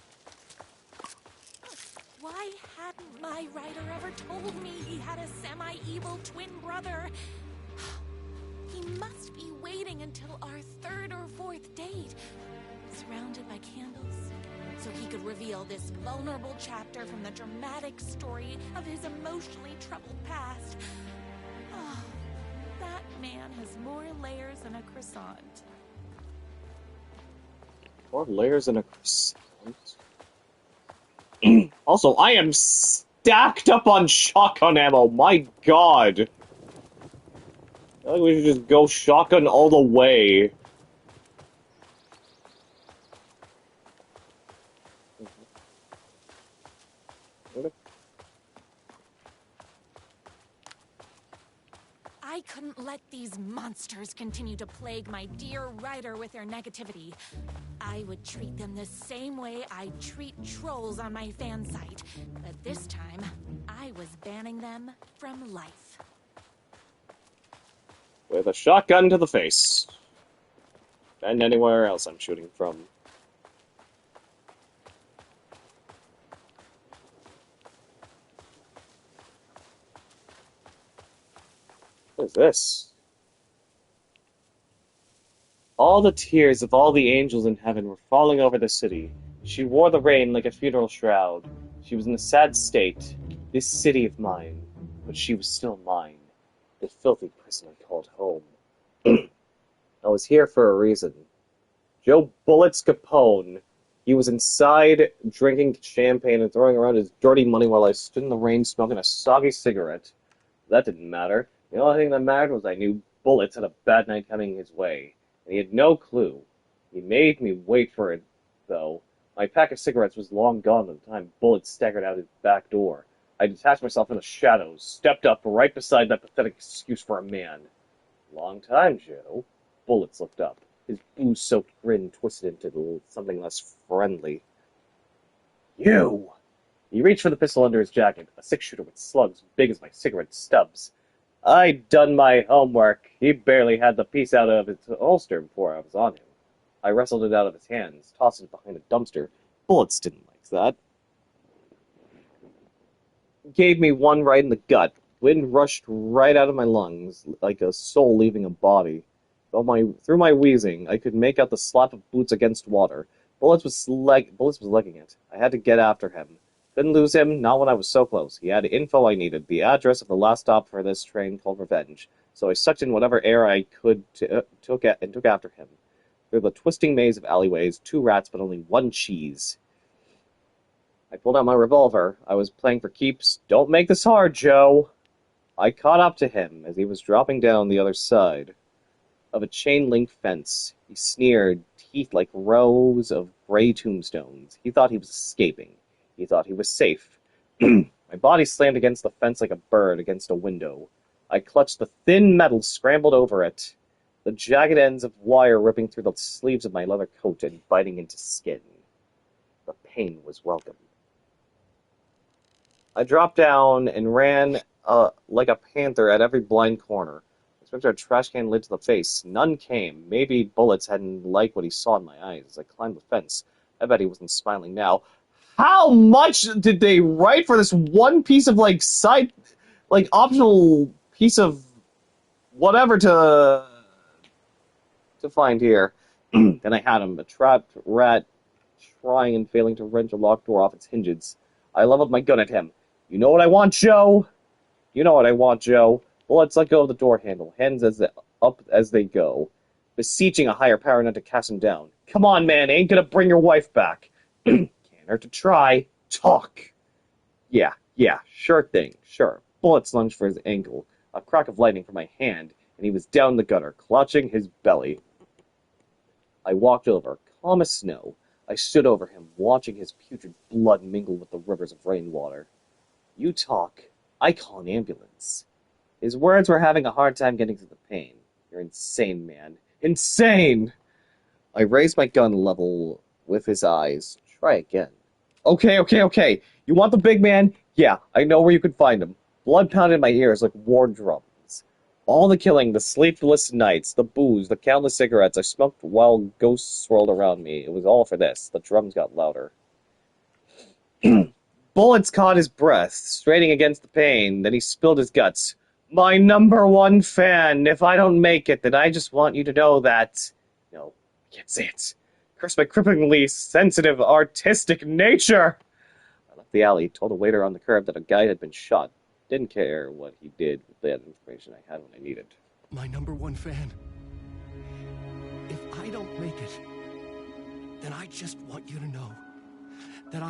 Speaker 17: Why hadn't my writer ever told me he had a semi-evil twin brother? He must be waiting until our third or fourth date, surrounded by candles, so he could reveal this vulnerable chapter from the dramatic story of his emotionally troubled past. Oh, that man has more layers than a croissant.
Speaker 2: More layers in a croissant. Also, I am stacked up on shotgun ammo. My god. I think we should just go shotgun all the way.
Speaker 17: I couldn't let these monsters continue to plague my dear writer with their negativity. I would treat them the same way I treat trolls on my fan site. But this time, I was banning them from life.
Speaker 2: With a shotgun to the face. And anywhere else I'm shooting from. What is this? All the tears of all the angels in heaven were falling over the city. She wore the rain like a funeral shroud. She was in a sad state, this city of mine, but she was still mine, the filthy prison I called home. I was here for a reason. Joe Bullets Capone. He was inside drinking champagne and throwing around his dirty money while I stood in the rain smoking a soggy cigarette. That didn't matter. The only thing that mattered was I knew Bullets had a bad night coming his way, and he had no clue. He made me wait for it, though. My pack of cigarettes was long gone by the time Bullets staggered out his back door. I detached myself from the shadows, stepped up right beside that pathetic excuse for a man. Long time, Joe. Bullets looked up. His booze-soaked grin twisted into something less friendly. You! He reached for the pistol under his jacket, a six-shooter with slugs big as my cigarette stubs. I'd done my homework. He barely had the piece out of its holster before I was on him. I wrestled it out of his hands, tossed it behind a dumpster. Bullets didn't like that. Gave me one right in the gut. Wind rushed right out of my lungs, like a soul leaving a body. Through my wheezing, I could make out the slap of boots against water. Bullets was legging it. I had to get after him. Couldn't lose him, not when I was so close. He had the info I needed, the address of the last stop for this train called Revenge. So I sucked in whatever air I could took after him. Through the twisting maze of alleyways, 2 rats, but only 1 cheese. I pulled out my revolver. I was playing for keeps. Don't make this hard, Joe! I caught up to him as he was dropping down the other side of a chain-link fence. He sneered, teeth like rows of gray tombstones. He thought he was escaping. He thought he was safe. My body slammed against the fence like a bird against a window. I clutched the thin metal, scrambled over it, the jagged ends of wire ripping through the sleeves of my leather coat and biting into skin. The pain was welcome. I dropped down and ran like a panther at every blind corner. I expected a trash can lid to the face. None came. Maybe Bullets hadn't liked what he saw in my eyes as I climbed the fence. I bet he wasn't smiling now. How much did they write for this one piece of, optional piece of whatever to find here? Then I had him, a trapped rat, trying and failing to wrench a locked door off its hinges. I leveled my gun at him. You know what I want, Joe? You know what I want, Joe. Well, let's let go of the door handle, hands up as they go, beseeching a higher power not to cast him down. Come on, man, ain't gonna bring your wife back. Can't hurt to try. Talk. Yeah, sure thing, sure. Bullets lunged for his ankle, a crack of lightning from my hand, and he was down the gutter, clutching his belly. I walked over, calm as snow. I stood over him, watching his putrid blood mingle with the rivers of rainwater. You talk. I call an ambulance. His words were having a hard time getting to the pain. You're insane, man. Insane! I raised my gun level with his eyes. Try again. Okay. You want the big man? Yeah, I know where you can find him. Blood pounded in my ears like war drums. All the killing, the sleepless nights, the booze, the countless cigarettes I smoked while ghosts swirled around me. It was all for this. The drums got louder. Bullets caught his breath, straining against the pain. Then he spilled his guts. My #1 fan. If I don't make it, then I just want you to know that... No, I can't say it. Curse my cripplingly sensitive, artistic nature! I left the alley, told a waiter on the curb that a guy had been shot. Didn't care what he did with that information I had when I needed.
Speaker 5: My #1 fan. If I don't make it, then I just want you to know that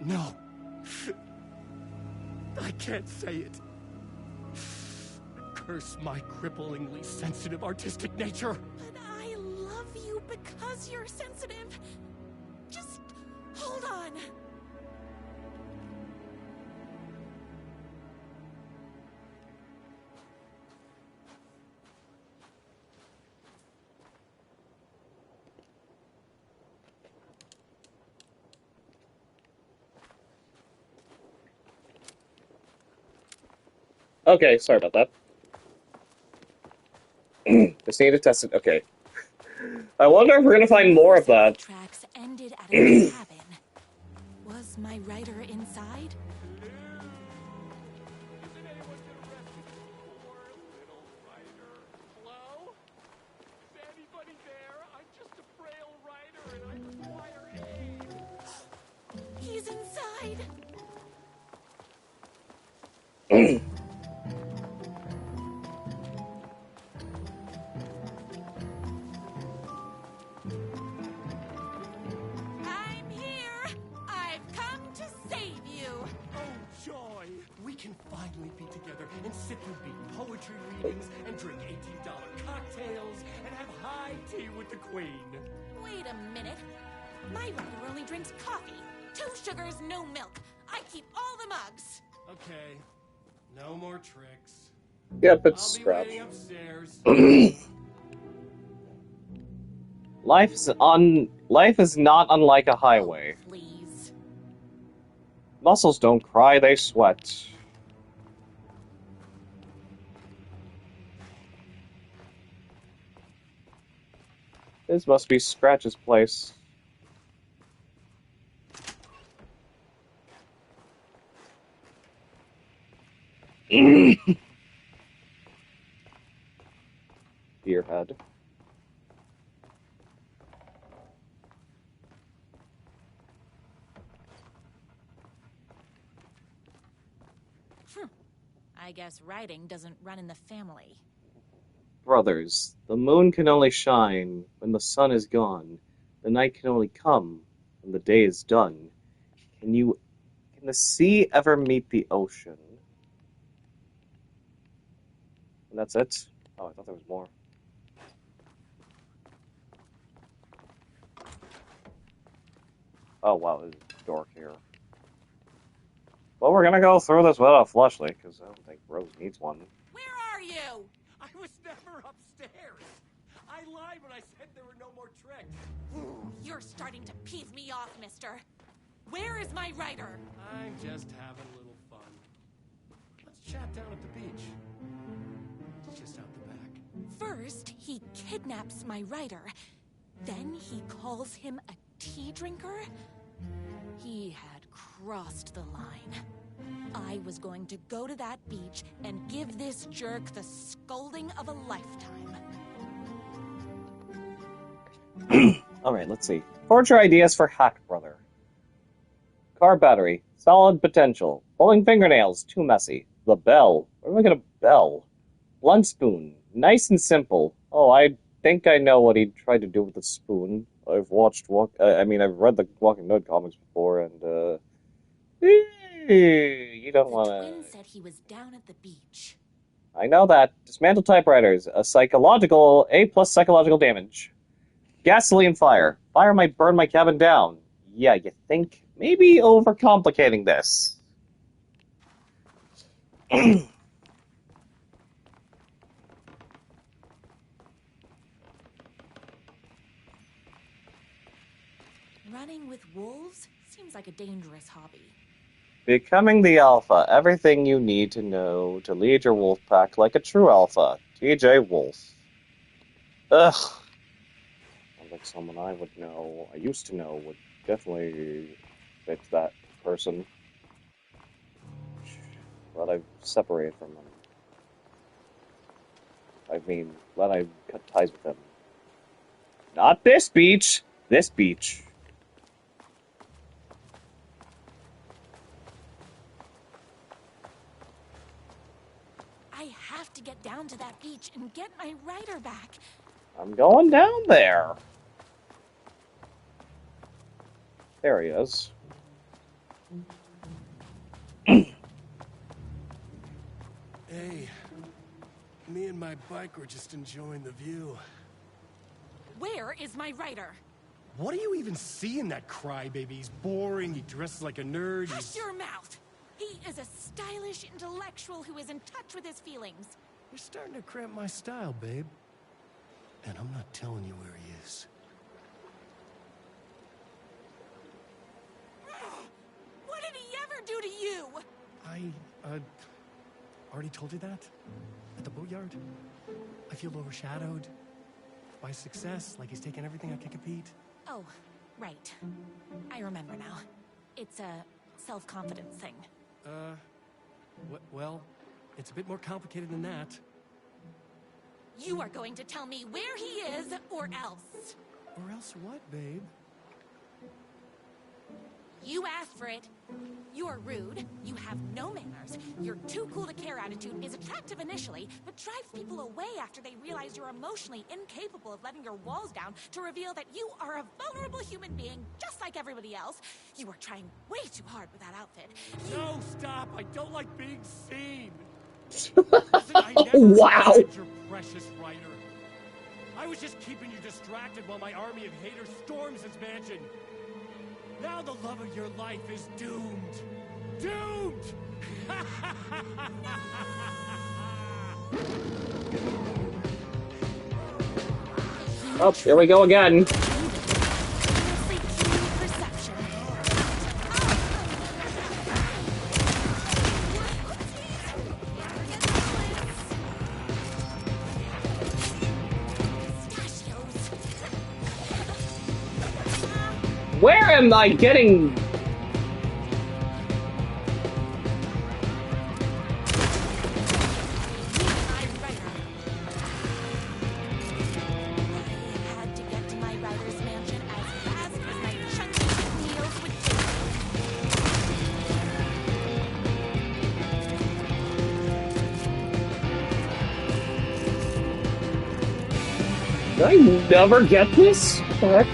Speaker 5: No. I can't say it. curse my cripplingly sensitive artistic nature.
Speaker 17: But I love you because you're sensitive. Just hold on.
Speaker 2: Okay, sorry about that. Just need to test it. Okay. I wonder if we're gonna find more of that.
Speaker 17: Tracks ended at a cabin. Was my writer inside?
Speaker 8: Hello? Is anybody there? I'm just a frail writer and I require aid.
Speaker 17: He's inside. I'm here. I've come to save you.
Speaker 5: Oh, joy! We can finally be together and sit through beat poetry readings and drink $18 cocktails and have high tea with the Queen.
Speaker 17: Wait a minute. My writer only drinks coffee. 2 sugars, no milk. I keep all the mugs.
Speaker 5: Okay, no more tricks.
Speaker 2: Yep, it's
Speaker 5: I'll be
Speaker 2: scratch.
Speaker 5: waiting upstairs.
Speaker 2: Life is not unlike a highway.
Speaker 17: Please.
Speaker 2: Muscles don't cry, they sweat. This must be Scratch's place. Beerhead.
Speaker 17: I guess writing doesn't run in the family.
Speaker 2: Brothers, the moon can only shine when the sun is gone. The night can only come when the day is done. Can the sea ever meet the ocean? And that's it? Oh, I thought there was more. Oh, wow, there's a door here. Well, we're gonna go through this without a flashlight, because I don't think Rose needs one.
Speaker 17: Where are you?
Speaker 5: I was never upstairs. I lied when I said there were no more tricks.
Speaker 17: You're starting to piss me off, mister. Where is my writer?
Speaker 5: I'm just having a little fun. Let's chat down at the beach. It's just out the back.
Speaker 17: First, he kidnaps my writer. Then he calls him a tea drinker. He had crossed the line. I was going to go to that beach and give this jerk the scolding of a lifetime.
Speaker 2: Alright, let's see. Torture ideas for Hack Brother. Car battery. Solid potential. Pulling fingernails. Too messy. The bell. Where do I get a bell? Blunt spoon. Nice and simple. Oh, I think I know what he tried to do with the spoon. I've read the Walking Dead comics before, and, you don't want to...
Speaker 17: Twin said he was down at the beach.
Speaker 2: I know that. Dismantle typewriters. A++ psychological damage. Gasoline fire. Fire might burn my cabin down. Yeah, you think? Maybe overcomplicating this.
Speaker 17: Running with wolves seems like a dangerous hobby.
Speaker 2: Becoming the Alpha. Everything you need to know to lead your wolf pack like a true Alpha. T.J. Wolf. Ugh. Sounds like someone I would know, I used to know, would definitely fit that person. Glad I've separated from them. I mean, glad I cut ties with them. Not this beach! This beach.
Speaker 17: I have to get down to that beach and get my writer back.
Speaker 2: I'm going down there. There he is.
Speaker 5: Hey, Me and my bike were just enjoying the view.
Speaker 17: Where is my writer?
Speaker 5: What do you even see in that crybaby? He's boring, he dresses like a nerd,
Speaker 17: Hush your mouth! He is a stylish intellectual who is in touch with his feelings.
Speaker 5: You're starting to cramp my style, babe. And I'm not telling you where he is.
Speaker 17: What did he ever do to you?
Speaker 5: I already told you that? At the boatyard? I feel overshadowed by success, like he's taking everything I can compete.
Speaker 17: Oh, right. I remember now. It's a self-confidence thing.
Speaker 5: Well, it's a bit more complicated than that.
Speaker 17: You are going to tell me where he is, or else.
Speaker 5: Or else what, babe?
Speaker 17: You asked for it. You're rude. You have no manners. Your too cool to care attitude is attractive initially, but drives people away after they realize you're emotionally incapable of letting your walls down to reveal that you are a vulnerable human being just like everybody else. You are trying way too hard with that outfit.
Speaker 5: No, stop! I don't like being seen! Listen, I never
Speaker 2: Wow.
Speaker 5: had your precious writer. I was just keeping you distracted while my army of haters storms his mansion. Now the love of your life is doomed. Doomed!
Speaker 2: Oh, here we go again. Where am I getting... Did I never get this? What the heck?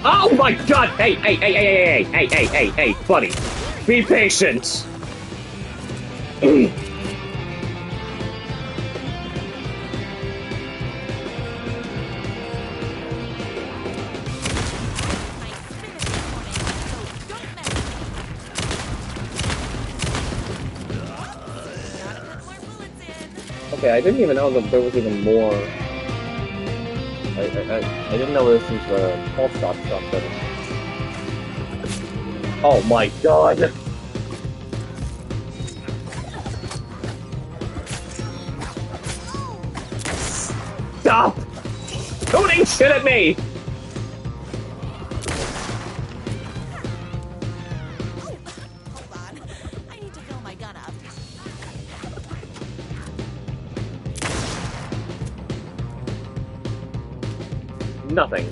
Speaker 2: Oh my god! Hey, buddy. Be patient. Okay, I didn't even know that there was even more. I didn't know this was a pulse shot something. Oh my god! Stop! Shooting shit at me!
Speaker 17: I need to fill my gun up.
Speaker 2: Nothing.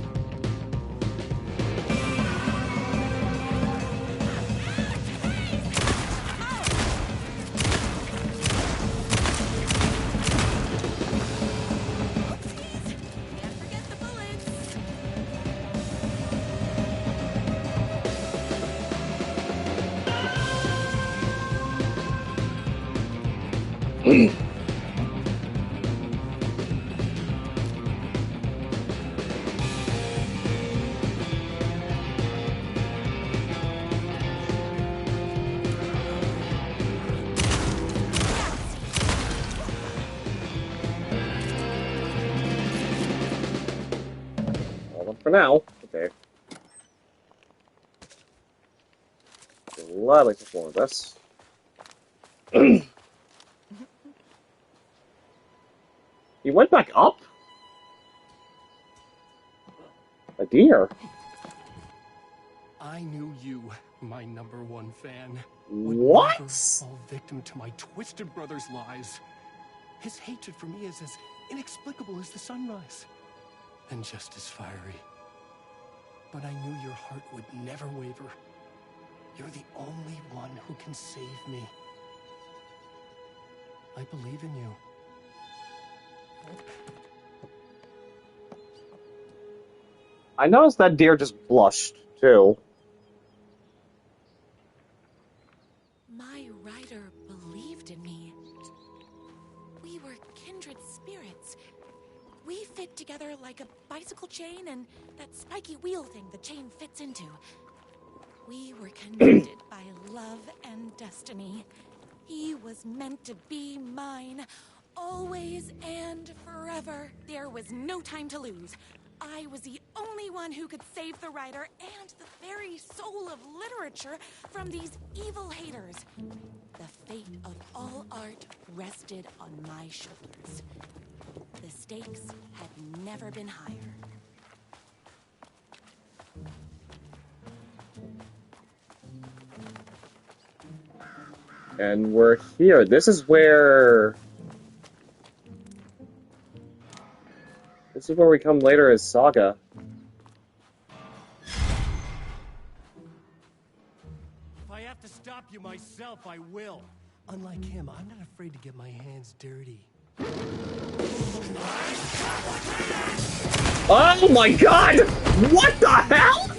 Speaker 2: For now. Okay. Gladly perform this. He went back up? A deer.
Speaker 5: I knew you, my #1 fan.
Speaker 2: What?
Speaker 5: Would never fall victim to my twisted brother's lies. His hatred for me is as inexplicable as the sunrise, and just as fiery. But I knew your heart would never waver. You're the only one who can save me. I believe in you.
Speaker 2: I noticed that deer just blushed, too.
Speaker 17: My writer believed in me. We were
Speaker 18: kindred spirits. We fit together like a bicycle chain and that spiky wheel thing the chain fits into. We were connected by love and destiny. He was meant to be mine, always and forever. There was no time to lose. I was the only one who could save the writer and the very soul of literature from these evil haters. The fate of all art rested on my shoulders. The stakes had never been higher.
Speaker 2: And we're here. This is where we come later as Saga.
Speaker 5: If I have to stop you myself, I will. Unlike him, I'm not afraid to get my hands dirty.
Speaker 2: Oh my god! What the hell?!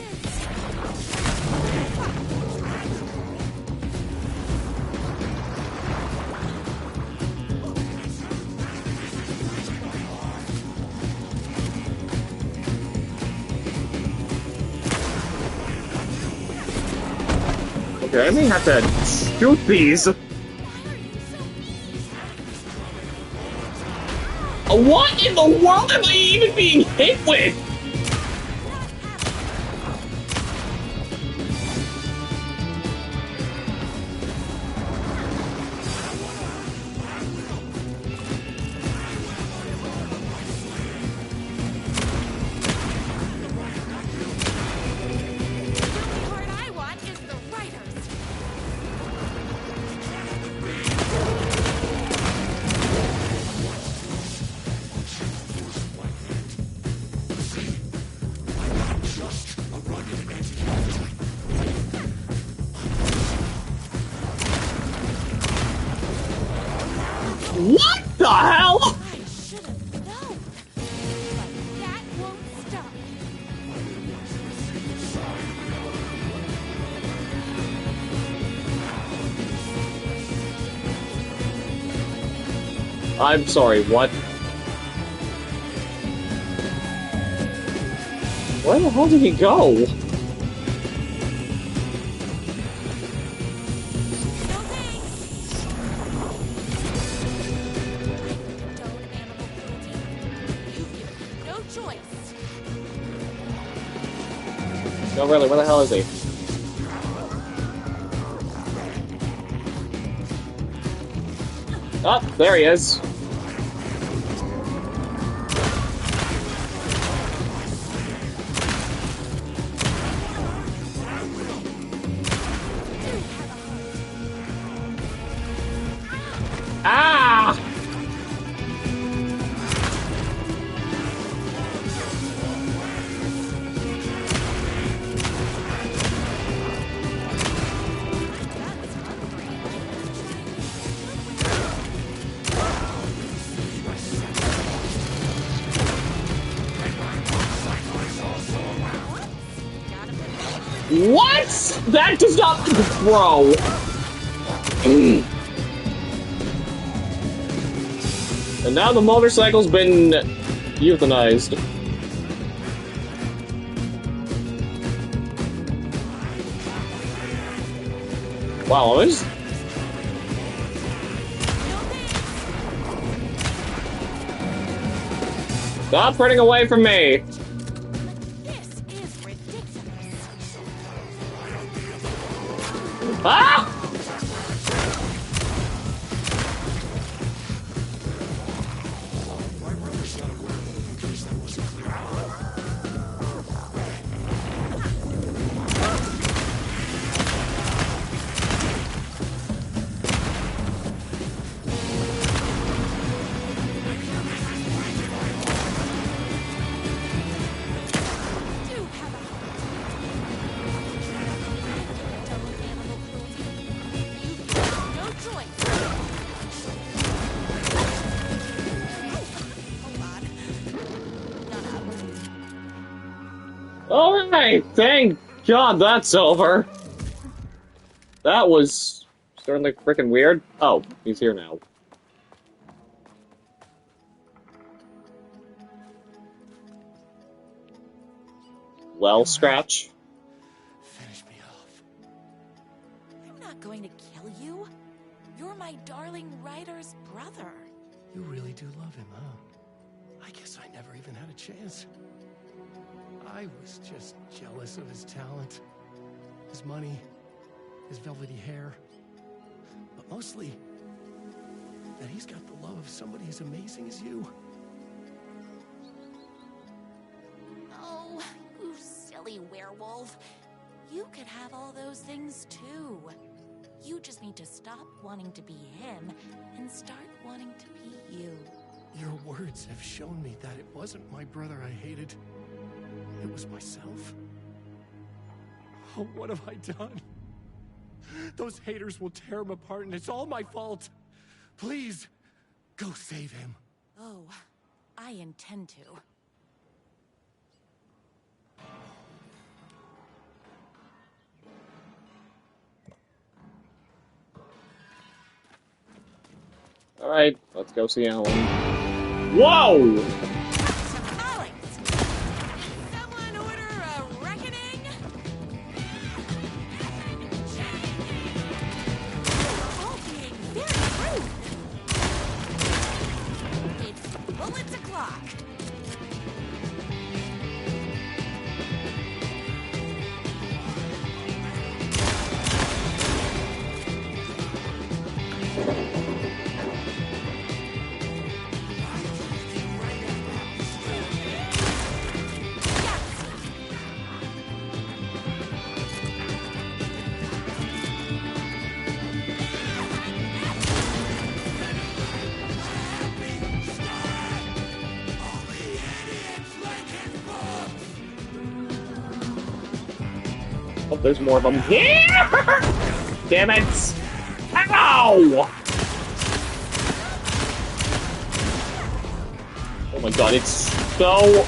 Speaker 2: Okay, I may have to shoot these. What in the world am I even being hit with? What the hell?!
Speaker 18: I should have known, but that won't stop.
Speaker 2: I'm sorry, what? Where the hell did he go?
Speaker 18: No choice.
Speaker 2: No, really, where the hell is he? Oh, there he is. Ah! What? That does not... Bro. And now the motorcycle's been euthanized. Wow, I was... Stop running away from me! Ah! Alright, thank God that's over. That was certainly freaking weird. Oh, he's here now. well, Scratch.
Speaker 18: I'm not going to kill you. You're my darling writer's brother.
Speaker 5: You really do love him, huh? I guess I never even had a chance. I was just jealous of his talent, his money, his velvety hair. But mostly, that he's got the love of somebody as amazing as you.
Speaker 18: Oh, you silly werewolf. You could have all those things too. You just need to stop wanting to be him and start wanting to be you.
Speaker 5: Your words have shown me that it wasn't my brother I hated. It was myself. Oh, what have I done? Those haters will tear him apart, and it's all my fault. Please, go save him.
Speaker 18: Oh, I intend to.
Speaker 2: Alright, let's go see Alan. Whoa!
Speaker 18: Someone order a reckoning? You're all being very rude. It's bullets o'clock.
Speaker 2: Oh, there's more of them. Yeah! Damn it! Ow! Oh my god, it's so...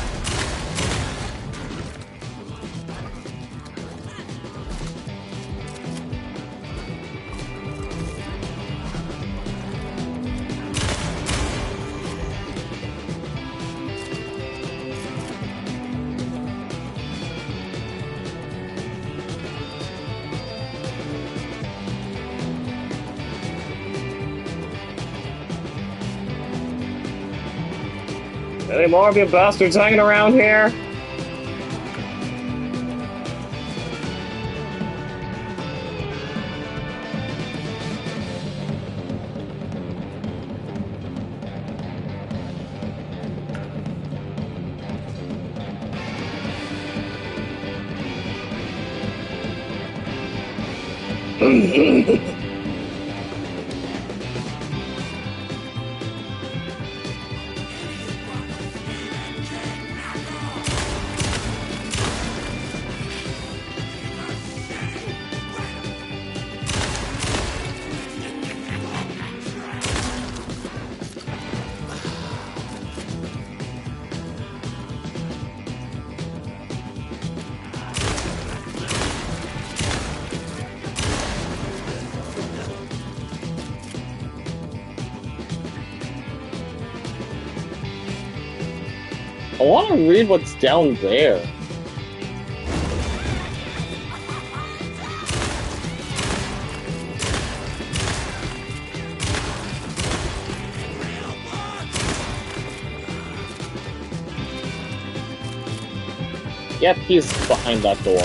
Speaker 2: Any more of you bastards hanging around here? I want to read what's down there. Yep, he's behind that door.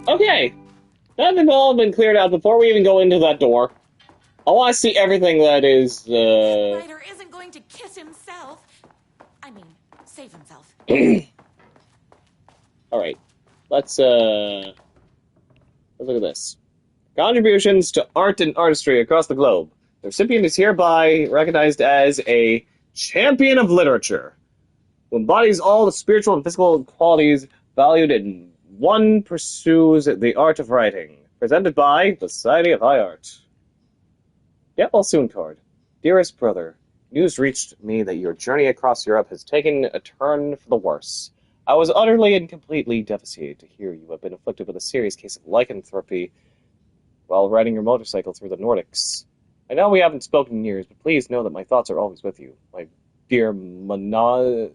Speaker 2: Okay. That has all been cleared out before we even go into that door. I want to see everything that is,
Speaker 18: Ryder isn't going to kiss himself. I mean, save himself.
Speaker 2: Alright. Let's look at this. Contributions to art and artistry across the globe. The recipient is hereby recognized as a champion of literature, who embodies all the spiritual and physical qualities valued in one pursues the art of writing. Presented by the Society of High Art. Get well soon card. Dearest brother, news reached me that your journey across Europe has taken a turn for the worse. I was utterly and completely devastated to hear you have been afflicted with a serious case of lycanthropy while riding your motorcycle through the Nordics. I know we haven't spoken in years, but please know that my thoughts are always with you, my dear monozygotic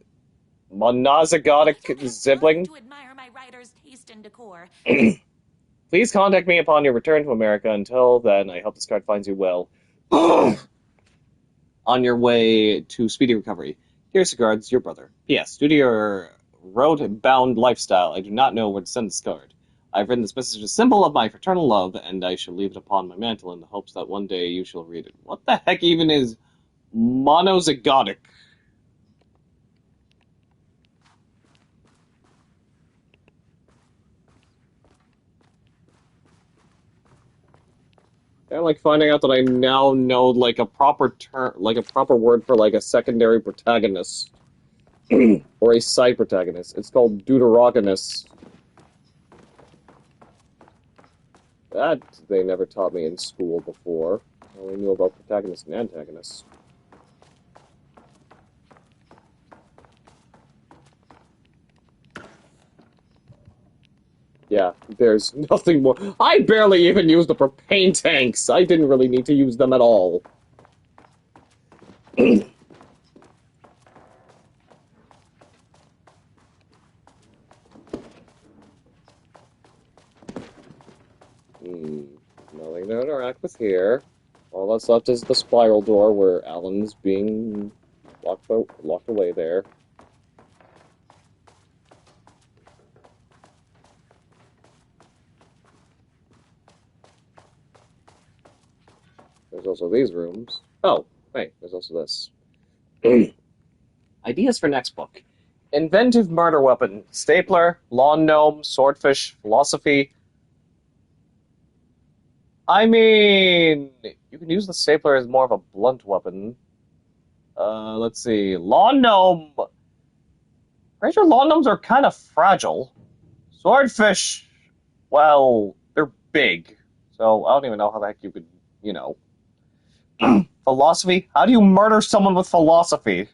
Speaker 2: sibling.
Speaker 18: To admire my writer's taste and decor.
Speaker 2: Please contact me upon your return to America. Until then, I hope this card finds you well on your way to speedy recovery. Here's regards, your brother. P.S. Due to your road-bound lifestyle, I do not know where to send this card. I've written this message as a symbol of my fraternal love, and I shall leave it upon my mantle in the hopes that one day you shall read it. What the heck even is monozygotic? I like finding out that I now know like a proper term, like a proper word for like a secondary protagonist or a side protagonist. It's called deuterogonist. That they never taught me in school before. I only knew about protagonists and antagonists. Yeah, there's nothing more. I barely even used the propane tanks. I didn't really need to use them at all. Nothing to interact with here. All that's left is the spiral door where Alan's being locked away there. There's also these rooms. Oh, hey, there's also this. Ideas for next book. Inventive murder weapon. Stapler, lawn gnome, swordfish, philosophy. I mean, you can use the stapler as more of a blunt weapon. Let's see. Lawn gnome. Pretty sure lawn gnomes are kind of fragile. Swordfish, well, they're big. So I don't even know how the heck you could, you know. Philosophy? How do you murder someone with philosophy?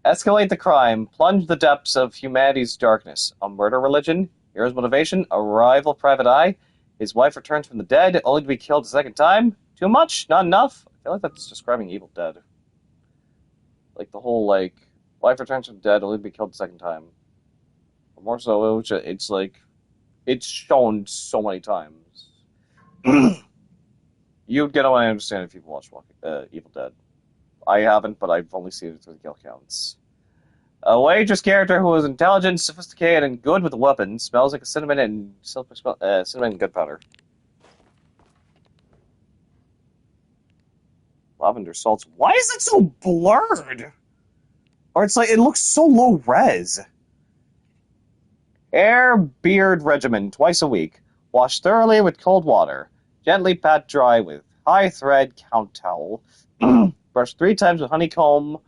Speaker 2: Escalate the crime. Plunge the depths of humanity's darkness. A murder religion? Hero's motivation? A rival private eye? His wife returns from the dead, only to be killed a second time? Too much? Not enough? I feel like that's describing Evil Dead. Like the whole, like, wife returns from the dead, only to be killed a second time. Or more so, it's like, it's shown so many times. You'd get what I understand if you've watched Evil Dead. I haven't, but I've only seen it through the kill counts. A waitress character who is intelligent, sophisticated, and good with a weapon. Smells like a cinnamon and gunpowder. Lavender salts. Why is it so blurred? Or it's like, it looks so low res. Hair beard regimen, twice a week. Wash thoroughly with cold water. Gently pat dry with high thread count towel. Brush 3 times with honeycomb,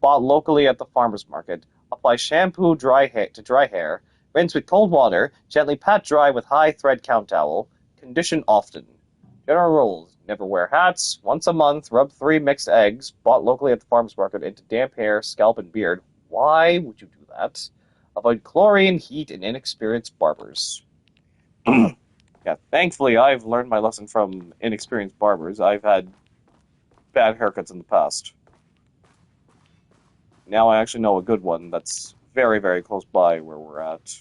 Speaker 2: bought locally at the farmer's market. Apply shampoo to dry hair. Rinse with cold water. Gently pat dry with high thread count towel. Condition often. General rules. Never wear hats. Once a month, rub 3 mixed eggs, bought locally at the farmer's market, into damp hair, scalp, and beard. Why would you do that? Avoid chlorine, heat, and inexperienced barbers. Yeah, thankfully, I've learned my lesson from inexperienced barbers. I've had bad haircuts in the past. Now I actually know a good one that's very, very close by where we're at.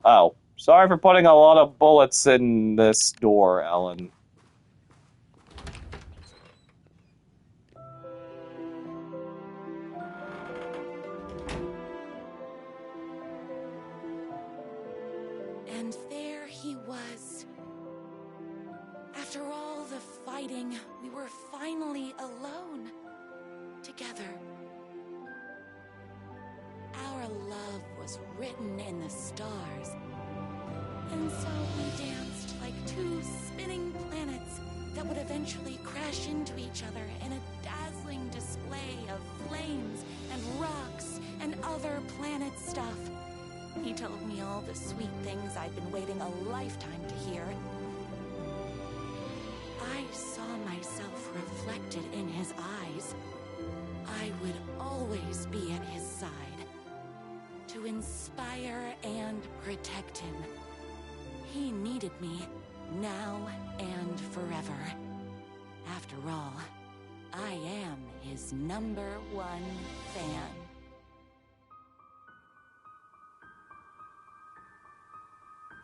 Speaker 2: Oh, sorry for putting a lot of bullets in this door, Alan.
Speaker 18: And there he was. After all the fighting, we were finally alone. Together. Our love was written in the stars. And so we danced like 2 spinning planets that would eventually crash into each other in a dazzling display of flames and rocks and other planet stuff. He told me all the sweet things I'd been waiting a lifetime to hear. I saw myself reflected in his eyes. I would always be at his side. To inspire and protect him. He needed me, now and forever. After all, I am his #1 fan.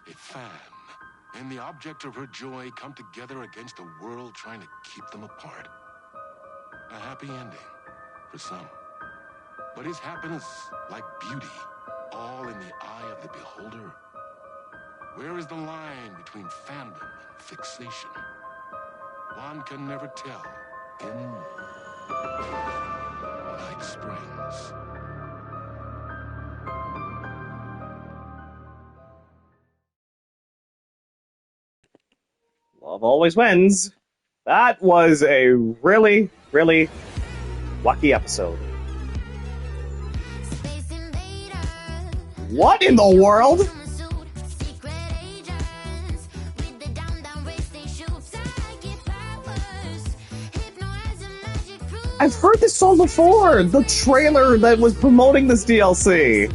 Speaker 16: A fan and the object of her joy come together against a world trying to keep them apart. A happy ending for some. But is happiness, like beauty, all in the eye of the beholder? Where is the line between fandom and fixation? One can never tell in Night Springs.
Speaker 2: Love always wins. That was a really, really lucky episode. What in the world? I've heard this song before! The trailer that was promoting this DLC!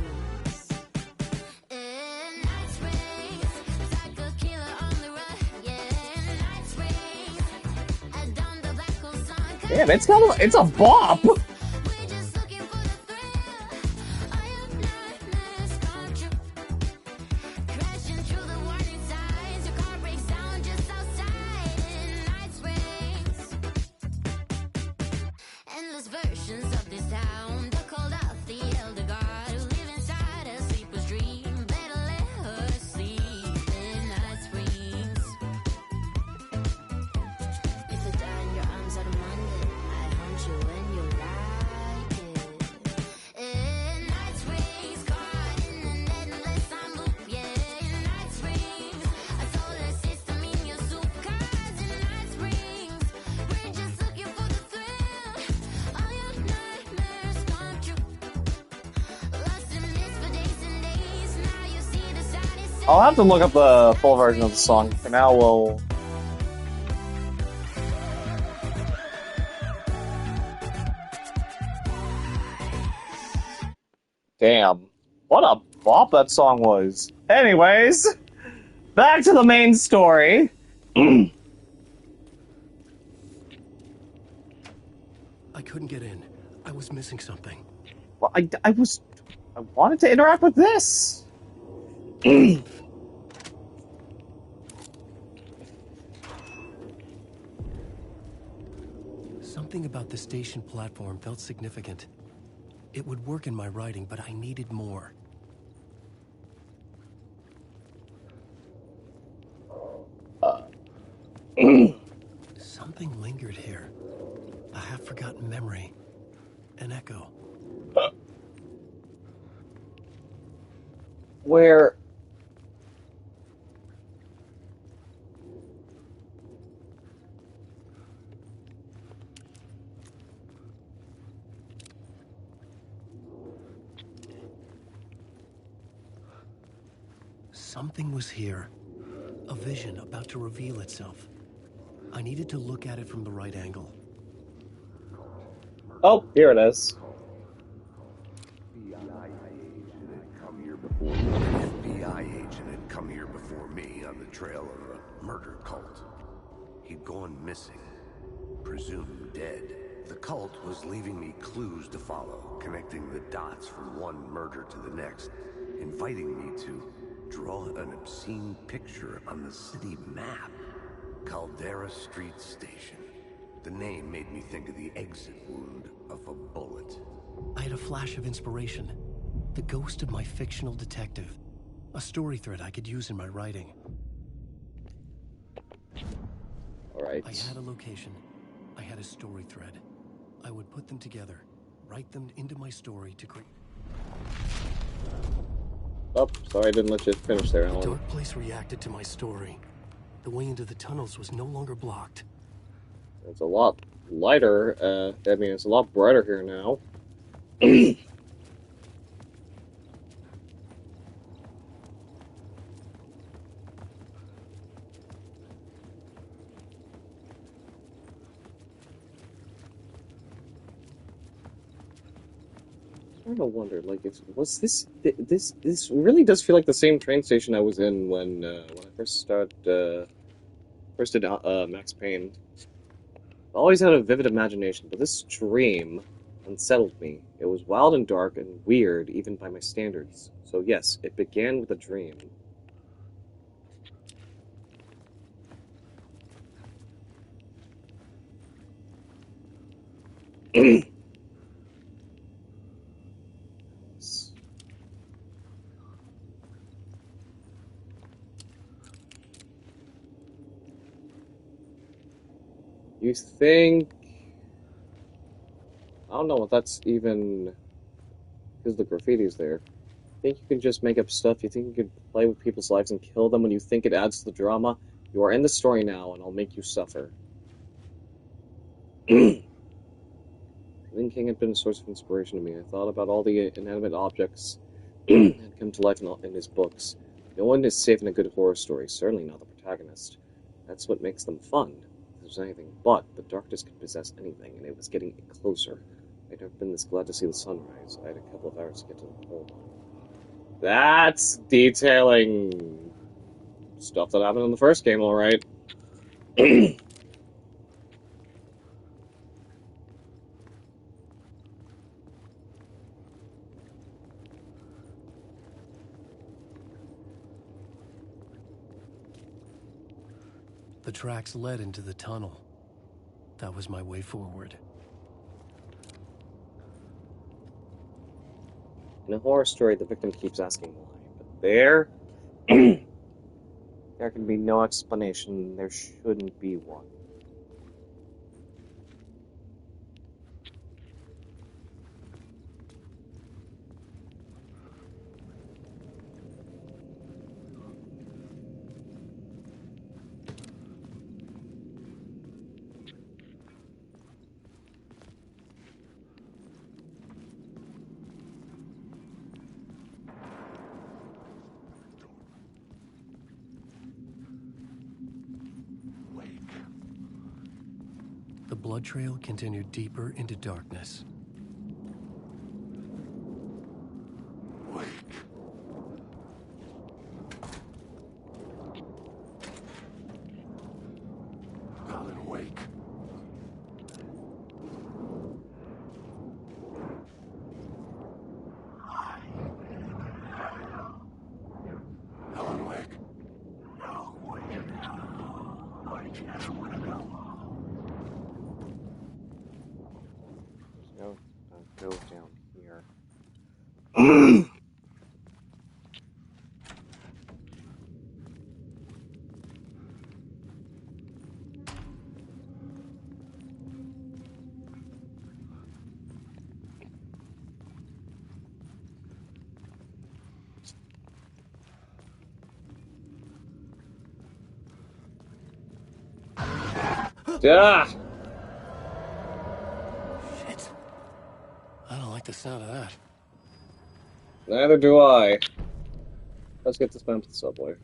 Speaker 2: Damn, it's a bop! I'll have to look up the full version of the song. For now, we'll... Damn. What a bop that song was. Anyways, back to the main story.
Speaker 5: I couldn't get in. I was missing something.
Speaker 2: Well, I wanted to interact with this.
Speaker 5: Something about the station platform felt significant. It would work in my writing, but I needed more. Something lingered here. A half-forgotten memory. An echo.
Speaker 2: Where...
Speaker 5: Something was here. A vision about to reveal itself. I needed to look at it from the right angle.
Speaker 2: Oh, here it is.
Speaker 10: An FBI agent had come here before me on the trail of a murder cult. He'd gone missing, presumed dead. The cult was leaving me clues to follow, connecting the dots from one murder to the next, inviting me to draw an obscene picture on the city map. Caldera Street Station. The name made me think of the exit wound of a bullet.
Speaker 5: I had a flash of inspiration. The ghost of my fictional detective. A story thread I could use in my writing.
Speaker 2: Alright.
Speaker 5: I had a location. I had a story thread. I would put them together, write them into my story to create...
Speaker 2: Oh, sorry I didn't let you finish there,
Speaker 5: The
Speaker 2: Alan.
Speaker 5: dark place reacted to my story. The way into the tunnels was no longer blocked.
Speaker 2: It's a lot lighter. I mean, it's a lot brighter here now. I kind of wondered, like, was this really does feel like the same train station I was in when I first started First did Max Payne. I always had a vivid imagination, but this dream unsettled me. It was wild and dark and weird, even by my standards. So yes, it began with a dream. You think... I don't know if that's even... because the graffiti's there. You think you can just make up stuff? You think you can play with people's lives and kill them when you think it adds to the drama? You are in the story now, and I'll make you suffer. Lin King had been a source of inspiration to me. I thought about all the inanimate objects that come to life in his books. No one is safe in a good horror story, certainly not the protagonist. That's what makes them fun. If there's anything but, the darkness could possess anything, and it was getting closer. I'd never been this glad to see the sunrise. I had a couple of hours to get to the pole. That's detailing stuff that happened in the first game, alright.
Speaker 5: The tracks led into the tunnel. That was my way forward.
Speaker 2: In a horror story, the victim keeps asking why. But there... there can be no explanation. There shouldn't be one.
Speaker 5: The blood trail continued deeper into darkness.
Speaker 20: Alan, wake. Alan, wake. No, wake. I just want to know.
Speaker 2: No, go down here. Ah!
Speaker 5: Shit. I don't like the sound of that.
Speaker 2: Neither do I. Let's get this man to the subway.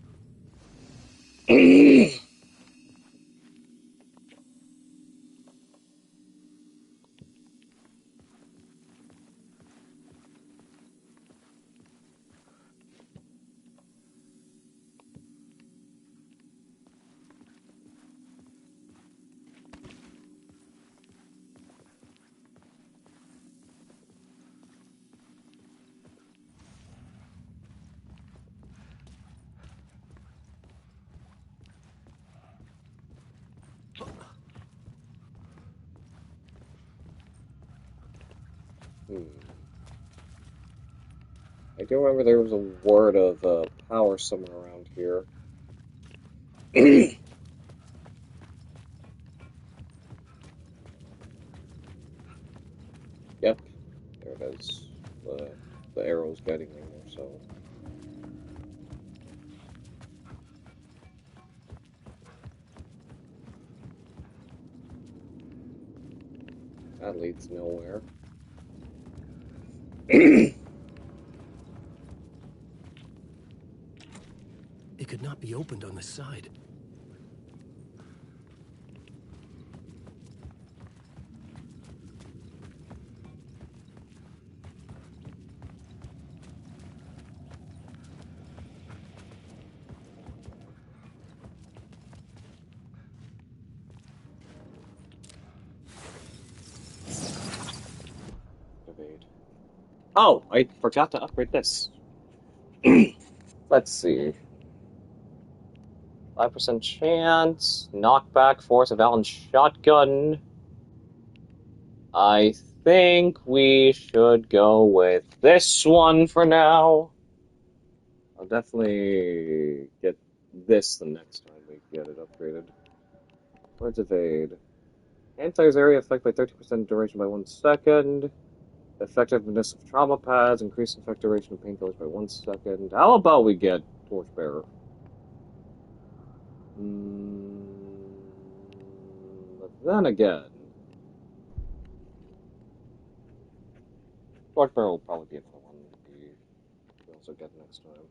Speaker 2: I do remember there was a word of power somewhere around here. Yep, there it is. The arrow's guiding me there, so... That leads nowhere.
Speaker 5: It could not be opened on the side.
Speaker 2: Oh, I forgot to upgrade this. Let's see. 5% chance, knockback, force of Allen's shotgun. I think we should go with this one for now. I'll definitely get this the next time we get it upgraded. Words Evade. Anti-air area effect by 30% duration by 1 second. Effectiveness of trauma pads, increase effect duration of painkillers by 1 second. How about we get Torchbearer? But then again, Torchbearer will probably be another one we also get next time.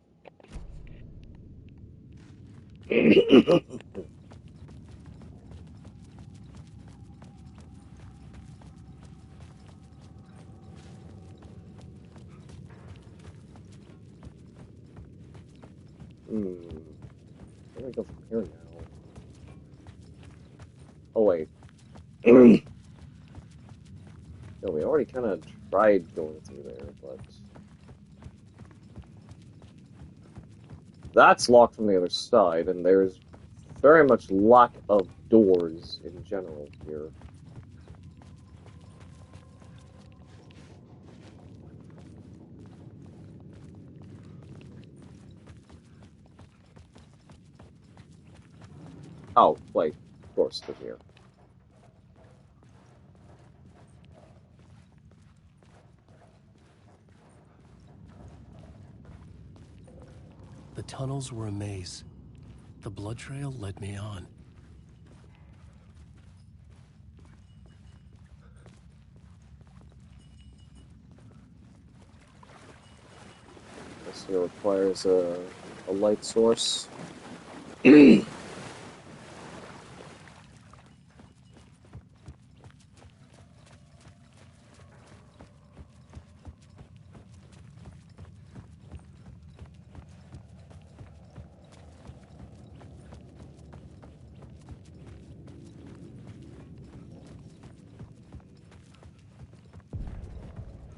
Speaker 2: Where do we go from here now? Oh, wait. No, we already kind of tried going through there, but... That's locked from the other side, and there's very much lack of doors in general here. Oh, wait, of course, they're here.
Speaker 5: The tunnels were a maze. The blood trail led me on.
Speaker 2: This here requires a light source.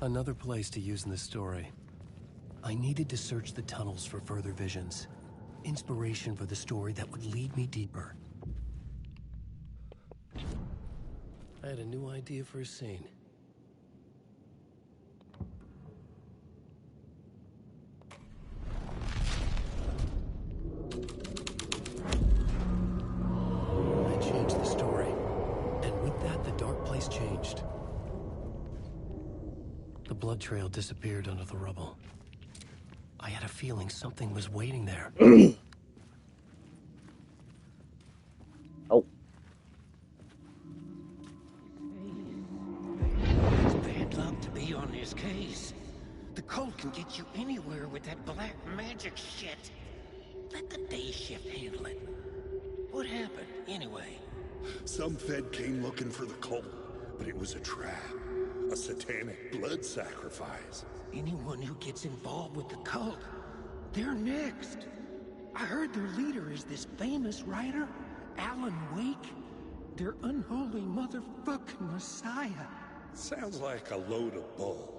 Speaker 5: Another place to use in the story. I needed to search the tunnels for further visions. Inspiration for the story that would lead me deeper. I had a new idea for a scene. I changed the story. And with that, the dark place changed. The blood trail disappeared under the rubble. I had a feeling something was waiting there.
Speaker 2: Oh.
Speaker 4: It's bad luck to be on this case. The cult can get you anywhere with that black magic shit. Let the day shift handle it. What happened, anyway?
Speaker 20: Some Fed came looking for the cult, but it was a trap. A satanic blood sacrifice.
Speaker 4: Anyone who gets involved with the cult, they're next. I heard their leader is this famous writer, Alan Wake. Their unholy motherfucking messiah.
Speaker 20: Sounds like a load of bull.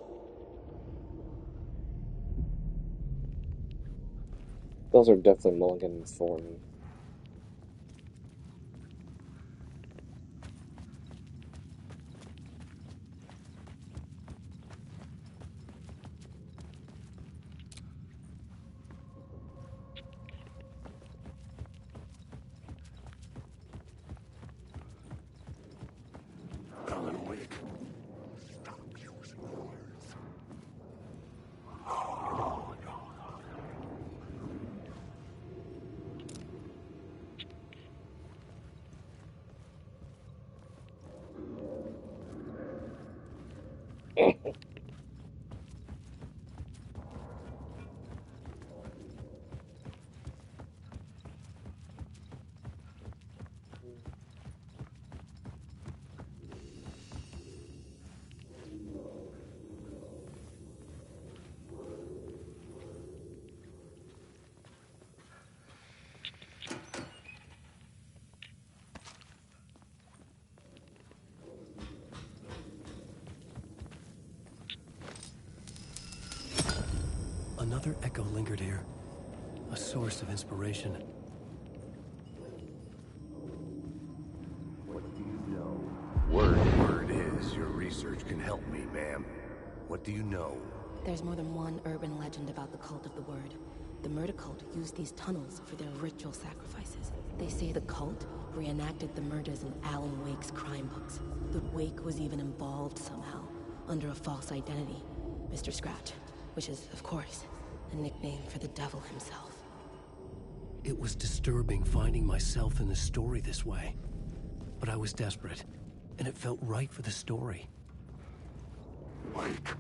Speaker 2: Those are definitely Mulligan and Thornton.
Speaker 20: Alan Wake. Stop using words.
Speaker 5: another echo lingered here. A source of inspiration.
Speaker 10: What do you know? Word is your research can help me, ma'am. What do you know?
Speaker 7: There's more than one urban legend about the Cult of the Word. The murder cult used these tunnels for their ritual sacrifices. They say the cult reenacted the murders in Alan Wake's crime books. The Wake was even involved somehow, under a false identity. Mr. Scratch, which is, of course, a nickname for the devil himself.
Speaker 5: It was disturbing finding myself in the story this way. But I was desperate, and it felt right for the story.
Speaker 16: Wake.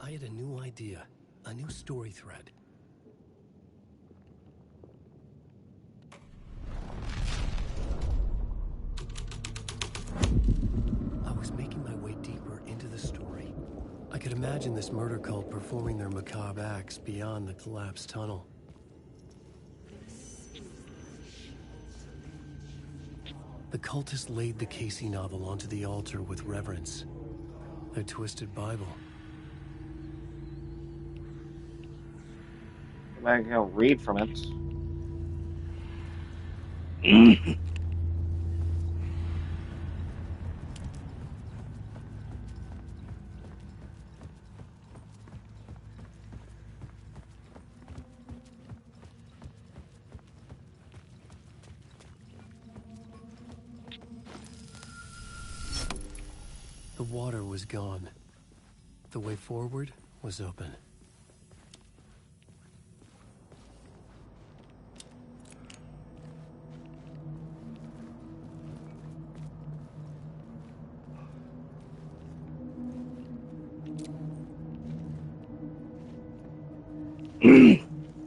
Speaker 5: I had a new idea, a new story thread. I was making my way deeper into the story. I could imagine this murder cult performing their macabre acts beyond the collapsed tunnel. The cultists laid the Casey novel onto the altar with reverence. Their twisted Bible.
Speaker 2: I can read from it.
Speaker 5: The water was gone. The way forward was open.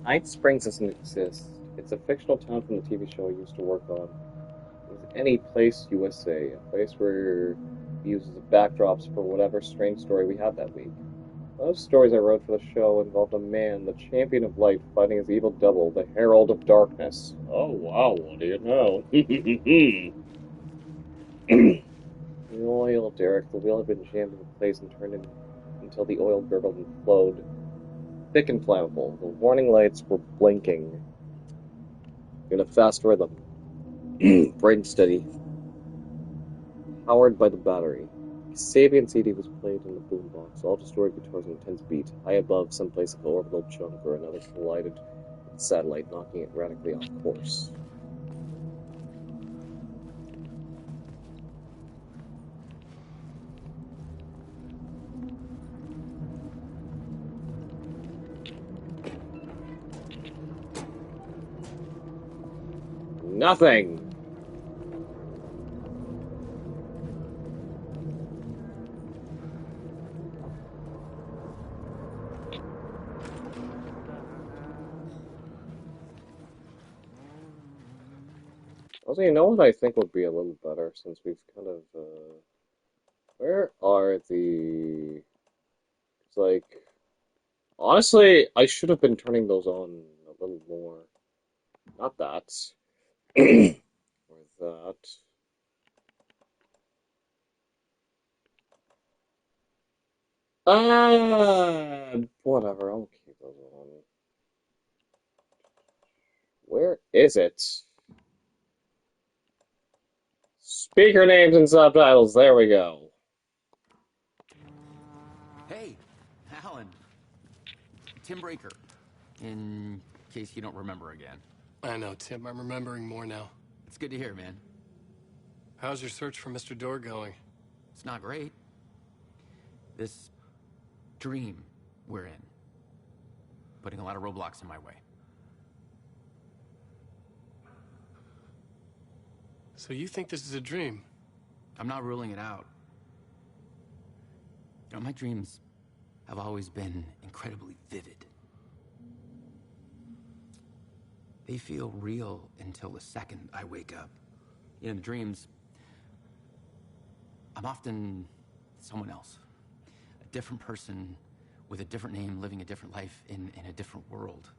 Speaker 2: Night Springs doesn't exist. It's a fictional town from the TV show I used to work on. It was Any Place, USA, a place where we used as backdrops for whatever strange story we had that week. Those stories I wrote for the show involved a man, the champion of light, fighting his evil double, the Herald of Darkness. Oh wow, what do you know? The oil, Derek. The wheel had been jammed into place and turned in until the oil gurgled and flowed. Thick and flammable. The warning lights were blinking in a fast rhythm. Bright and steady. Powered by the battery. Sabian CD was played in the boombox, all distorted guitars an intense beat. High above, someplace of orbital chunk or another collided with the satellite, knocking it radically off course. Nothing! Also, you know what I think would be a little better, since we've kind of, where are the... It's like... Honestly, I should have been turning those on a little more. Not that. Or that. Whatever, I'll keep those on. Where is it? Speaker names and subtitles, there we go.
Speaker 14: Hey, Alan. Tim Breaker. In case you don't remember again.
Speaker 15: I know, Tim. I'm remembering more now.
Speaker 14: It's good to hear, man.
Speaker 15: How's your search for Mr. Door going?
Speaker 14: It's not great. This dream we're in. Putting a lot of roadblocks in my way.
Speaker 15: So you think this is a dream?
Speaker 14: I'm not ruling it out. You know, my dreams have always been incredibly vivid. They feel real until the second I wake up. In dreams, I'm often someone else. A different person with a different name, living a different life in a different world.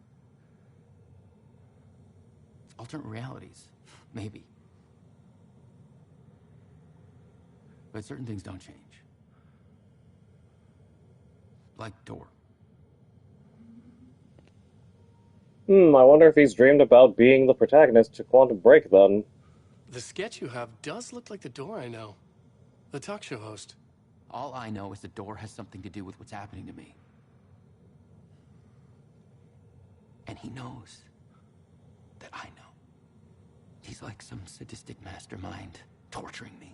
Speaker 14: Alternate realities, maybe. But certain things don't change. Like Door.
Speaker 2: I wonder if he's dreamed about being the protagonist to Quantum Break, then.
Speaker 15: The sketch you have does look like the Door I know. The talk show host.
Speaker 14: All I know is the Door has something to do with what's happening to me. And he knows that I know. He's like some sadistic mastermind torturing me.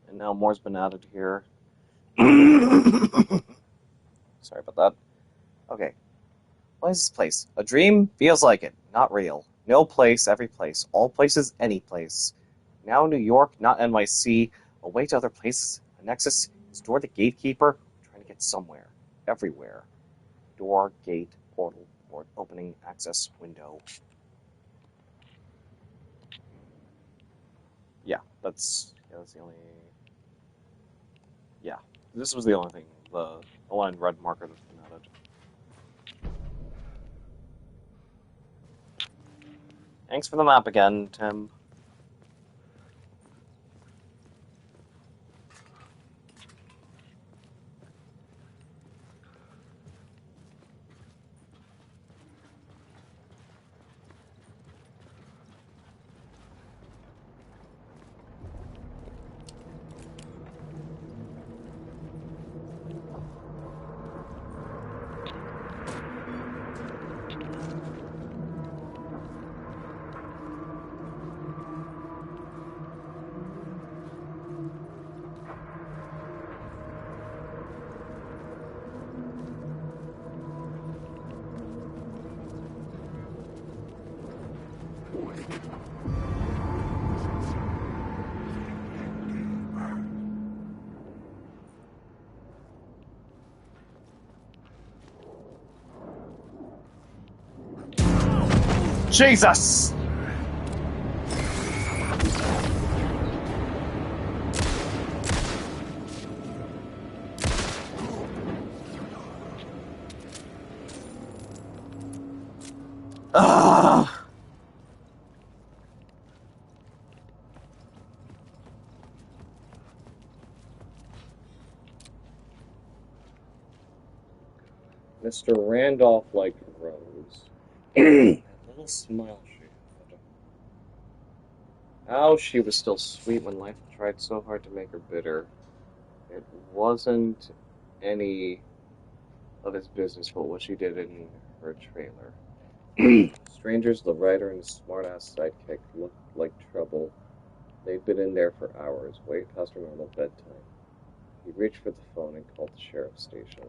Speaker 2: And now more's been added here. Sorry about that. Okay. What is this place? A dream? Feels like it. Not real. No place, every place. All places, any place. Now New York, not NYC. Away to other places. A nexus. Is Door the gatekeeper? We're trying to get somewhere. Everywhere. Door, gate, portal, port, opening, access, window. Yeah, that's the only... Yeah, this was the only thing. The aligned red marker that's been added. Thanks for the map again, Tim. Jesus! Ugh! Mr. Randolph liked Rose. That little smile she had. How she was still sweet when life tried so hard to make her bitter. It wasn't any of his business for what she did in her trailer. Strangers, the writer, and his smart-ass sidekick looked like trouble. They'd been in there for hours, way past her normal bedtime. He reached for the phone and called the sheriff's station.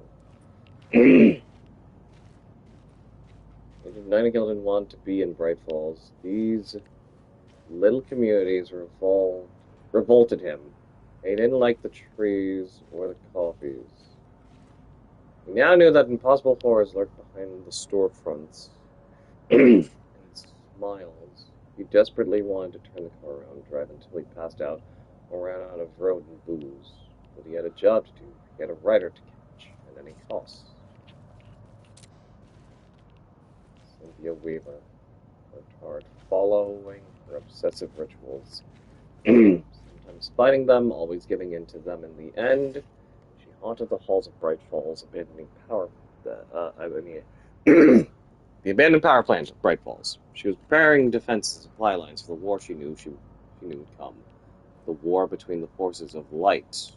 Speaker 2: Agent Nightingale didn't want to be in Bright Falls. These little communities revolted him. He didn't like the trees or the coffees. He now knew that impossible horrors lurked behind the storefronts and smiles. He desperately wanted to turn the car around, drive until he passed out or ran out of road and booze. But he had a job to do. He had a writer to catch at any cost. Cynthia Weaver worked hard, following her obsessive rituals. Sometimes fighting them, always giving in to them in the end. She haunted the halls of Bright Falls, abandoning the abandoned power plant of Bright Falls. She was preparing defense and supply lines for the war she knew would come. The war between the forces of light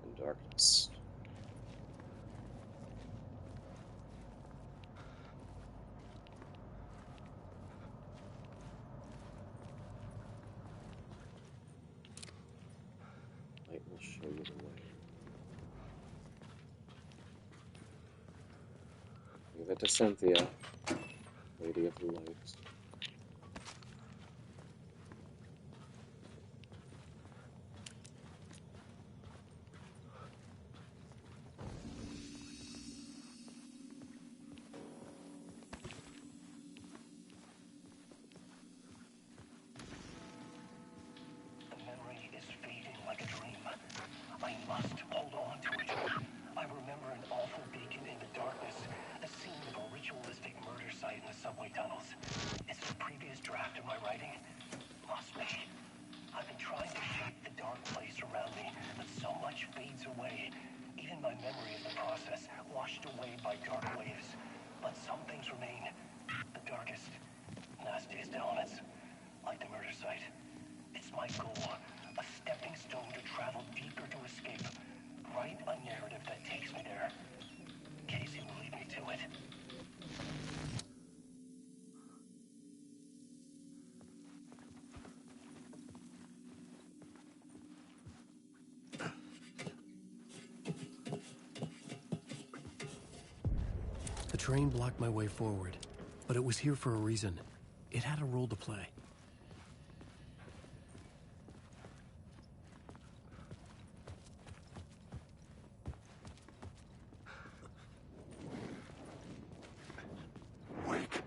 Speaker 2: and darkness. Light will show you the way. Give it to Cynthia, Lady of the Light.
Speaker 5: train blocked my way forward, but it was here for a reason. It had a role to play.
Speaker 16: Wake.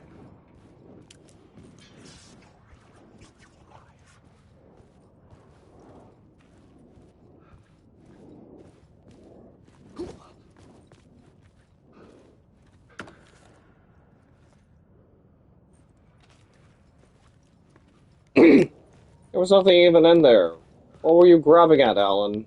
Speaker 2: There was nothing even in there. What were you grabbing at, Alan?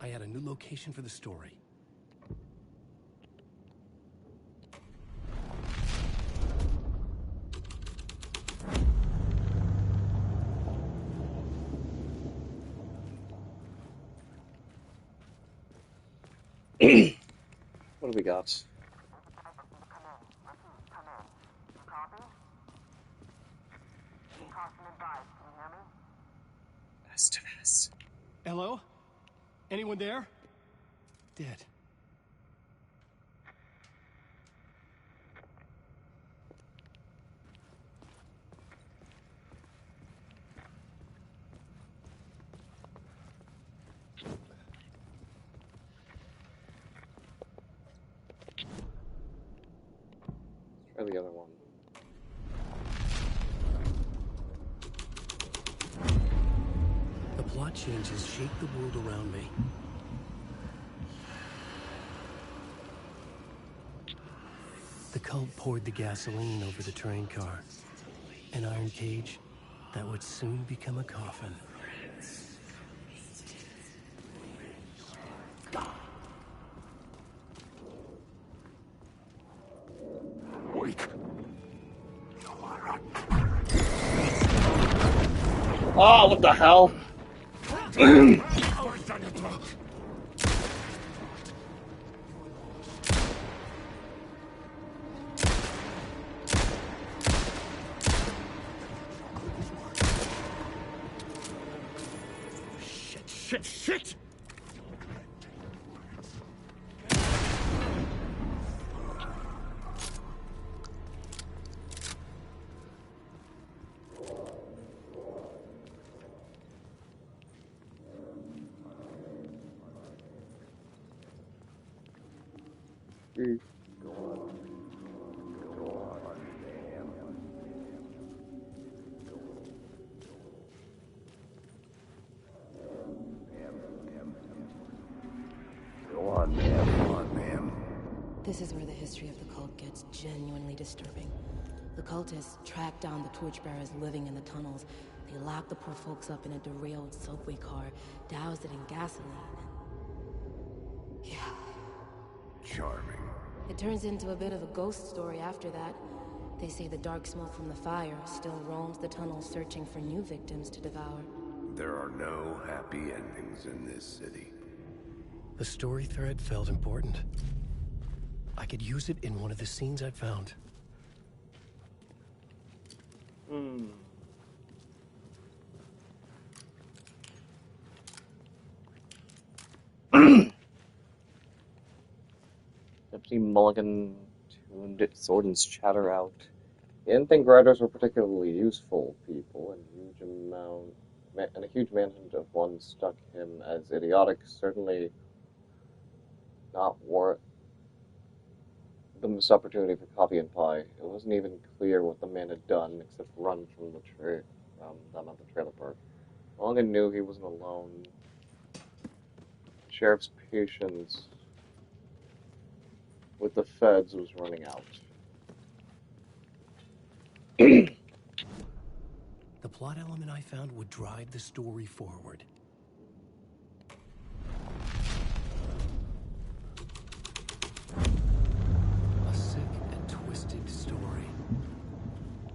Speaker 5: I had a new location for the story.
Speaker 2: What do we got? Estivus.
Speaker 15: Hello? Anyone there? Dead.
Speaker 2: Try the other one.
Speaker 5: The plot changes shape the world around me. The cult poured the gasoline over the train car. An iron cage that would soon become a coffin.
Speaker 16: Wake.
Speaker 2: Oh, what the hell?
Speaker 20: Shit!
Speaker 7: This is where the history of the cult gets genuinely disturbing. The cultists tracked down the torchbearers living in the tunnels. They locked the poor folks up in a derailed subway car, doused it in gasoline. Yeah.
Speaker 10: Charming.
Speaker 7: It turns into a bit of a ghost story after that. They say the dark smoke from the fire still roams the tunnels searching for new victims to devour.
Speaker 10: There are no happy endings in this city.
Speaker 5: The story thread felt important. I could use it in one of the scenes I'd found.
Speaker 2: Deputy Mulligan tuned Sorden's chatter out. He didn't think writers were particularly useful people, and a huge manhunt of one struck him as idiotic, certainly not worth the missed opportunity for coffee and pie. It wasn't even clear what the man had done, except run from the them at the trailer park. Mulligan knew he wasn't alone. The sheriff's patience with the feds was running out.
Speaker 5: The plot element I found would drive the story forward. A sick and twisted story,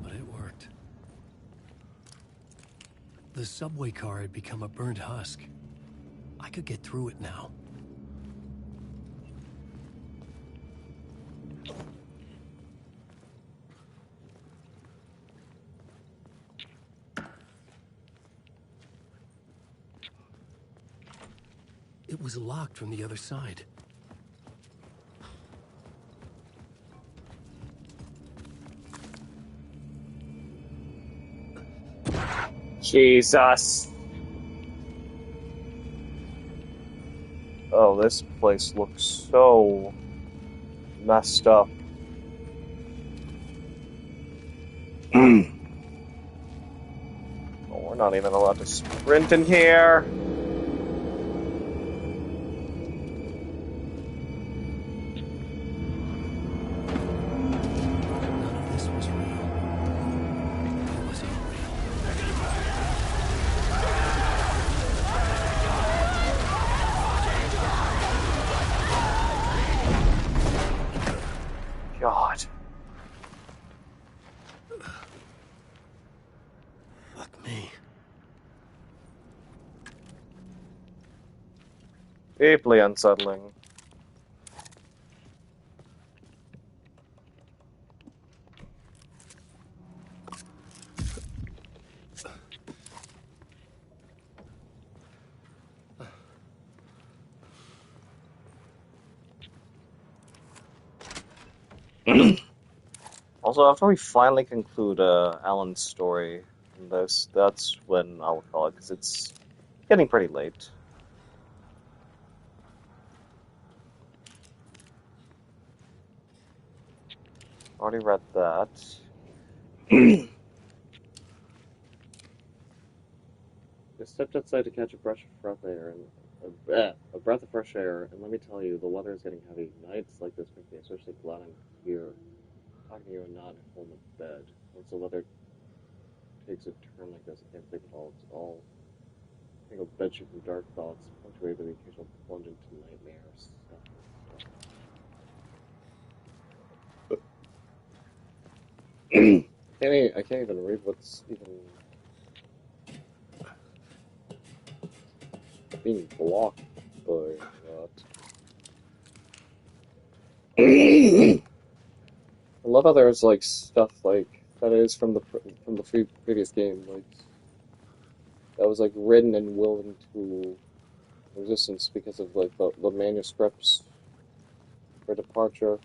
Speaker 5: but it worked. The subway car had become a burnt husk. I could get through it now. was locked from the other side.
Speaker 2: Jesus. Oh, this place looks so messed up. Oh, we're not even allowed to sprint in here. God.
Speaker 5: Fuck me.
Speaker 2: Deeply unsettling. Also, after we finally conclude Alan's story in this, that's when I'll call it, because it's getting pretty late. Already read that.
Speaker 3: I stepped outside to catch a breath of fresh air, a breath of fresh air, and let me tell you, the weather is getting heavy. Nights like this make me especially glad I'm here, talking to you and not at home in bed. Once the weather takes a turn like this, I can't think of all. It's all tangled bedsheet and dark thoughts, punctuated by the occasional plunge into nightmares. I can't even read what's even being blocked by that. I love how there's like stuff like that is from the previous game, like that was like written and willed into existence because of like the manuscripts for Departure.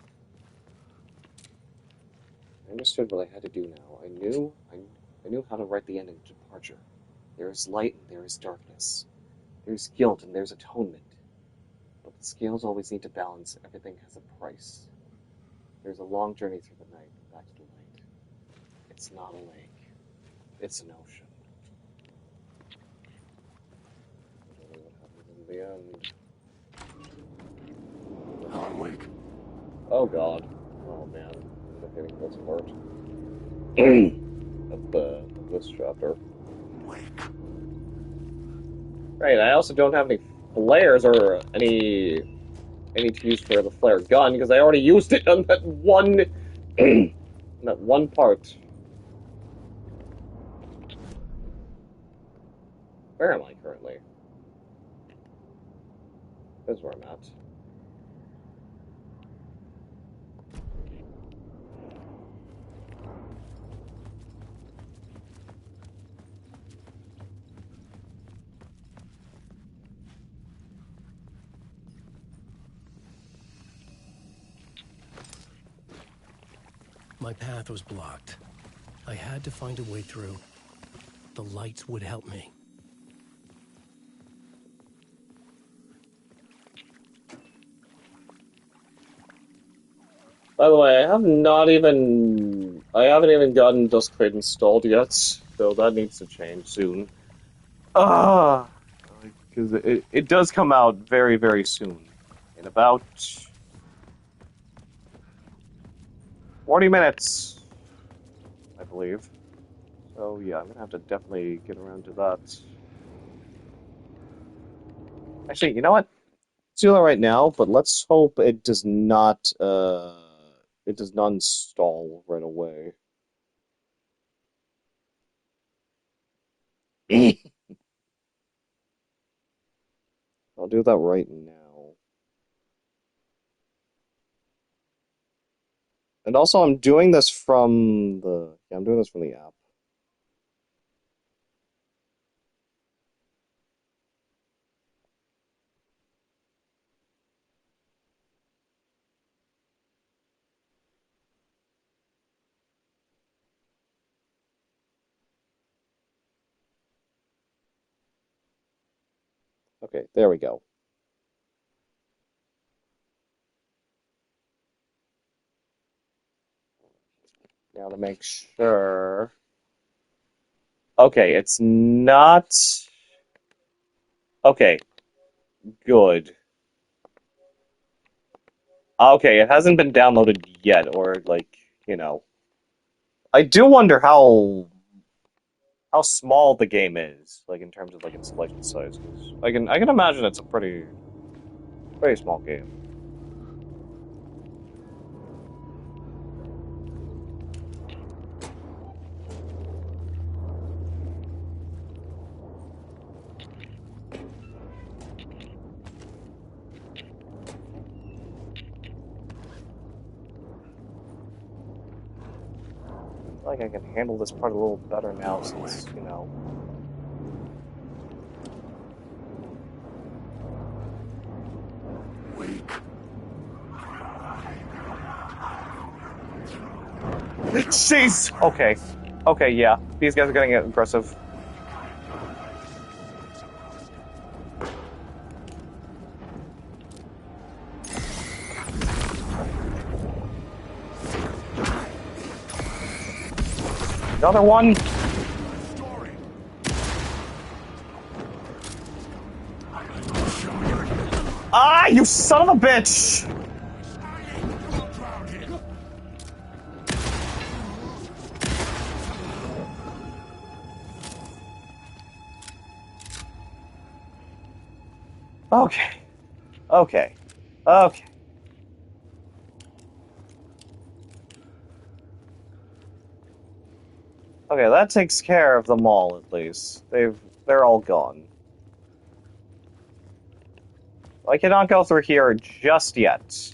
Speaker 3: I understood what I had to do now. I knew how to write the end of Departure. There is light and there is darkness. There's guilt and there's atonement. But the scales always need to balance. Everything has a price. There's a long journey through the night and back to the light. It's not a lake. It's an ocean. I don't know what happens in the end.
Speaker 16: Alan Wake.
Speaker 3: Oh god. Oh man. I'm getting this part. of this chapter.
Speaker 16: Wake.
Speaker 3: Right, I also don't have any flares or any to use for the flare gun because I already used it on that one that one part. Where am I currently? That's where I'm at.
Speaker 5: My path was blocked. I had to find a way through. The lights would help me.
Speaker 3: By the way, I haven't even gotten Duskfade installed yet, so that needs to change soon.
Speaker 2: Because it does come out very, very soon. In about 40 minutes, I believe. So yeah, I'm gonna have to definitely get around to that. Actually, you know what? Let's do that right now, but let's hope it does not install right away. I'll do that right now. And also, I'm doing this from the app. Okay, there we go. Now to make sure. Okay, it's not. Okay, good. Okay, it hasn't been downloaded yet, or like, you know. I do wonder how small the game is, like in terms of like installation size. 'Cause I can imagine it's a pretty small game. I feel like I can handle this part a little better now since, you know. Jeez! Okay. Okay, yeah. These guys are getting aggressive. Another one! Ah, you son of a bitch! Okay. Okay. Okay. Okay, that takes care of them all, at least. They're all gone. I cannot go through here just yet.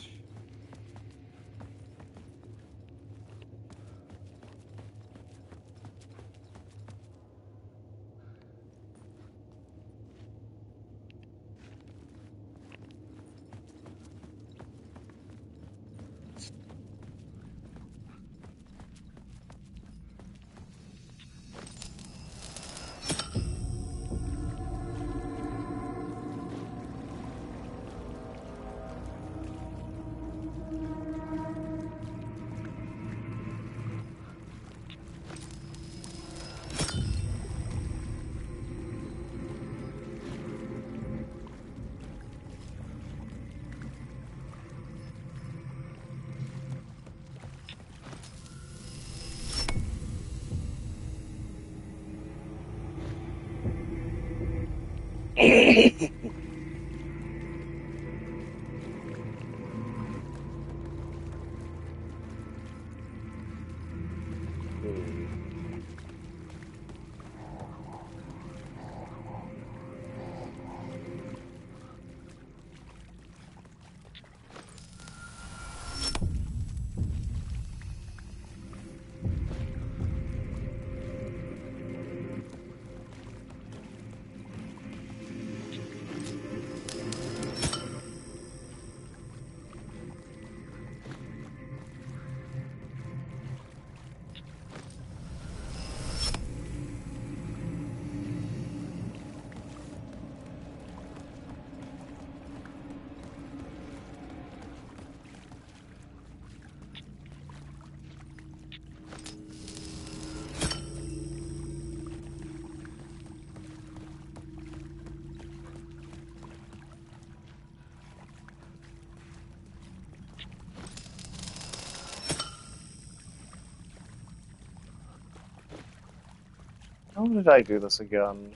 Speaker 2: How did I do this again?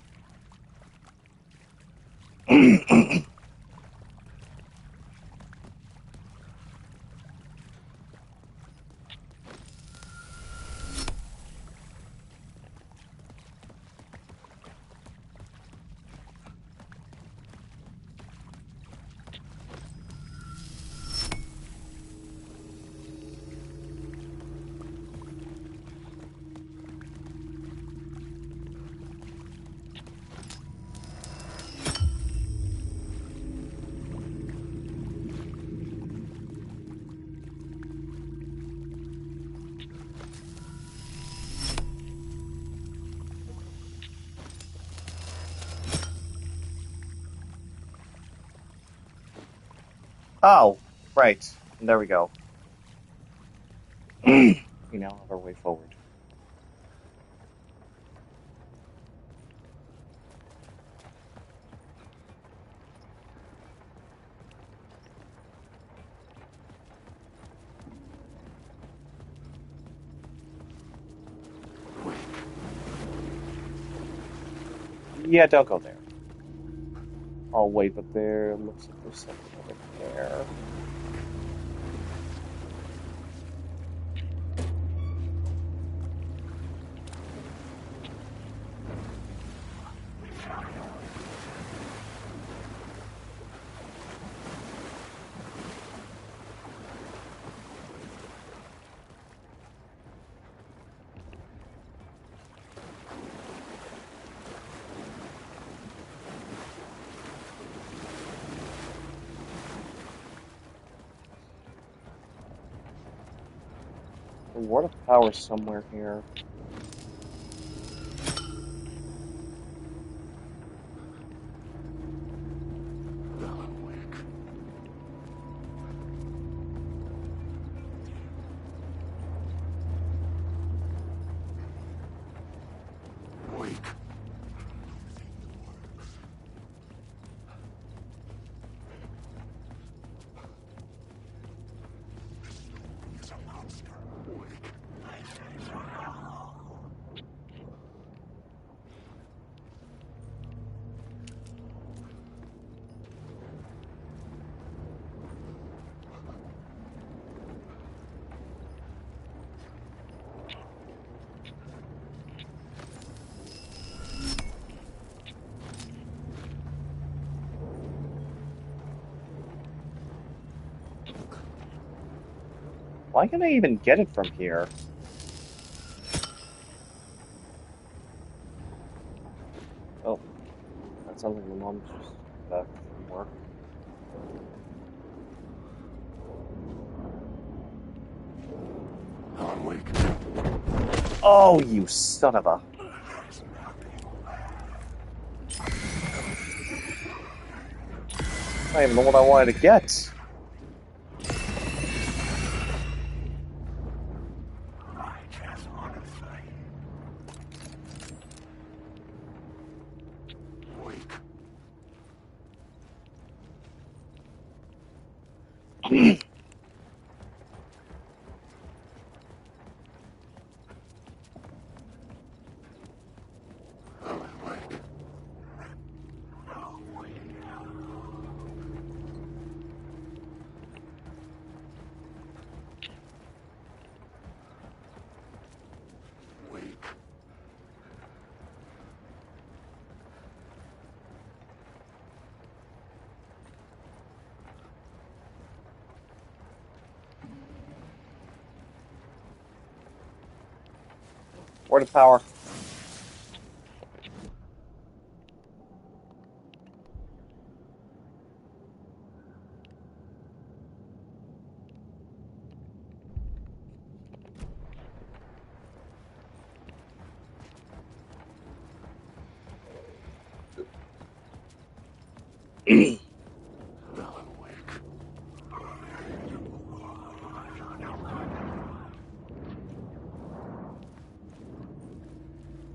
Speaker 2: Oh, right. There we go. We now have our way forward. Yeah, don't go there. I'll wait, but there looks like there's something over there. The ward of power somewhere here. Why can I even get it from here? Oh, that sounds like my mom's just back from work.
Speaker 16: Alan Wake.
Speaker 2: Oh, you son of a... I don't even know what I wanted to get. Word of power.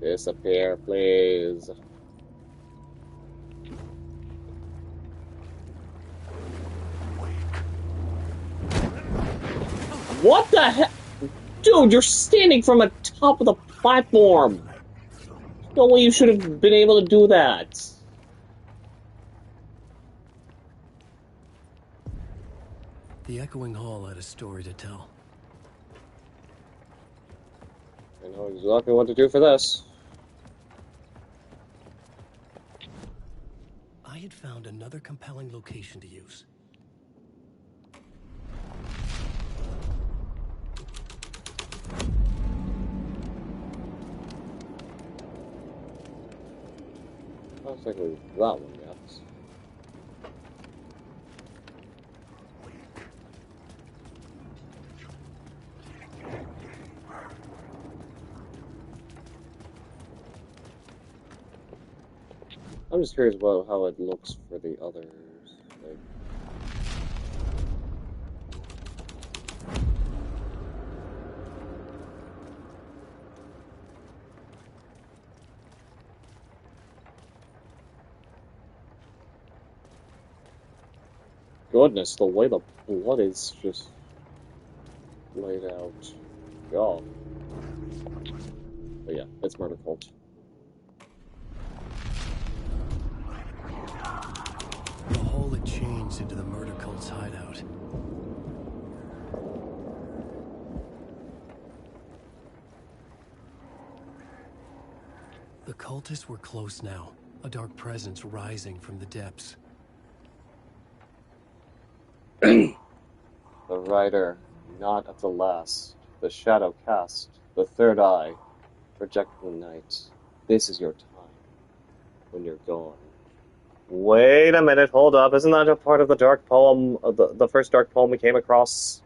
Speaker 2: Disappear, please. What the heck? Dude, you're standing from the top of the platform. No way you should have been able to do that.
Speaker 5: The Echoing Hall had a story to tell.
Speaker 2: I know exactly what to do for this.
Speaker 5: I had found another compelling location to use.
Speaker 2: Looks like that one, yes. I'm just curious about how it looks for the others. Like...
Speaker 3: goodness, the way the blood is just laid out. God. But yeah, it's Murder Cult.
Speaker 5: The hole had changed into the Murder Cult's hideout. The cultists were close now, a dark presence rising from the depths.
Speaker 3: The rider, not of the last, the shadow cast, the third eye, projecting the night. This is your time, when you're gone.
Speaker 2: Wait a minute, hold up. Isn't that a part of the dark poem, the first dark poem we came across?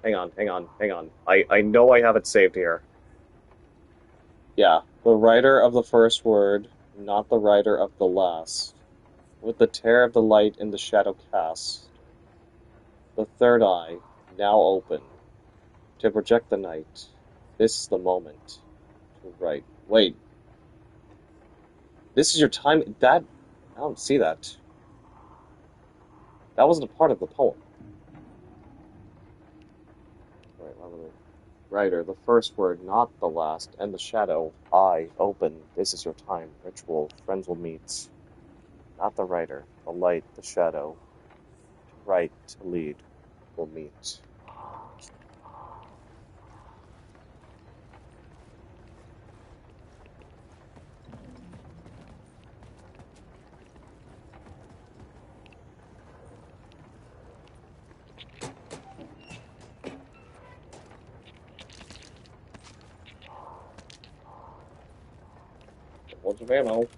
Speaker 2: Hang on. I know I have it saved here.
Speaker 3: Yeah, the writer of the first word, not the writer of the last. With the tear of the light in the shadow cast, the third eye, now open, to project the night. This is the moment to write. Wait. This is your time? That... I don't see that. That wasn't a part of the poem. Writer, the first word, not the last, and the shadow, eye, open, this is your time, ritual, friends will meet. Not the writer, the light, the shadow, to write, to lead, will meet. Bunch of ammo.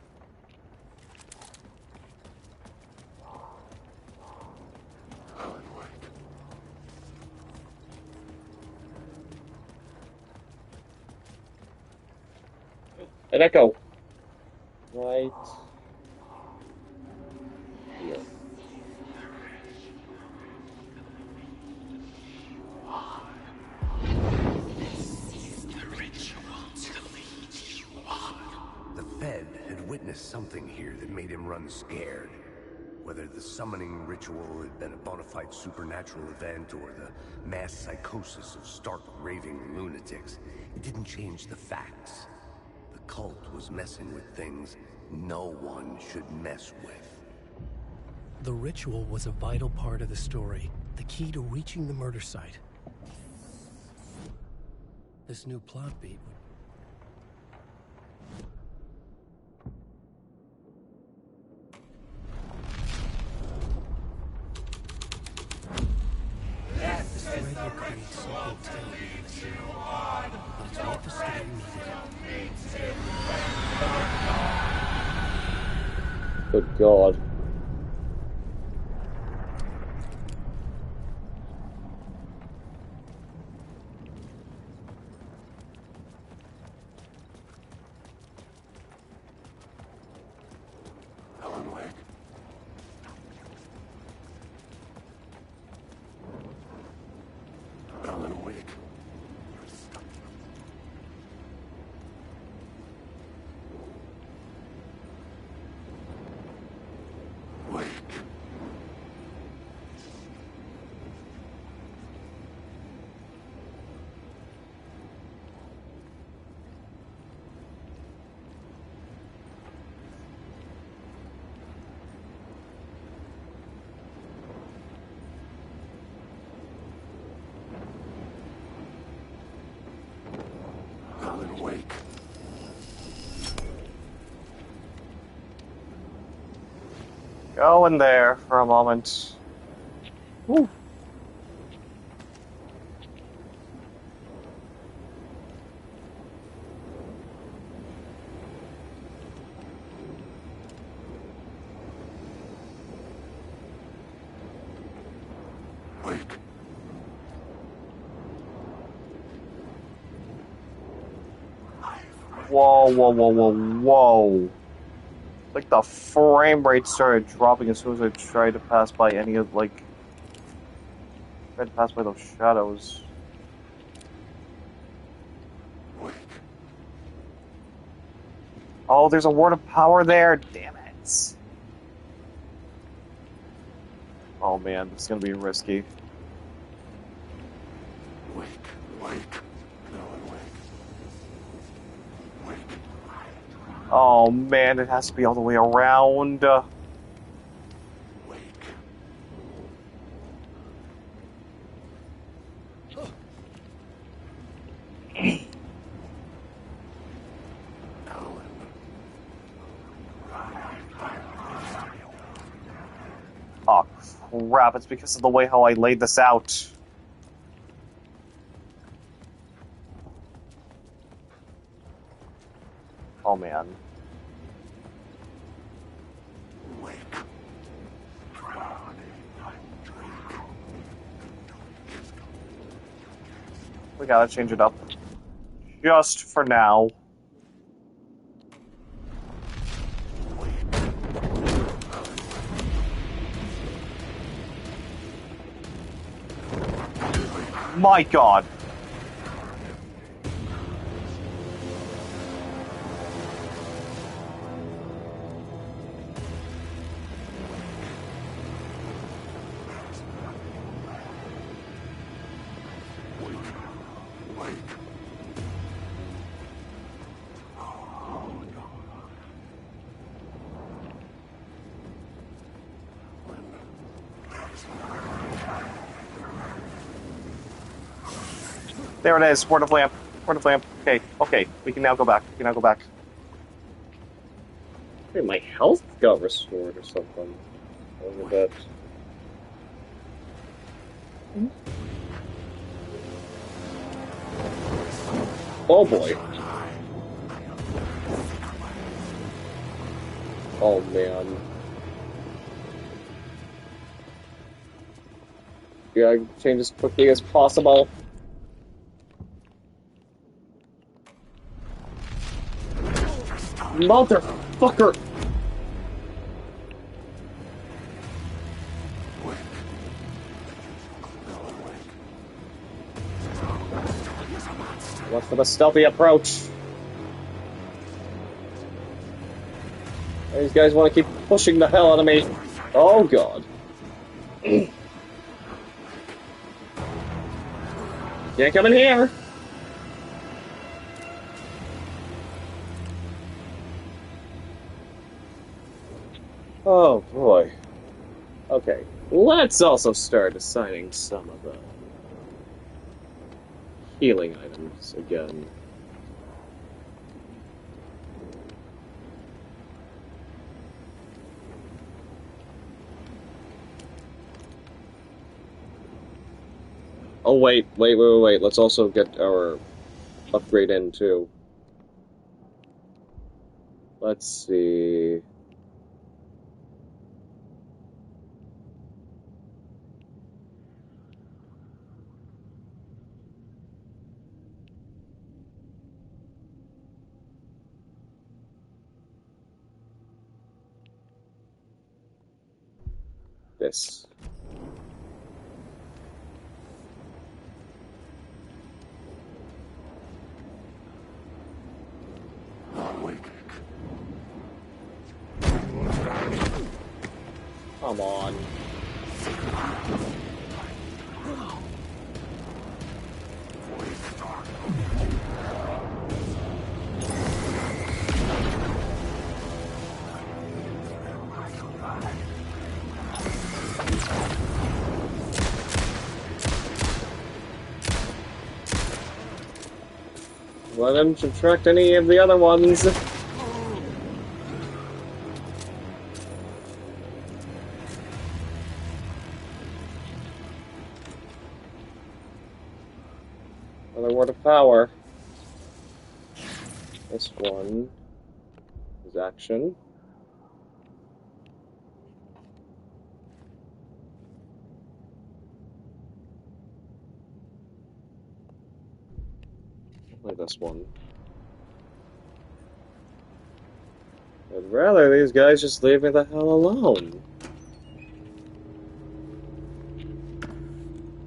Speaker 3: An echo. Right here.
Speaker 10: Witnessed something here that made him run scared. Whether the summoning ritual had been a bona fide supernatural event or the mass psychosis of stark raving lunatics, it didn't change the facts. The cult was messing with things no one should mess with.
Speaker 5: The ritual was a vital part of the story, the key to reaching the murder site. This new plot beat would...
Speaker 3: Good God.
Speaker 16: Alan Wake. Alan Wake. Alan Wake.
Speaker 2: Go in there for a moment. Whew.
Speaker 16: Wake.
Speaker 2: Whoa. Like the frame rate started dropping as soon as I tried to pass by any of, like... tried to pass by those shadows. Oh, there's a word of power there? Damn it. Oh man, this is gonna be risky.
Speaker 16: Wake, wake. No one wake. Wake.
Speaker 2: Oh man, it has to be all the way around. Oh crap, it's because of the way how I laid this out. Oh man. We gotta change it up. Just for now. My god. There it is, Word of Lamp. Word of Lamp. Okay, okay, we can now go back. We can now go back.
Speaker 3: Hey, my health got restored or something. Look at that. Oh boy. Oh man. Yeah, change as quickly as possible. Motherfucker! What's for the stealthy approach? These guys want to keep pushing the hell out of me. Oh god. Can't come in here! Oh boy. Okay, let's also start assigning some of the healing items again. Oh wait, let's also get our upgrade in too. Let's see. This. Come on. Let him subtract any of the other ones. Another word of power. This one is action. Like this one. I'd rather these guys just leave me the hell alone.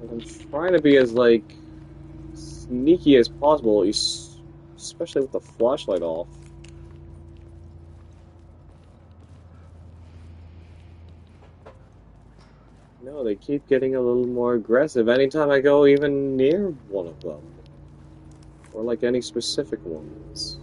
Speaker 3: I'm trying to be as, like, sneaky as possible, especially with the flashlight off. No, Oh, they keep getting a little more aggressive anytime I go even near one of them. Or like any specific ones.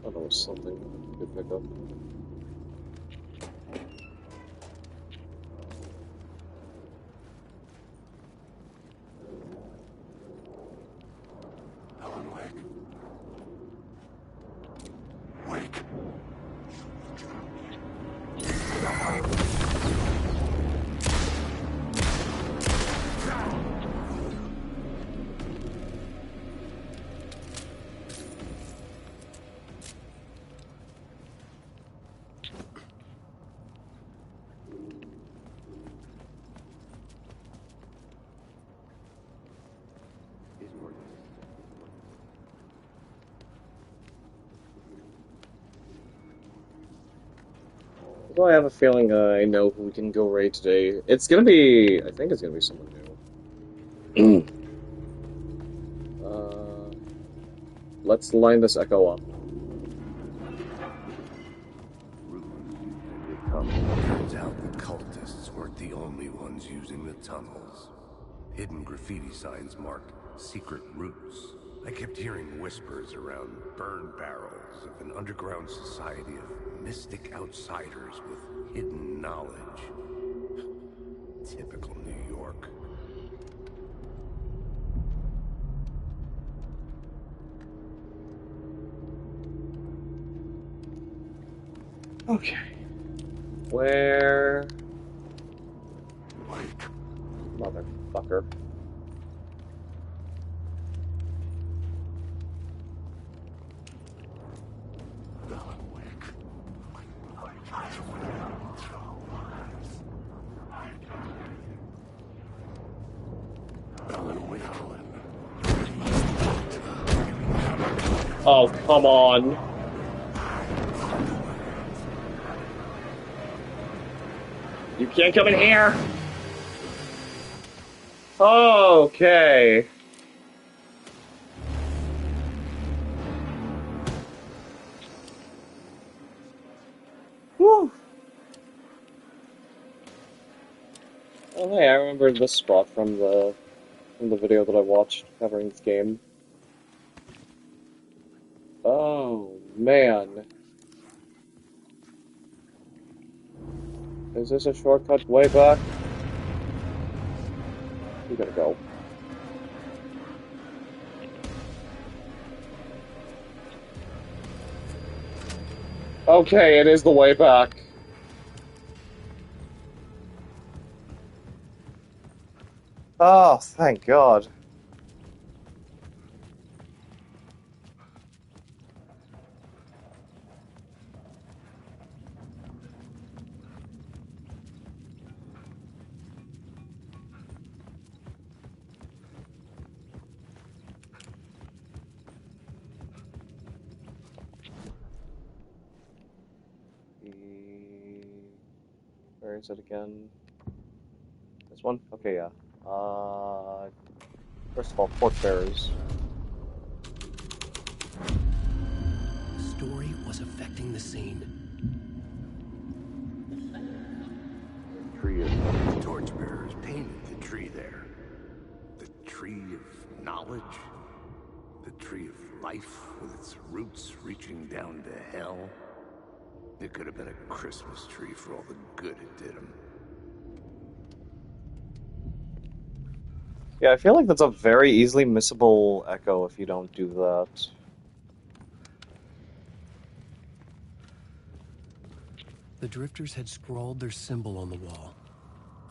Speaker 3: I thought it was something I could pick up.
Speaker 16: Alan Wake. Wake.
Speaker 3: So I have a feeling I know who we can go raid today. It's gonna be... I think it's gonna be someone new. Let's line this echo up.
Speaker 10: Turns out the cultists weren't the only ones using the tunnels. Hidden graffiti signs marked secret routes. I kept hearing whispers around burn barrels of an underground society of mystic outsiders with hidden knowledge. Typical New York.
Speaker 3: Okay. Where... Motherfucker. Oh, come on. You can't come in here! Okay. Whew. Oh hey, I remember this spot from the video that I watched covering this game. Oh man. Is this a shortcut way back? We gotta go. Okay, it is the way back. Oh, thank God. Where is it again? This one? Okay, yeah. First of all, torchbearers.
Speaker 5: The story was affecting the scene.
Speaker 10: The tree of torchbearers painted the tree there. The tree of knowledge. The tree of life with its roots reaching down to hell. It could have been a Christmas tree for all the good it did him.
Speaker 2: Yeah, I feel like that's a very easily missable echo if you don't do that.
Speaker 5: The drifters had scrawled their symbol on the wall.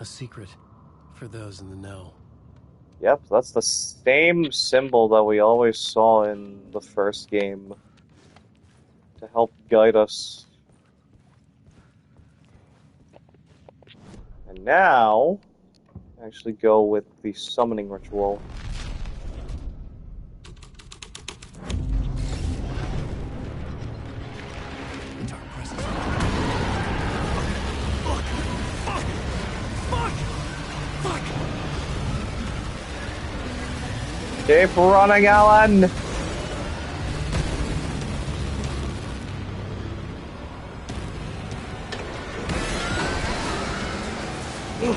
Speaker 5: A secret for those in the know.
Speaker 2: Yep, that's the same symbol that we always saw in the first game to help guide us. And now Actually go with the summoning ritual. Keep running, Alan!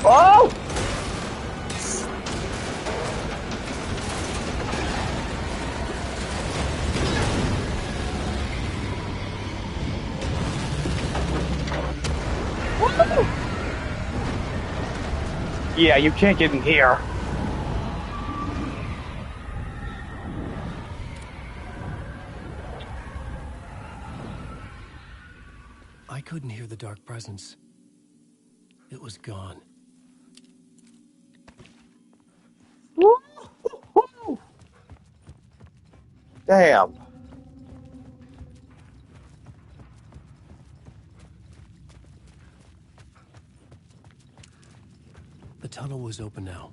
Speaker 2: Oh! Yeah, you can't get in here.
Speaker 5: I couldn't hear the dark presence. It was gone.
Speaker 2: Damn.
Speaker 5: The tunnel was open now.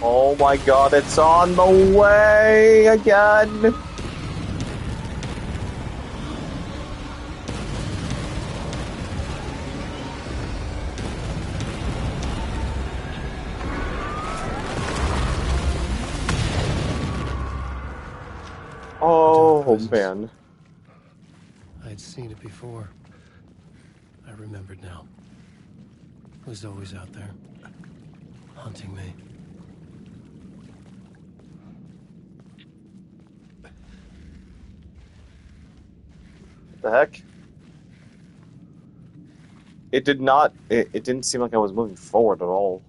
Speaker 2: Oh my god, it's on the way again! Oh man.
Speaker 5: I'd seen it before. I remembered now. It was always out there, hunting me.
Speaker 2: The heck? It didn't seem like I was moving forward at all.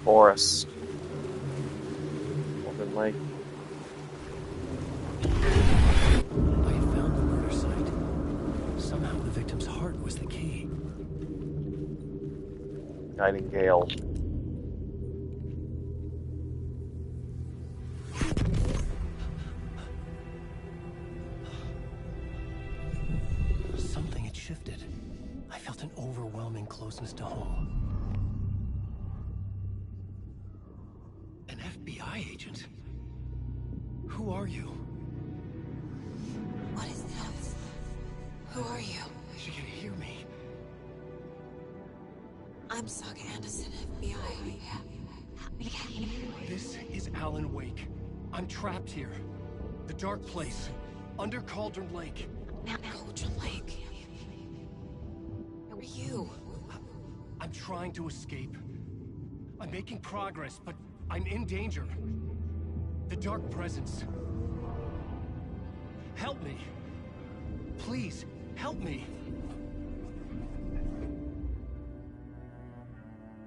Speaker 2: Forest. Open lake.
Speaker 5: I had found the murder site. Somehow the victim's heart was the key.
Speaker 2: Nightingale.
Speaker 5: Something had shifted. I felt an overwhelming closeness to home. An FBI agent? Who are you?
Speaker 9: What is this? Who are you?
Speaker 5: She can hear me.
Speaker 9: I'm Saga Anderson, FBI.
Speaker 5: This is Alan Wake. I'm trapped here. The dark place. Under Cauldron Lake.
Speaker 9: Cauldron Lake? Who are you?
Speaker 5: I'm trying to escape. I'm making progress, but I'm in danger. The dark presence. Help me. Please, help me.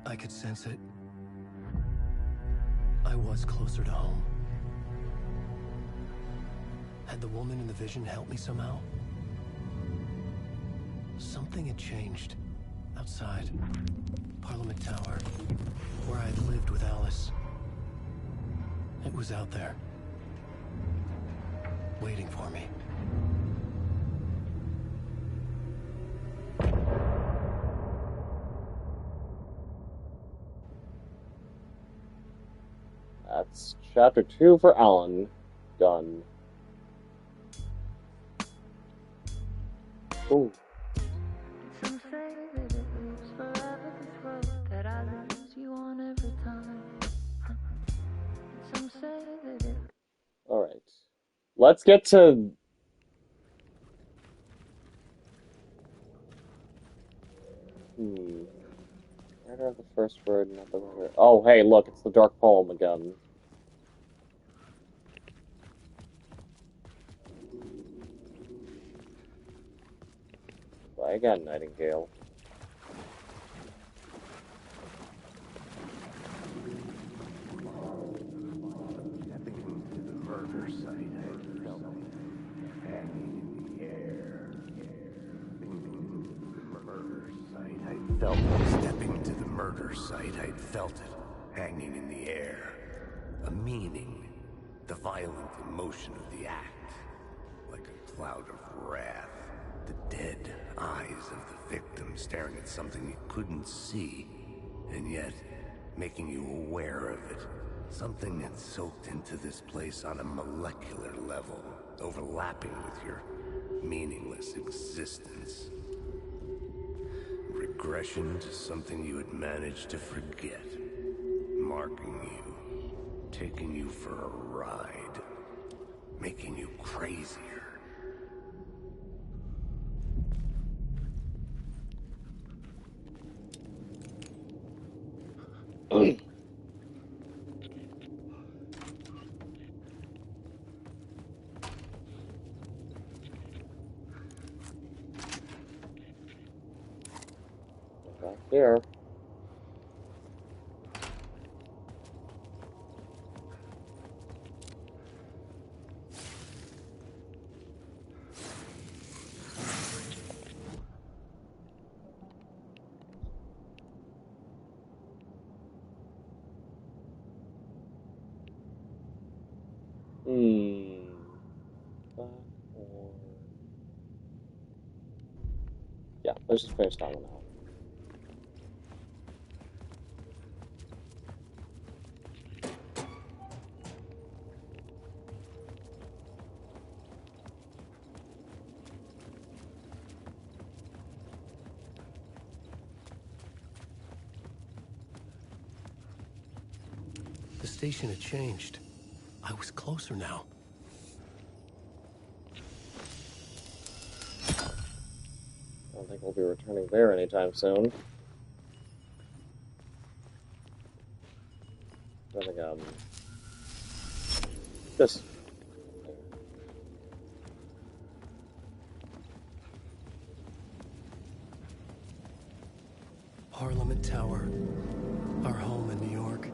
Speaker 5: I could sense it. I was closer to home. Had the woman in the vision helped me somehow? Something had changed. Outside. Parliament Tower. Where I'd lived with Alice. It was out there. Waiting for me.
Speaker 2: That's chapter 2 for Alan. Done. Ooh.
Speaker 11: Some say that it lives forever, this road that I lose you on every time. Some say that it...
Speaker 2: Alright. Let's get to... Writer of the first word, not the writer. Oh, hey, look, it's the Dark Poem again. Try again, Nightingale.
Speaker 10: felt it. Stepping into the murder site, I'd felt it, hanging in the air. A meaning, the violent emotion of the act, like a cloud of wrath. The dead eyes of the victim staring at something you couldn't see, and yet making you aware of it. Something that soaked into this place on a molecular level, overlapping with your meaningless existence. Regression to something you had managed to forget. Marking you, taking you for a ride, making you crazier.
Speaker 3: Back here.
Speaker 2: Yeah, let's just finish that one out.
Speaker 5: The station had changed. I was closer now.
Speaker 2: I don't think we'll be returning there anytime soon. I think, this.
Speaker 5: Parliament Tower. Our home in New York.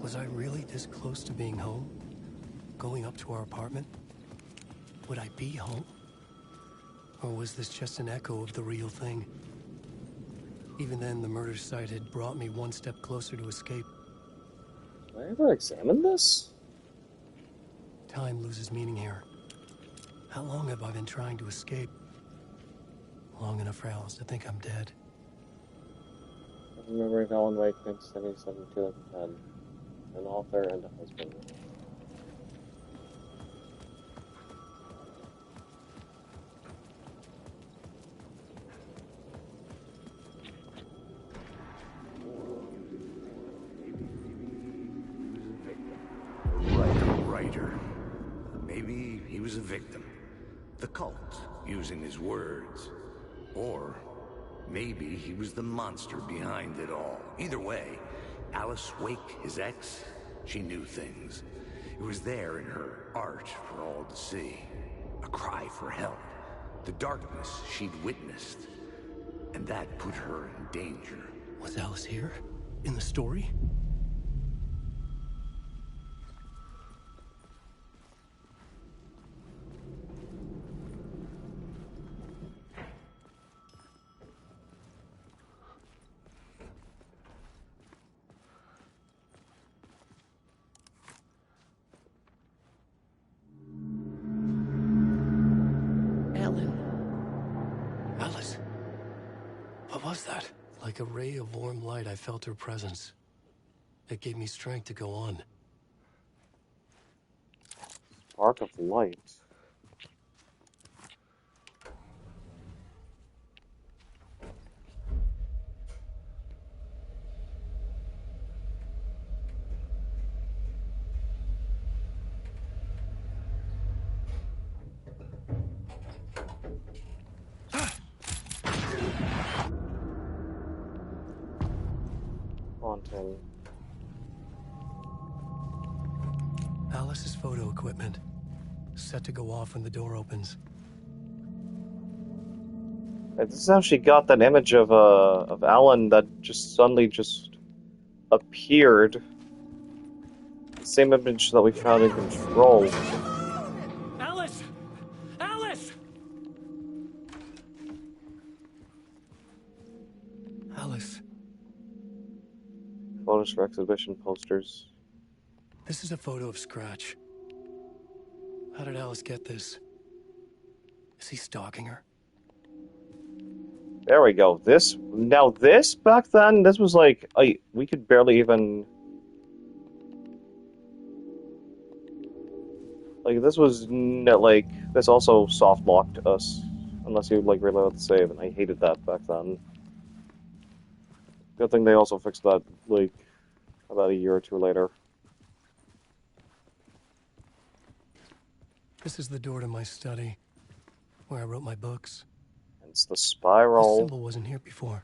Speaker 5: Was I really this close to being home? Going up to our apartment? Would I be home? Or was this just an echo of the real thing? Even then, the murder site had brought me one step closer to escape.
Speaker 2: Did I ever examine this?
Speaker 5: Time loses meaning here. How long have I been trying to escape? Long enough for Alice to think I'm dead.
Speaker 2: Remembering Alan Wake, 1977, 2010. An author and a husband.
Speaker 10: Writer. Maybe he was a victim. The cult, using his words. Or maybe he was the monster behind it all. Either way, Alice Wake, his ex, she knew things. It was there in her art for all to see. A cry for help. The darkness she'd witnessed. And that put her in danger.
Speaker 5: Was Alice here? In the story? Like a ray of warm light, I felt her presence. It gave me strength to go on.
Speaker 2: Spark of light. Haunting.
Speaker 5: Alice's photo equipment. Set to go off when the door opens.
Speaker 2: This is how she got that image of Alan that just suddenly just appeared. The same image that we found in Control.
Speaker 5: Alice! Alice!
Speaker 2: photos for exhibition posters.
Speaker 5: This is a photo of Scratch. How did Alice get this? Is he stalking her?
Speaker 2: There we go. Now this, back then, this was like, we could barely even... Like, this was, this also soft-locked us. Unless you, reload the save, and I hated that back then. Good thing they also fixed that, about a year or two later.
Speaker 5: This is the door to my study, where I wrote my books.
Speaker 2: It's the spiral.
Speaker 5: This symbol wasn't here before.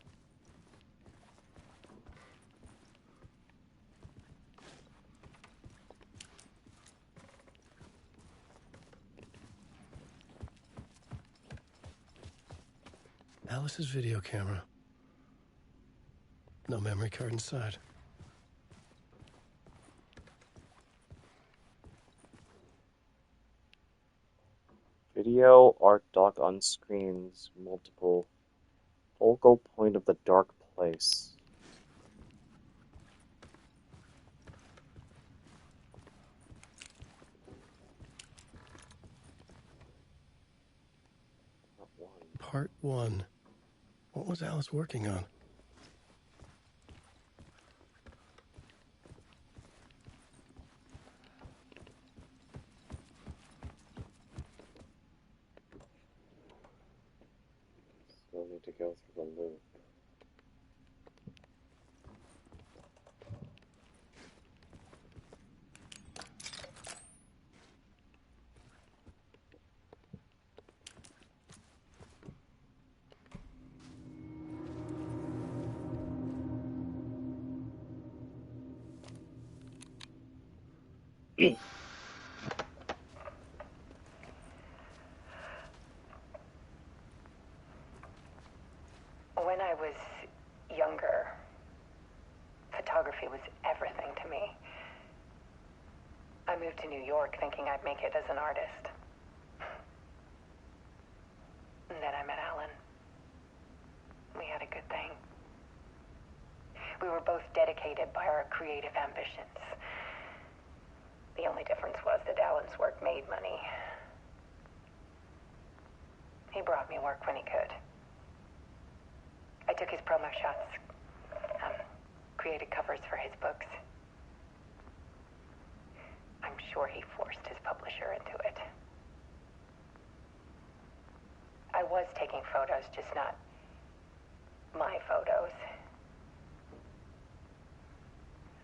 Speaker 5: Alice's video camera. No memory card inside.
Speaker 2: Video, art doc on screens, multiple. Focal point of the dark place.
Speaker 5: Part 1. What was Alice working on?
Speaker 3: Still need to go through the loop.
Speaker 6: When I was younger, photography was everything to me. I moved to New York thinking I'd make it as an artist. And then I met Alan. We had a good thing. We were both dedicated by our creative ambitions. The only difference was that Alan's work made money. He brought me work when he could. I took his promo shots, created covers for his books. I'm sure he forced his publisher into it. I was taking photos, just not my photos.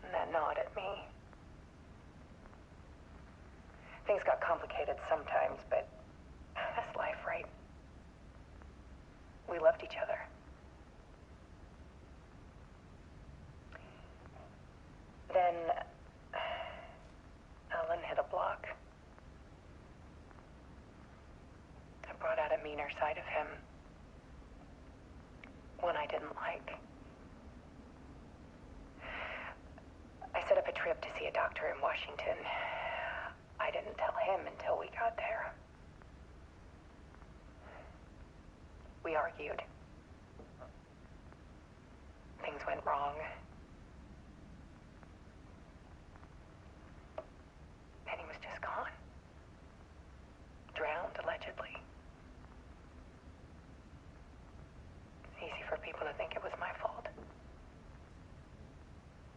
Speaker 6: And that gnawed at me. Things got complicated sometimes, but that's life, right? We loved each other. Then Alan hit a block. I brought out a meaner side of him. One I didn't like. I set up a trip to see a doctor in Washington. I didn't tell him until we got there. We argued. Things went wrong. And he was just gone. Drowned, allegedly. It's easy for people to think it was my fault.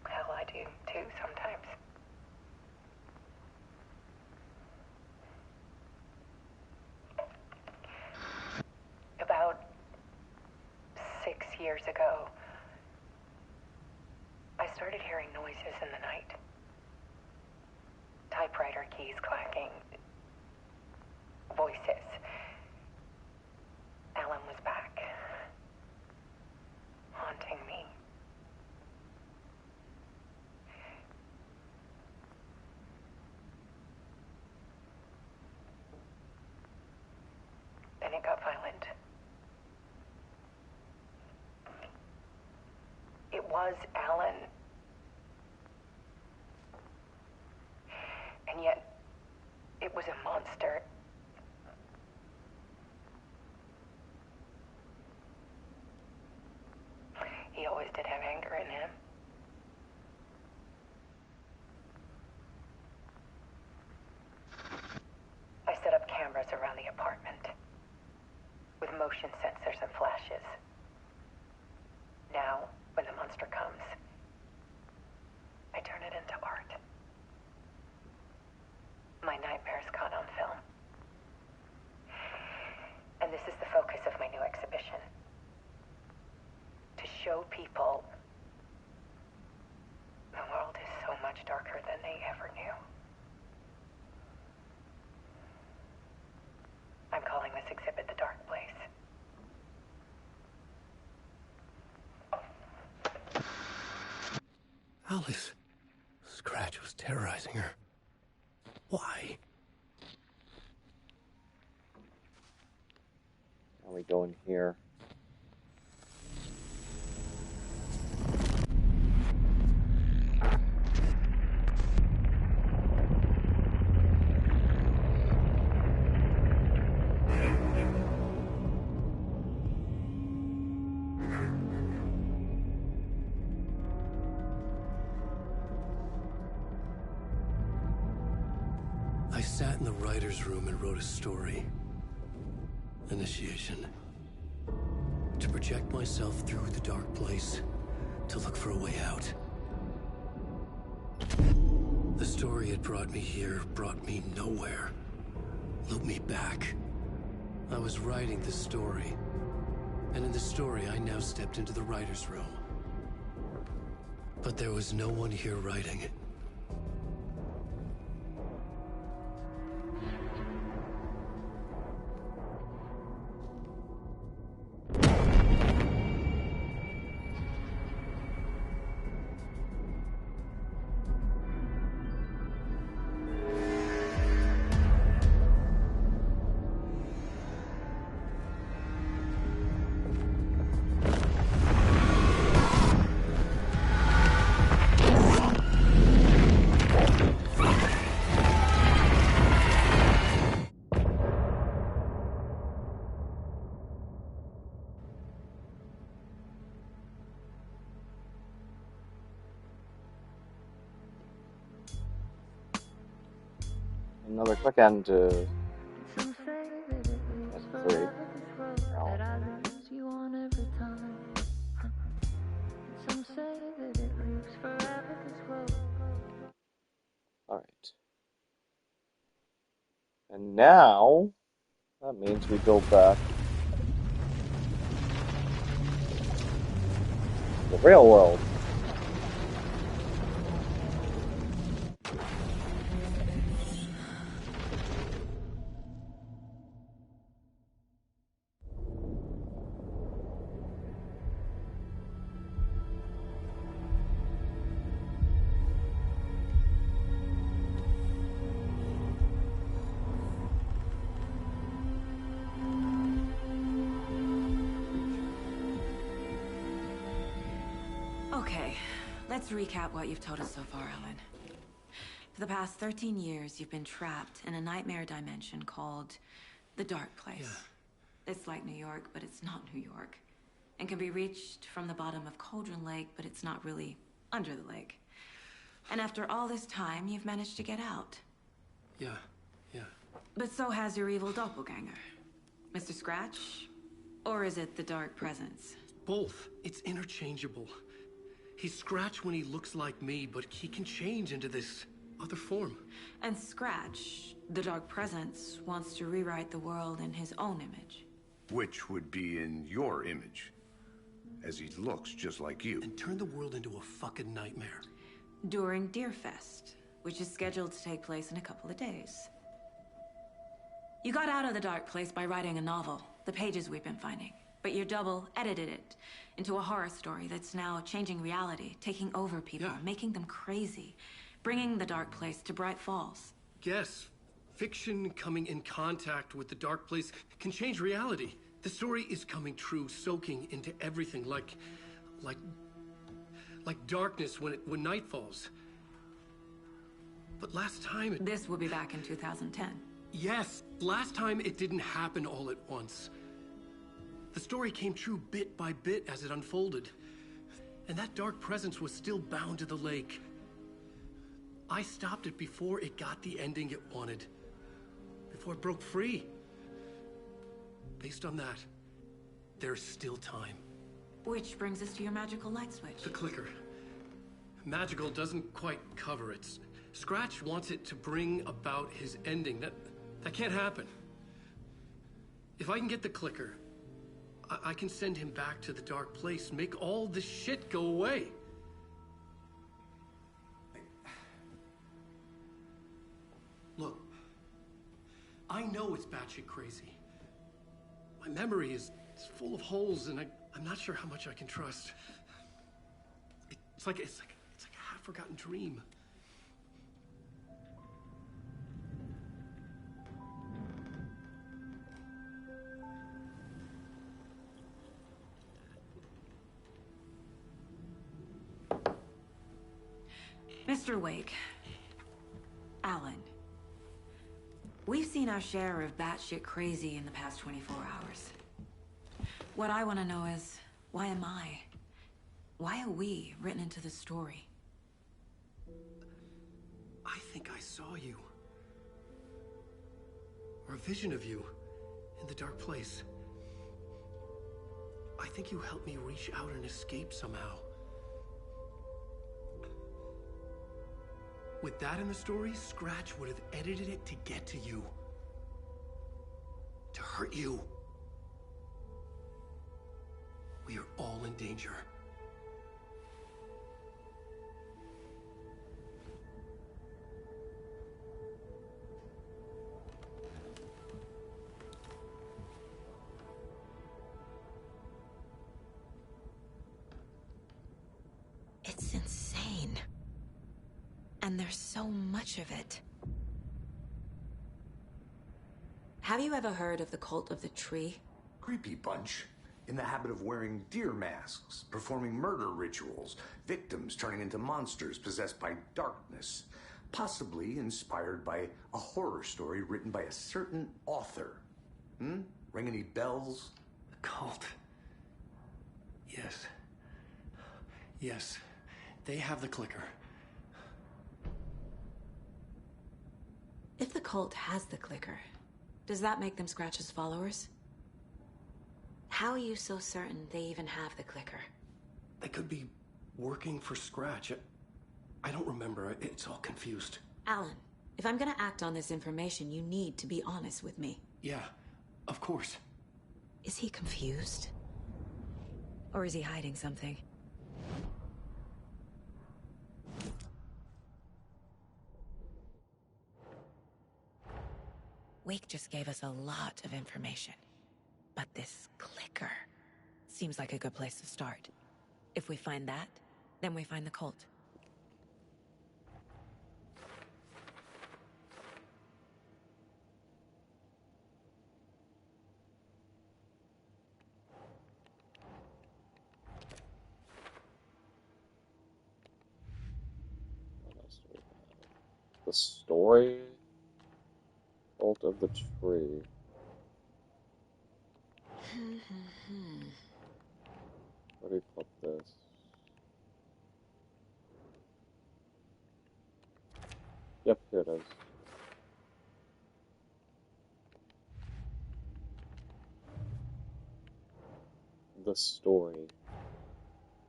Speaker 6: Hell, I do too sometimes. About 6 years ago, I started hearing noises in the night. Typewriter keys clacking. Voices. Alan was back. Haunting me. Then it got violent. It was Alan. And yet, it was a monster. He always did have anger in him. show people the world is so much darker than they ever knew. I'm calling this exhibit The Dark Place.
Speaker 5: Alice. Scratch was terrorizing her. Why?
Speaker 2: Now we go in here.
Speaker 5: I sat in the writer's room and wrote a story. Initiation. To project myself through the dark place, to look for a way out. The story had brought me here, brought me nowhere. Looped me back. I was writing the story. And in the story, I now stepped into the writer's room. But there was no one here writing.
Speaker 2: Another quick end to
Speaker 11: Some say that it leaves
Speaker 2: S3.
Speaker 11: forever this road that I lose you on every time. Some say that it leaves forever this road.
Speaker 2: Alright. And now, that means we go back to the real world.
Speaker 1: Okay, let's recap what you've told us so far, Alan. For the past 13 years, you've been trapped in a nightmare dimension called the Dark Place.
Speaker 5: Yeah.
Speaker 1: It's like New York, but it's not New York. And can be reached from the bottom of Cauldron Lake, but it's not really under the lake. And after all this time, you've managed to get out.
Speaker 5: Yeah.
Speaker 1: But so has your evil doppelganger. Mr. Scratch? Or is it the Dark Presence?
Speaker 5: Both. It's interchangeable. He's Scratch when he looks like me, but he can change into this other form.
Speaker 1: And Scratch, the Dark Presence, wants to rewrite the world in his own image.
Speaker 10: Which would be in your image, as he looks just like you.
Speaker 5: And turn the world into a fucking nightmare.
Speaker 1: During Deerfest, which is scheduled to take place in a couple of days. You got out of the Dark Place by writing a novel, the pages we've been finding. But your double edited it into a horror story that's now changing reality, taking over people, making them crazy, bringing the Dark Place to Bright Falls.
Speaker 5: Yes, fiction coming in contact with the Dark Place can change reality. The story is coming true, soaking into everything, like darkness when night falls. But last time
Speaker 1: This will be back in 2010.
Speaker 5: Yes, last time it didn't happen all at once. The story came true bit by bit as it unfolded. And that dark presence was still bound to the lake. I stopped it before it got the ending it wanted. Before it broke free. Based on that, there's still time.
Speaker 1: Which brings us to your magical light switch.
Speaker 5: The clicker. Magical doesn't quite cover it. Scratch wants it to bring about his ending. That can't happen. If I can get the clicker, I can send him back to the dark place, make all this shit go away. Look, I know it's batshit crazy. My memory is full of holes, and I'm not sure how much I can trust. It's like a half-forgotten dream.
Speaker 1: Mr. Wake. Alan. We've seen our share of batshit crazy in the past 24 hours. What I want to know is, why am I? Why are we written into the story?
Speaker 5: I think I saw you. Or a vision of you in the dark place. I think you helped me reach out and escape somehow. With that in the story, Scratch would have edited it to get to you. To hurt you. We are all in danger.
Speaker 1: It's insane. And there's so much of it. Have you ever heard of the Cult of the Tree?
Speaker 10: Creepy bunch. In the habit of wearing deer masks, performing murder rituals, victims turning into monsters possessed by darkness. Possibly inspired by a horror story written by a certain author. Ring any bells?
Speaker 5: The cult. Yes. Yes. They have the clicker.
Speaker 1: If the cult has the clicker, does that make them Scratch's followers? How are you so certain they even have the clicker?
Speaker 5: They could be working for Scratch. I don't remember. It's all confused.
Speaker 1: Alan, if I'm gonna act on this information, you need to be honest with me.
Speaker 5: Yeah, of course.
Speaker 1: Is he confused? Or is he hiding something? Wake just gave us a lot of information. But this clicker seems like a good place to start. If we find that, then we find the cult.
Speaker 2: The story? Cult of the Tree. Where do we put this? Yep, here it is. The story.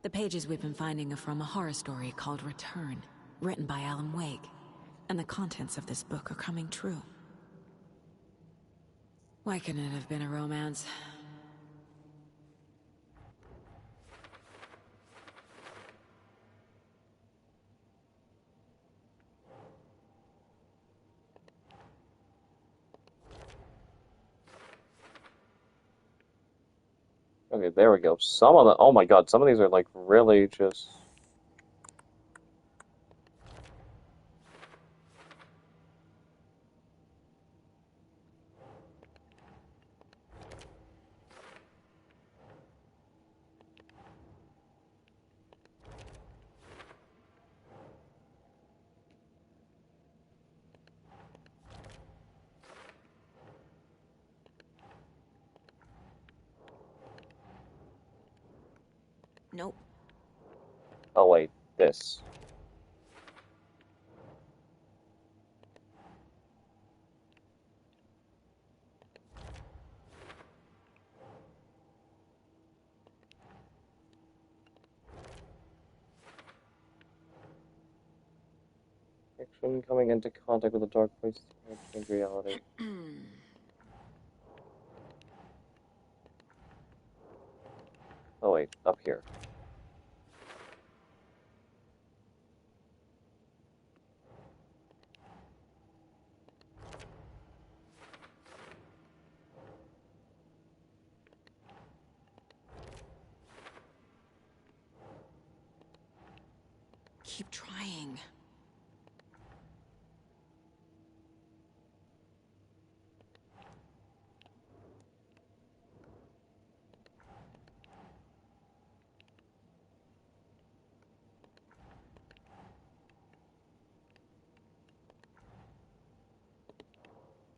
Speaker 1: The pages we've been finding are from a horror story called Return, written by Alan Wake. And the contents of this book are coming true. Why couldn't it have been a romance?
Speaker 2: Okay, there we go. Some of the, oh my god, some of these are like really just...
Speaker 1: Nope.
Speaker 2: Oh wait, this. Action coming into contact with the dark place to change reality. Oh wait, up here.
Speaker 9: Keep trying.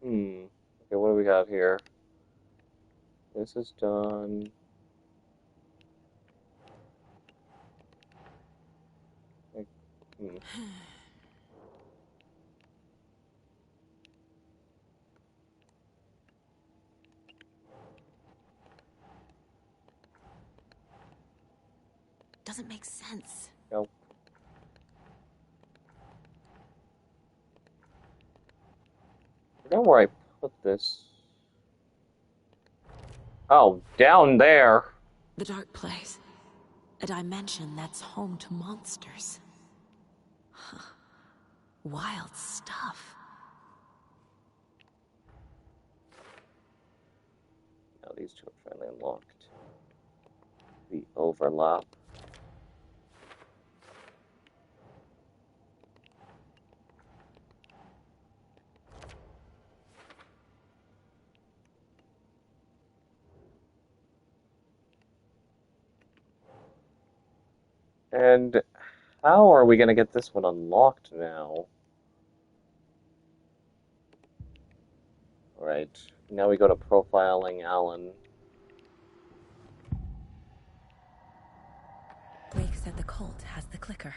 Speaker 2: Okay, what do we got here? This is done.
Speaker 9: Doesn't make sense.
Speaker 2: Nope. I forgot where I put this. Oh, down there.
Speaker 1: The dark place. A dimension that's home to monsters. Huh. Wild stuff.
Speaker 2: Now these two are finally unlocked. The overlap. And how are we going to get this one unlocked now? Alright, now we go to profiling Alan.
Speaker 7: Wake said the cult has the clicker.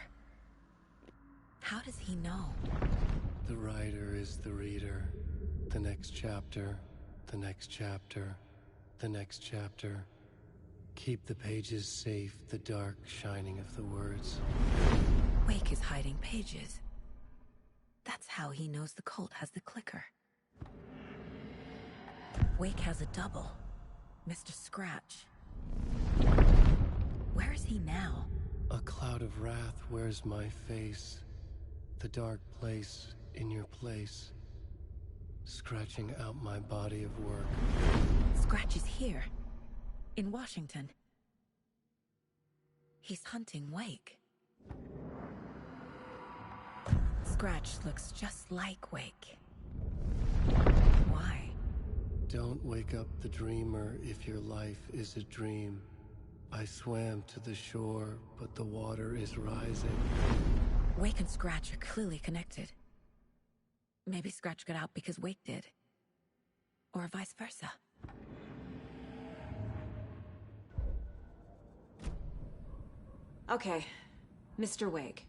Speaker 7: How does he know?
Speaker 5: The writer is the reader. The next chapter, the next chapter, the next chapter. Keep the pages safe, the dark shining of the words.
Speaker 7: Wake is hiding pages. That's how he knows the cult has the clicker. Wake has a double. Mr. Scratch. Where is he now?
Speaker 5: A cloud of wrath wears my face. The dark place in your place. Scratching out my body of work.
Speaker 7: Scratch is here. In Washington. He's hunting Wake. Scratch looks just like Wake. Why?
Speaker 5: Don't wake up the dreamer if your life is a dream. I swam to the shore, but the water is rising.
Speaker 7: Wake and Scratch are clearly connected. Maybe Scratch got out because Wake did. Or vice versa.
Speaker 1: Okay, Mr. Wake.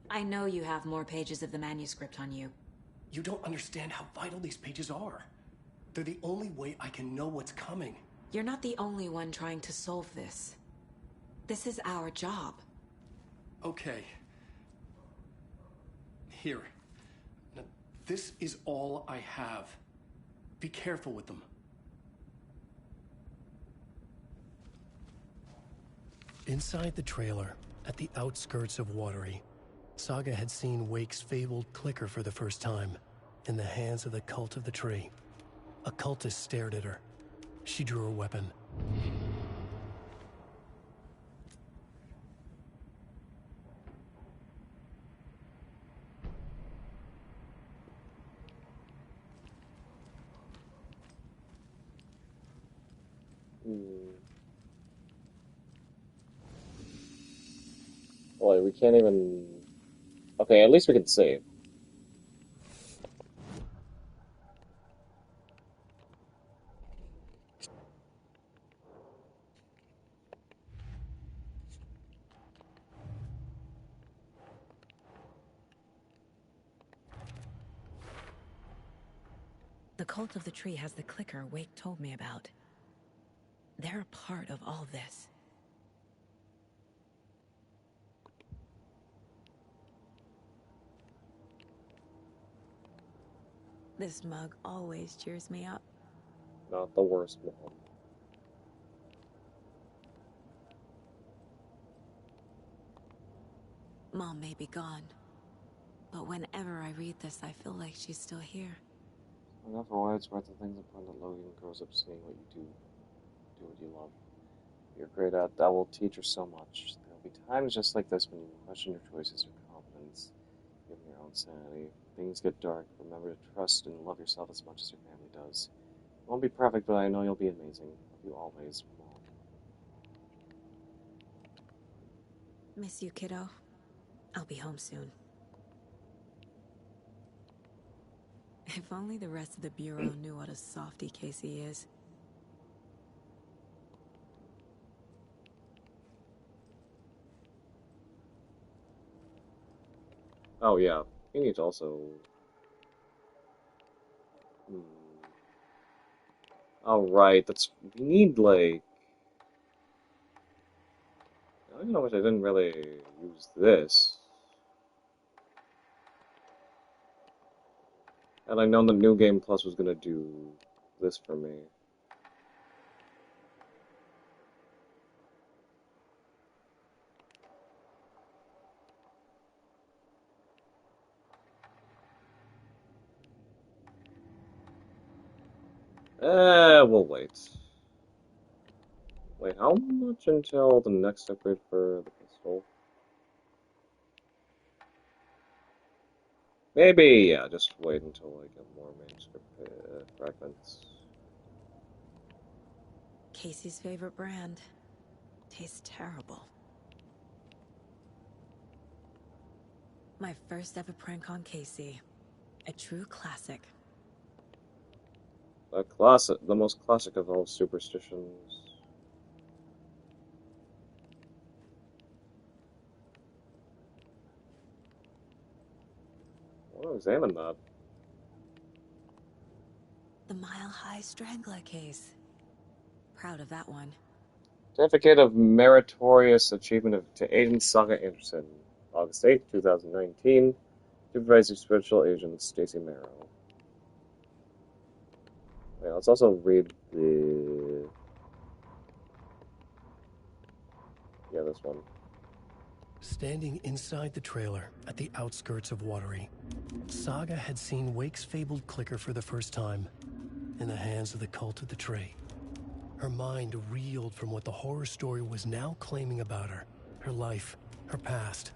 Speaker 1: I know you have more pages of the manuscript on you.
Speaker 15: You don't understand how vital these pages are. They're the only way I can know what's coming.
Speaker 1: You're not the only one trying to solve this. This is our job.
Speaker 15: Okay. Here. Now, this is all I have. Be careful with them.
Speaker 5: Inside the trailer, at the outskirts of Watery, Saga had seen Wake's fabled clicker for the first time, in the hands of the Cult of the Tree. A cultist stared at her. She drew her weapon.
Speaker 2: Well, we can't even... Okay, at least we can save.
Speaker 7: The Cult of the Tree has the clicker Wake told me about. They're a part of all this. This mug always cheers me up.
Speaker 2: Not the worst one.
Speaker 1: Mom may be gone, but whenever I read this, I feel like she's still here.
Speaker 2: Enough for what it's worth, the things upon that Logan grows up seeing what you do what you love. You're great at that will teach her so much. There'll be times just like this when you question your choices or confidence, given your own sanity. Things get dark. Remember to trust and love yourself as much as your family does. It won't be perfect, but I know you'll be amazing. Love you always, Mom.
Speaker 1: Miss you, kiddo. I'll be home soon. If only the rest of the Bureau knew what a softie Casey is.
Speaker 2: Oh yeah, we need to also... Oh right, we need like... I don't know which I didn't really use this. And I know the New Game Plus was gonna do this for me. We'll wait. Wait, how much until the next upgrade for the pistol? Maybe, yeah, just wait until I get more manuscript fragments.
Speaker 1: Casey's favorite brand. Tastes terrible. My first ever prank on Casey. A true classic.
Speaker 2: The most classic of all superstitions. I want to examine that.
Speaker 1: The Mile High Strangler case. Proud of that one.
Speaker 2: Certificate of Meritorious Achievement to Agent Saga Anderson. August 8th, 2019. Supervising Special Agent Stacy Marrow. Wait, let's also read the... Yeah, this one.
Speaker 5: Standing inside the trailer at the outskirts of Watery, Saga had seen Wake's fabled clicker for the first time, in the hands of the cult of the Tree. Her mind reeled from what the horror story was now claiming about her life, her past.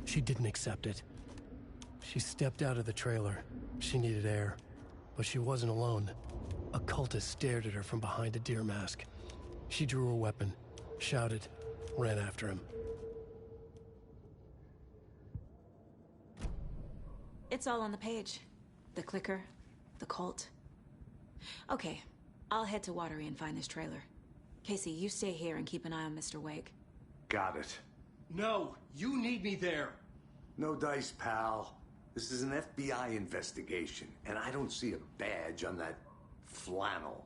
Speaker 5: She didn't accept it. She stepped out of the trailer. She needed air, but she wasn't alone. A cultist stared at her from behind a deer mask. She drew her weapon, shouted, ran after him.
Speaker 1: It's all on the page. The clicker, the cult. Okay, I'll head to Watery and find this trailer. Casey, you stay here and keep an eye on Mr. Wake.
Speaker 10: Got it.
Speaker 15: No, you need me there.
Speaker 10: No dice, pal. This is an FBI investigation, and I don't see a badge on that flannel.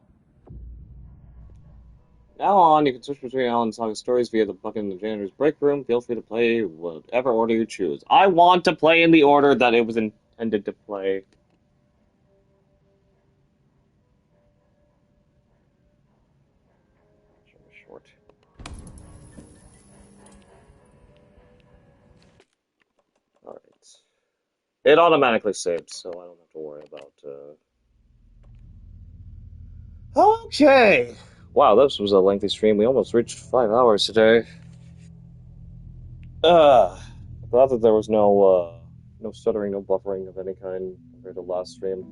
Speaker 2: Now on, you can switch between Alan and Saga stories via the button in the janitor's break room. Feel free to play whatever order you choose. I want to play in the order that it was intended to play. Short. Alright. It automatically saved, so I don't have to worry about, Okay! Wow, this was a lengthy stream. We almost reached 5 hours today. Glad that there was no stuttering, no buffering of any kind compared to last stream.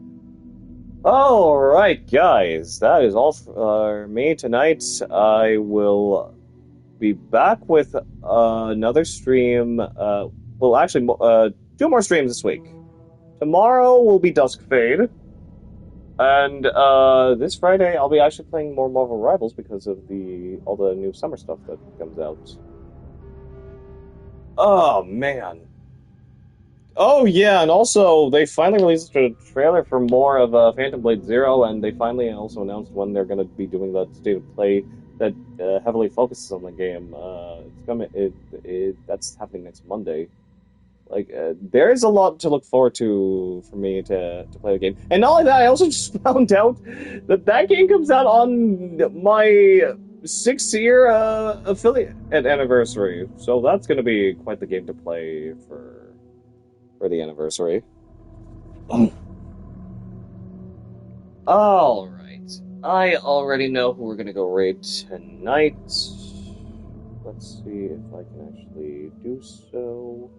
Speaker 2: Alright, guys, that is all for me tonight. I will be back with another stream. Well, actually, 2 more streams this week. Tomorrow will be Duskfade. And this Friday, I'll be actually playing more Marvel Rivals because of all the new summer stuff that comes out. Oh, man. Oh, yeah, and also, they finally released a trailer for more of Phantom Blade Zero, and they finally also announced when they're going to be doing the State of Play that heavily focuses on the game. It's coming. That's happening next Monday. Like, there is a lot to look forward to for me to play the game. And not only that, I also just found out that game comes out on my 6-year affiliate anniversary. So that's going to be quite the game to play for the anniversary. All right. I already know who we're going to go raid tonight. Let's see if I can actually do so.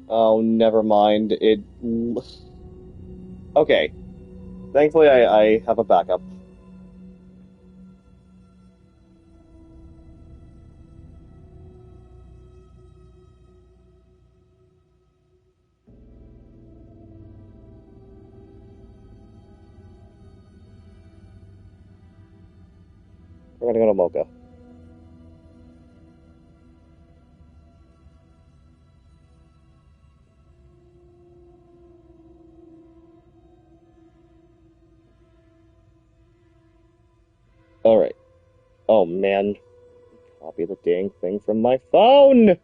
Speaker 2: Oh, never mind. Okay. Thankfully, I have a backup. We're gonna go to Mocha. Alright. Oh, man. Copy the dang thing from my phone!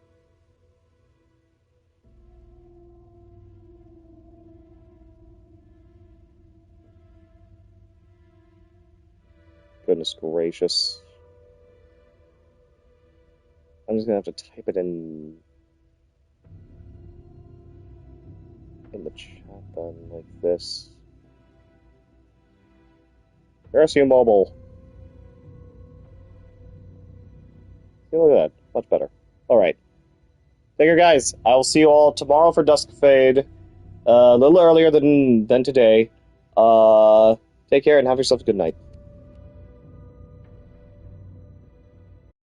Speaker 2: Goodness gracious. I'm just gonna have to type it in the chat then, like this. RSU Mobile. See, look at that. Much better. Alright. Take care, guys. I will see you all tomorrow for Dusk Fade. A little earlier than today. Take care and have yourself a good night.